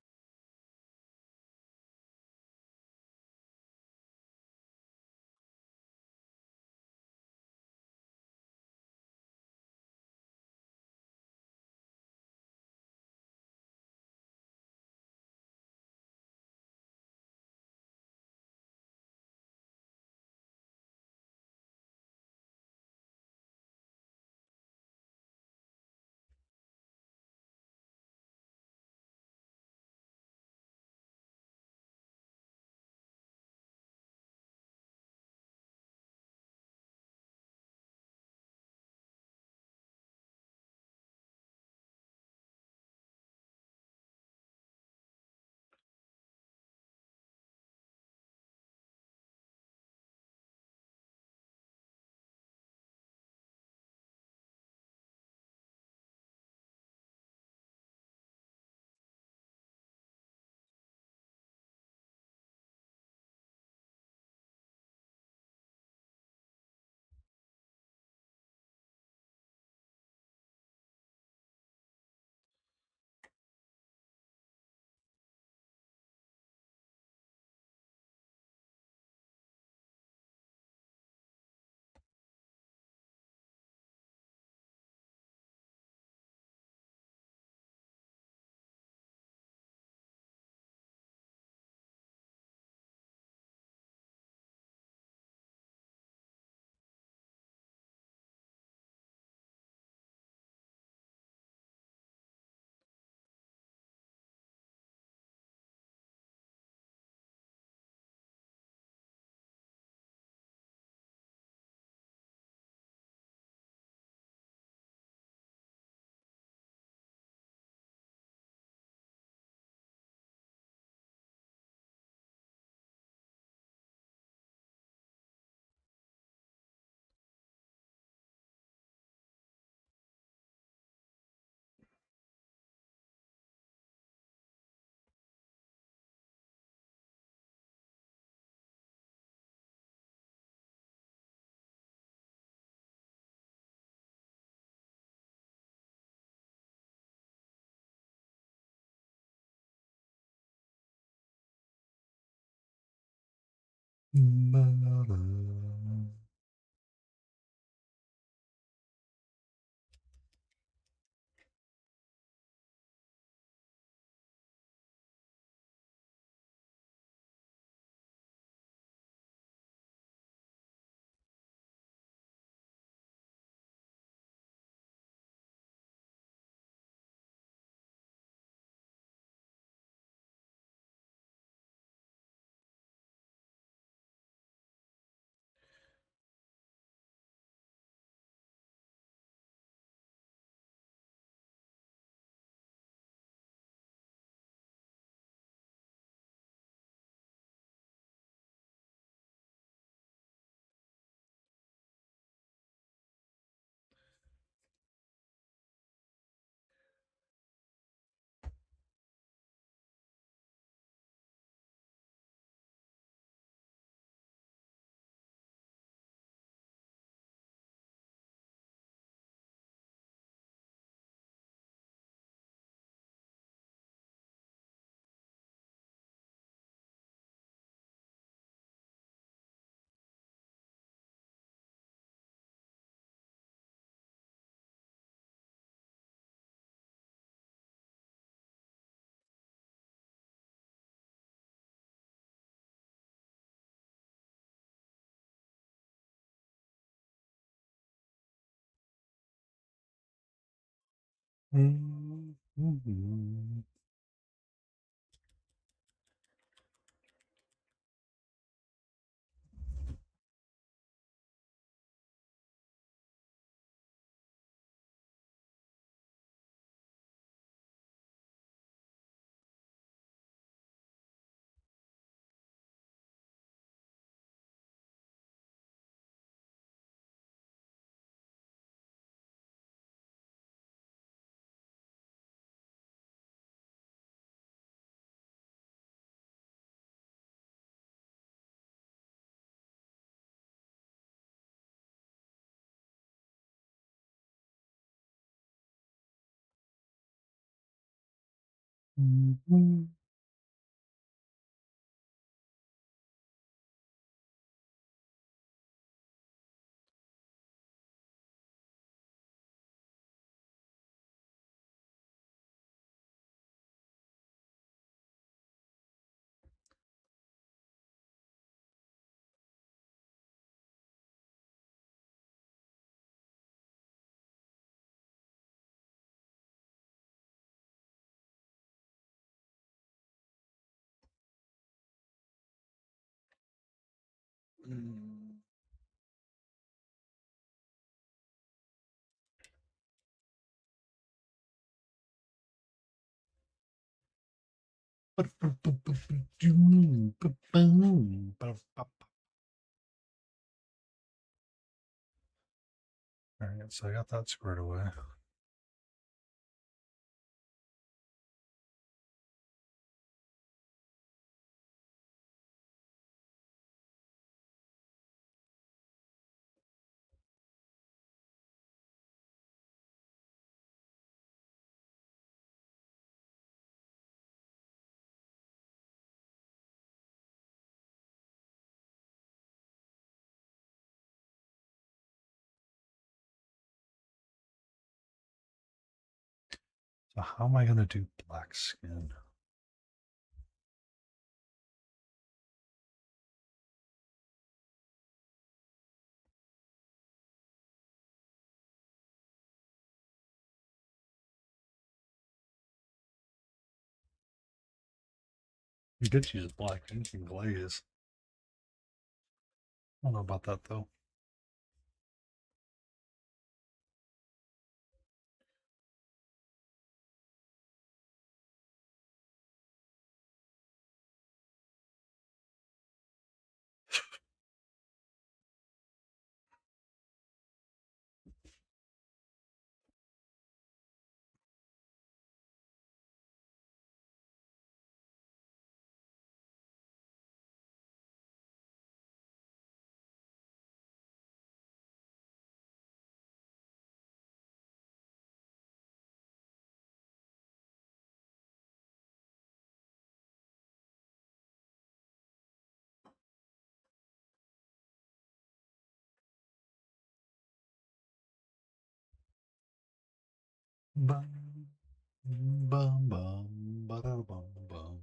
Alright, so I got that squared away. So how am I going to do black skin? You could use black ink and glaze. I don't know about that though. Bum, bum, bum, ba-da, bum, bum.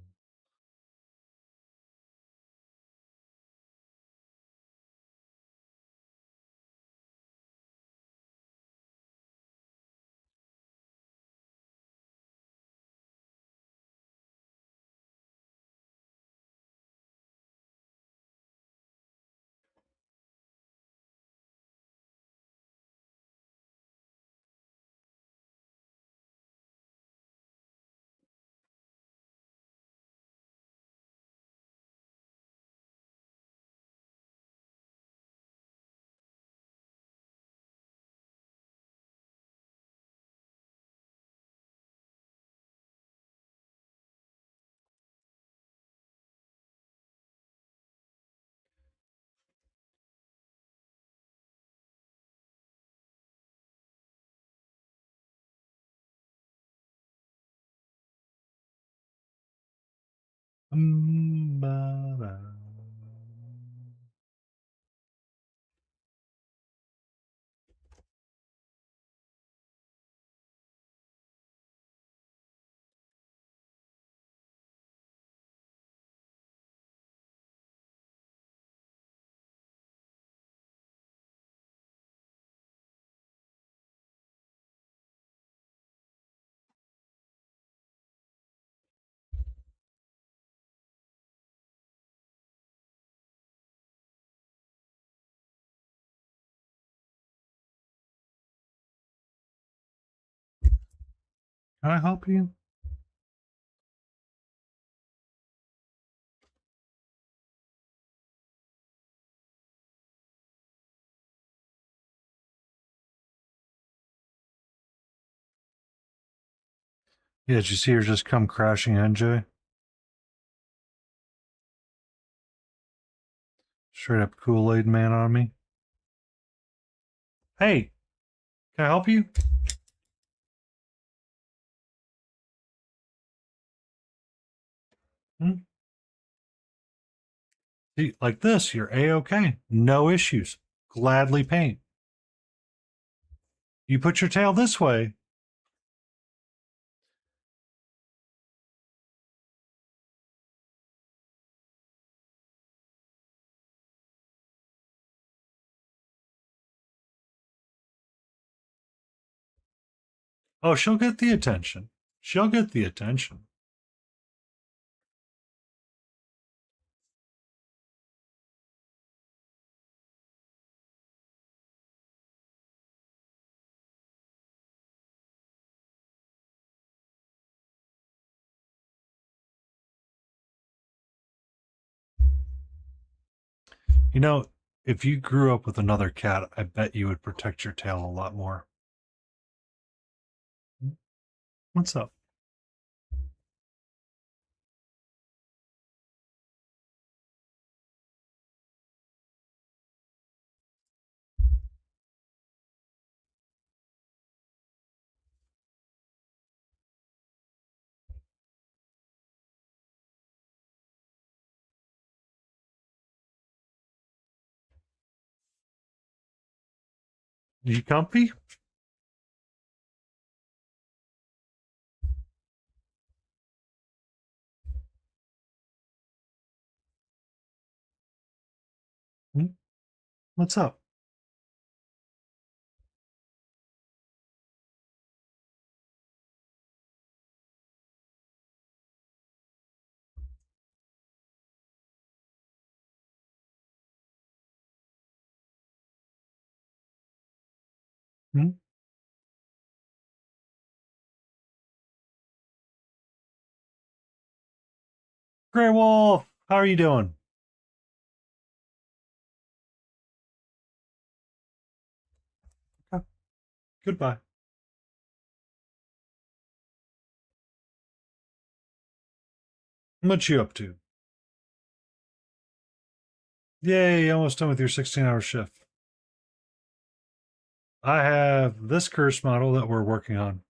Ba-da. Can I help you? Yeah, did you see her just come crashing in, Jay? Straight up Kool-Aid man on me. Hey, can I help you? Hmm? See, like this, you're A-OK. No issues. Gladly paint. You put your tail this way. Oh, she'll get the attention. She'll get the attention. You know, if you grew up with another cat, I bet you would protect your tail a lot more. What's up? You comfy? Hmm? What's up? Hmm? Gray Wolf, how are you doing? Okay. Goodbye. What you up to? Yay, almost done with your 16-hour shift. I have this curse model that we're working on.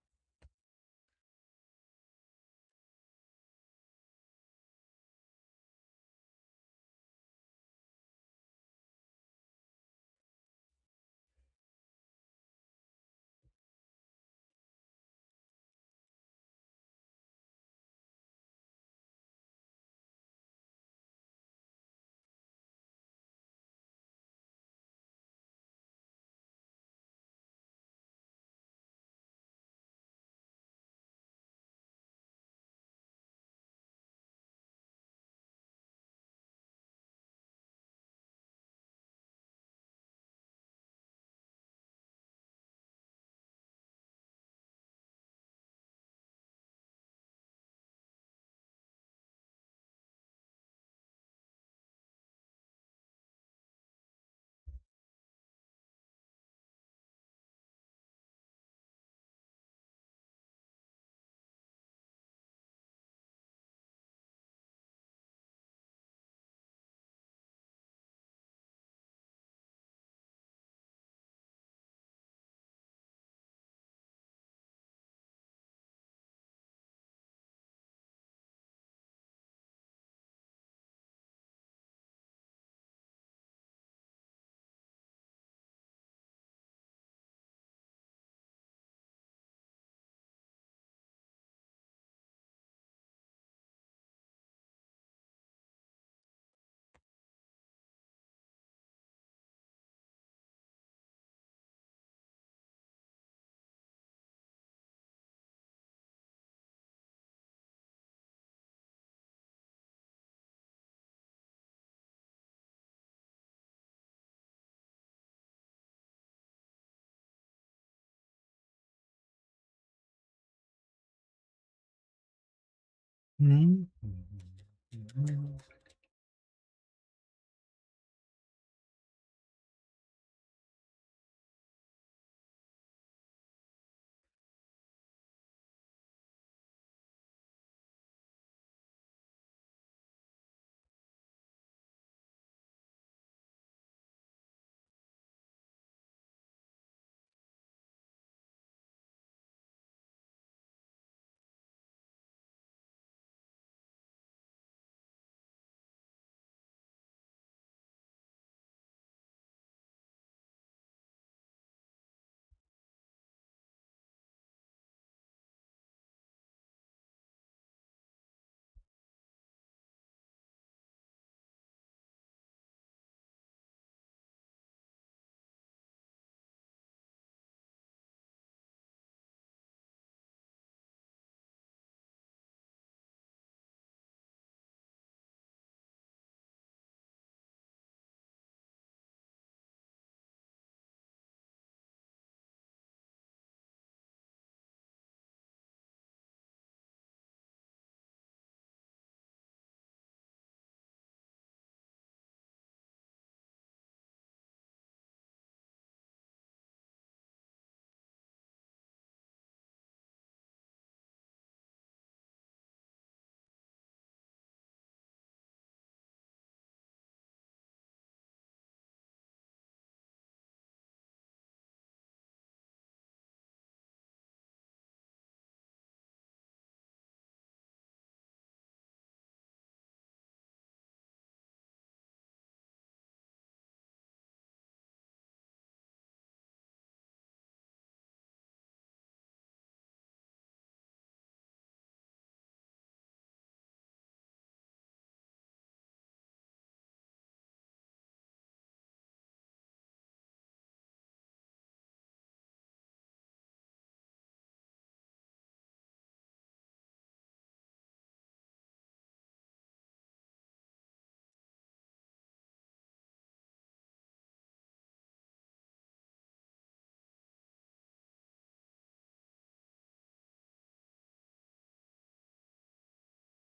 Hmm?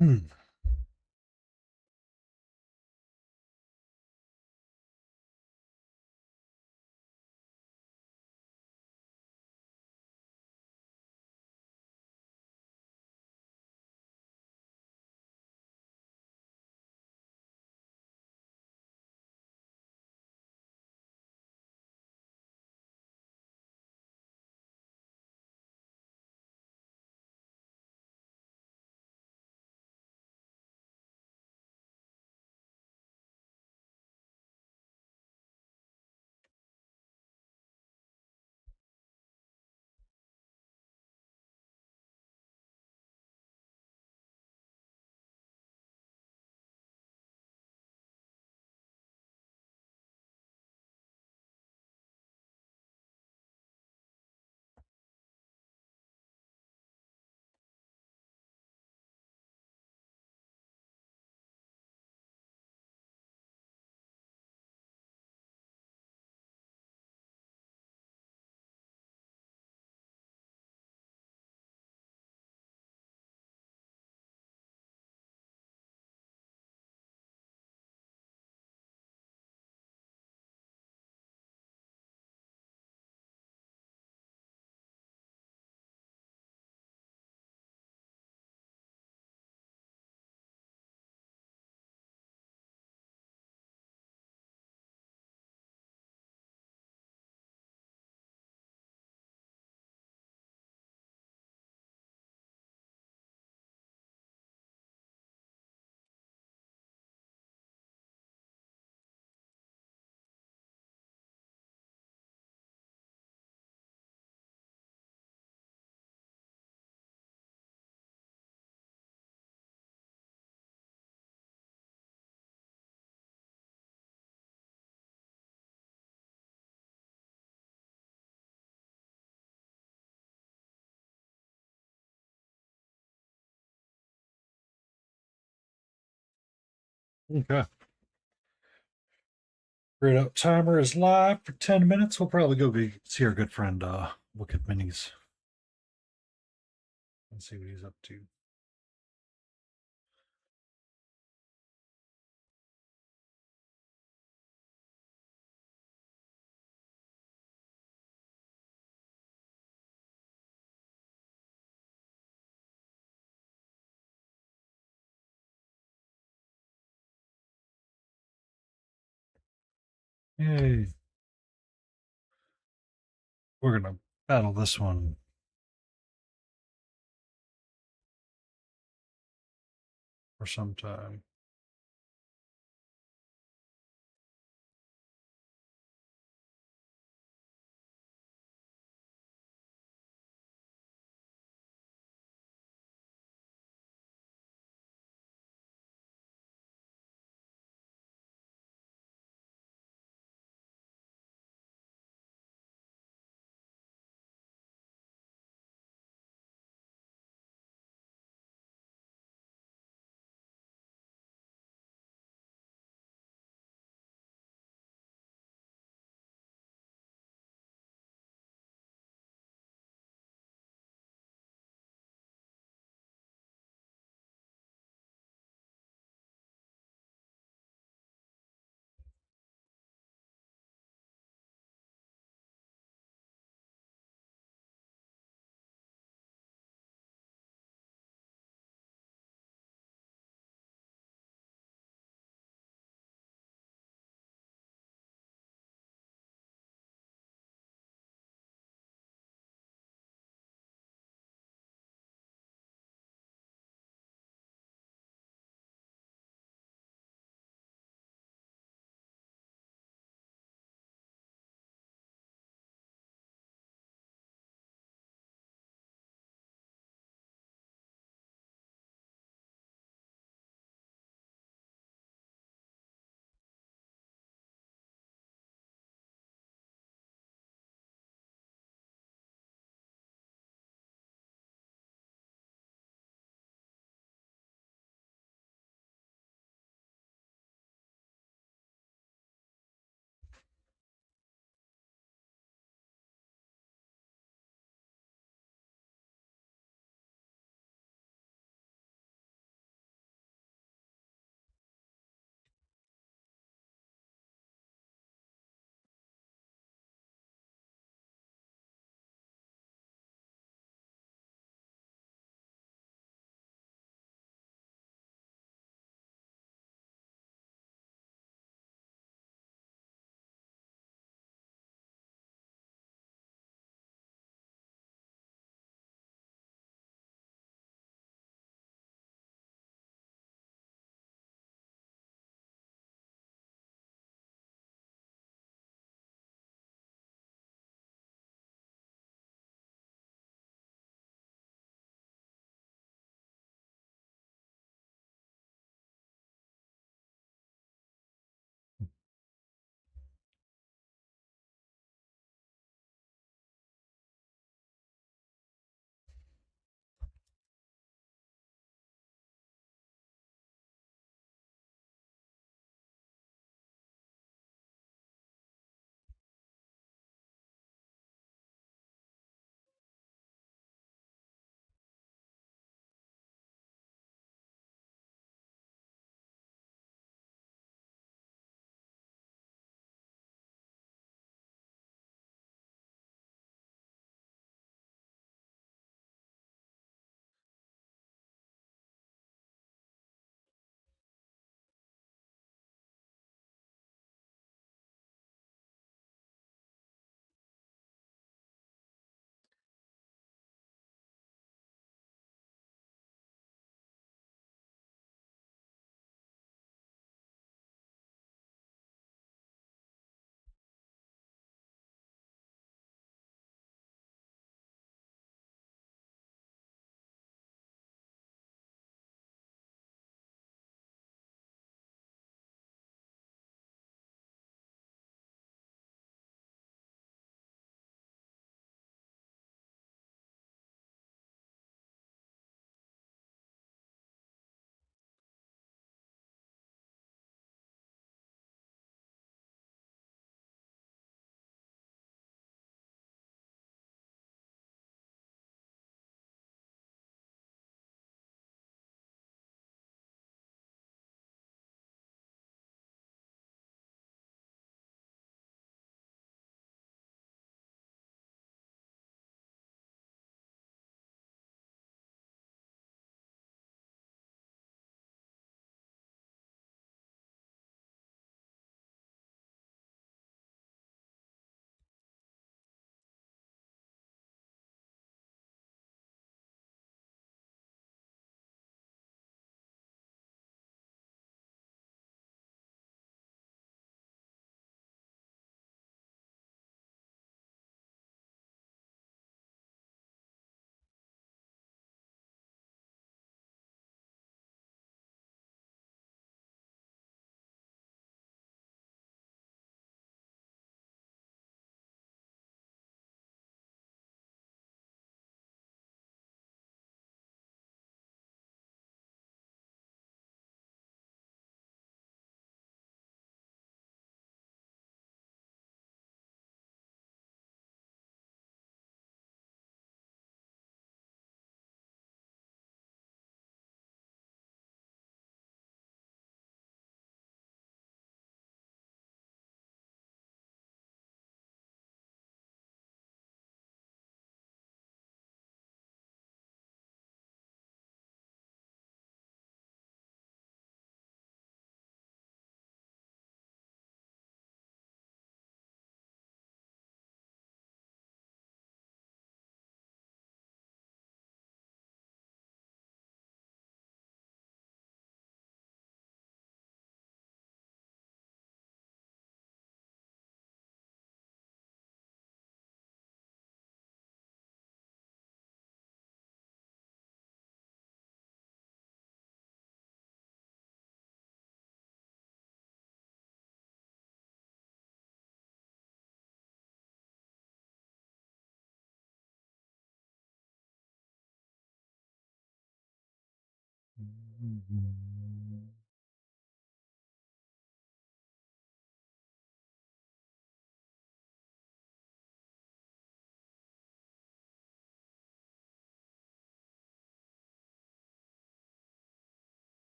Hmm. Okay. Great up timer is live for 10 minutes. We'll probably go see our good friend, look at minis and see what he's up to. Yay. We're going to battle this one for some time.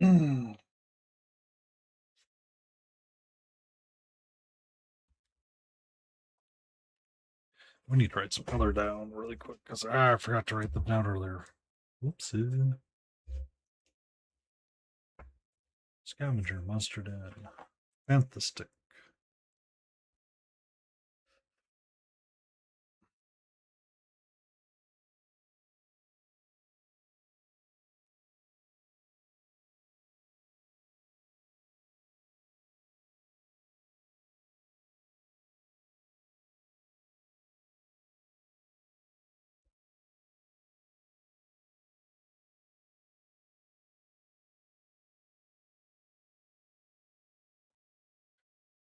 We need to write some color down really quick because I forgot to write them down earlier. Whoopsie. Scavenger, monster den, Fantastic.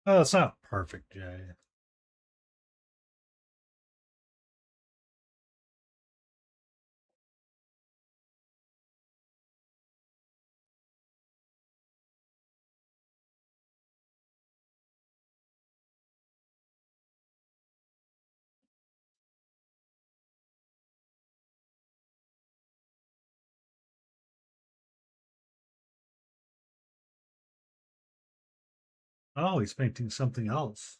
Oh, it's not perfect, Jay. Oh, he's painting something else.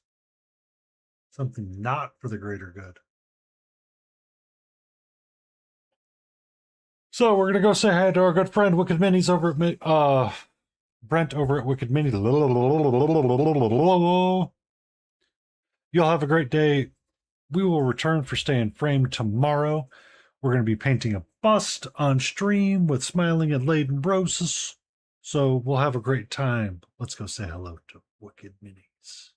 Something not for the greater good. So we're gonna go say hi to our good friend Wicked Minnie's over at Brent over at Wicked Minnie. You'll have a great day. We will return for Stay in Frame tomorrow. We're going to be painting a bust on stream with smiling and laden roses. So we'll have a great time. Let's go say hello to Wicked Minis.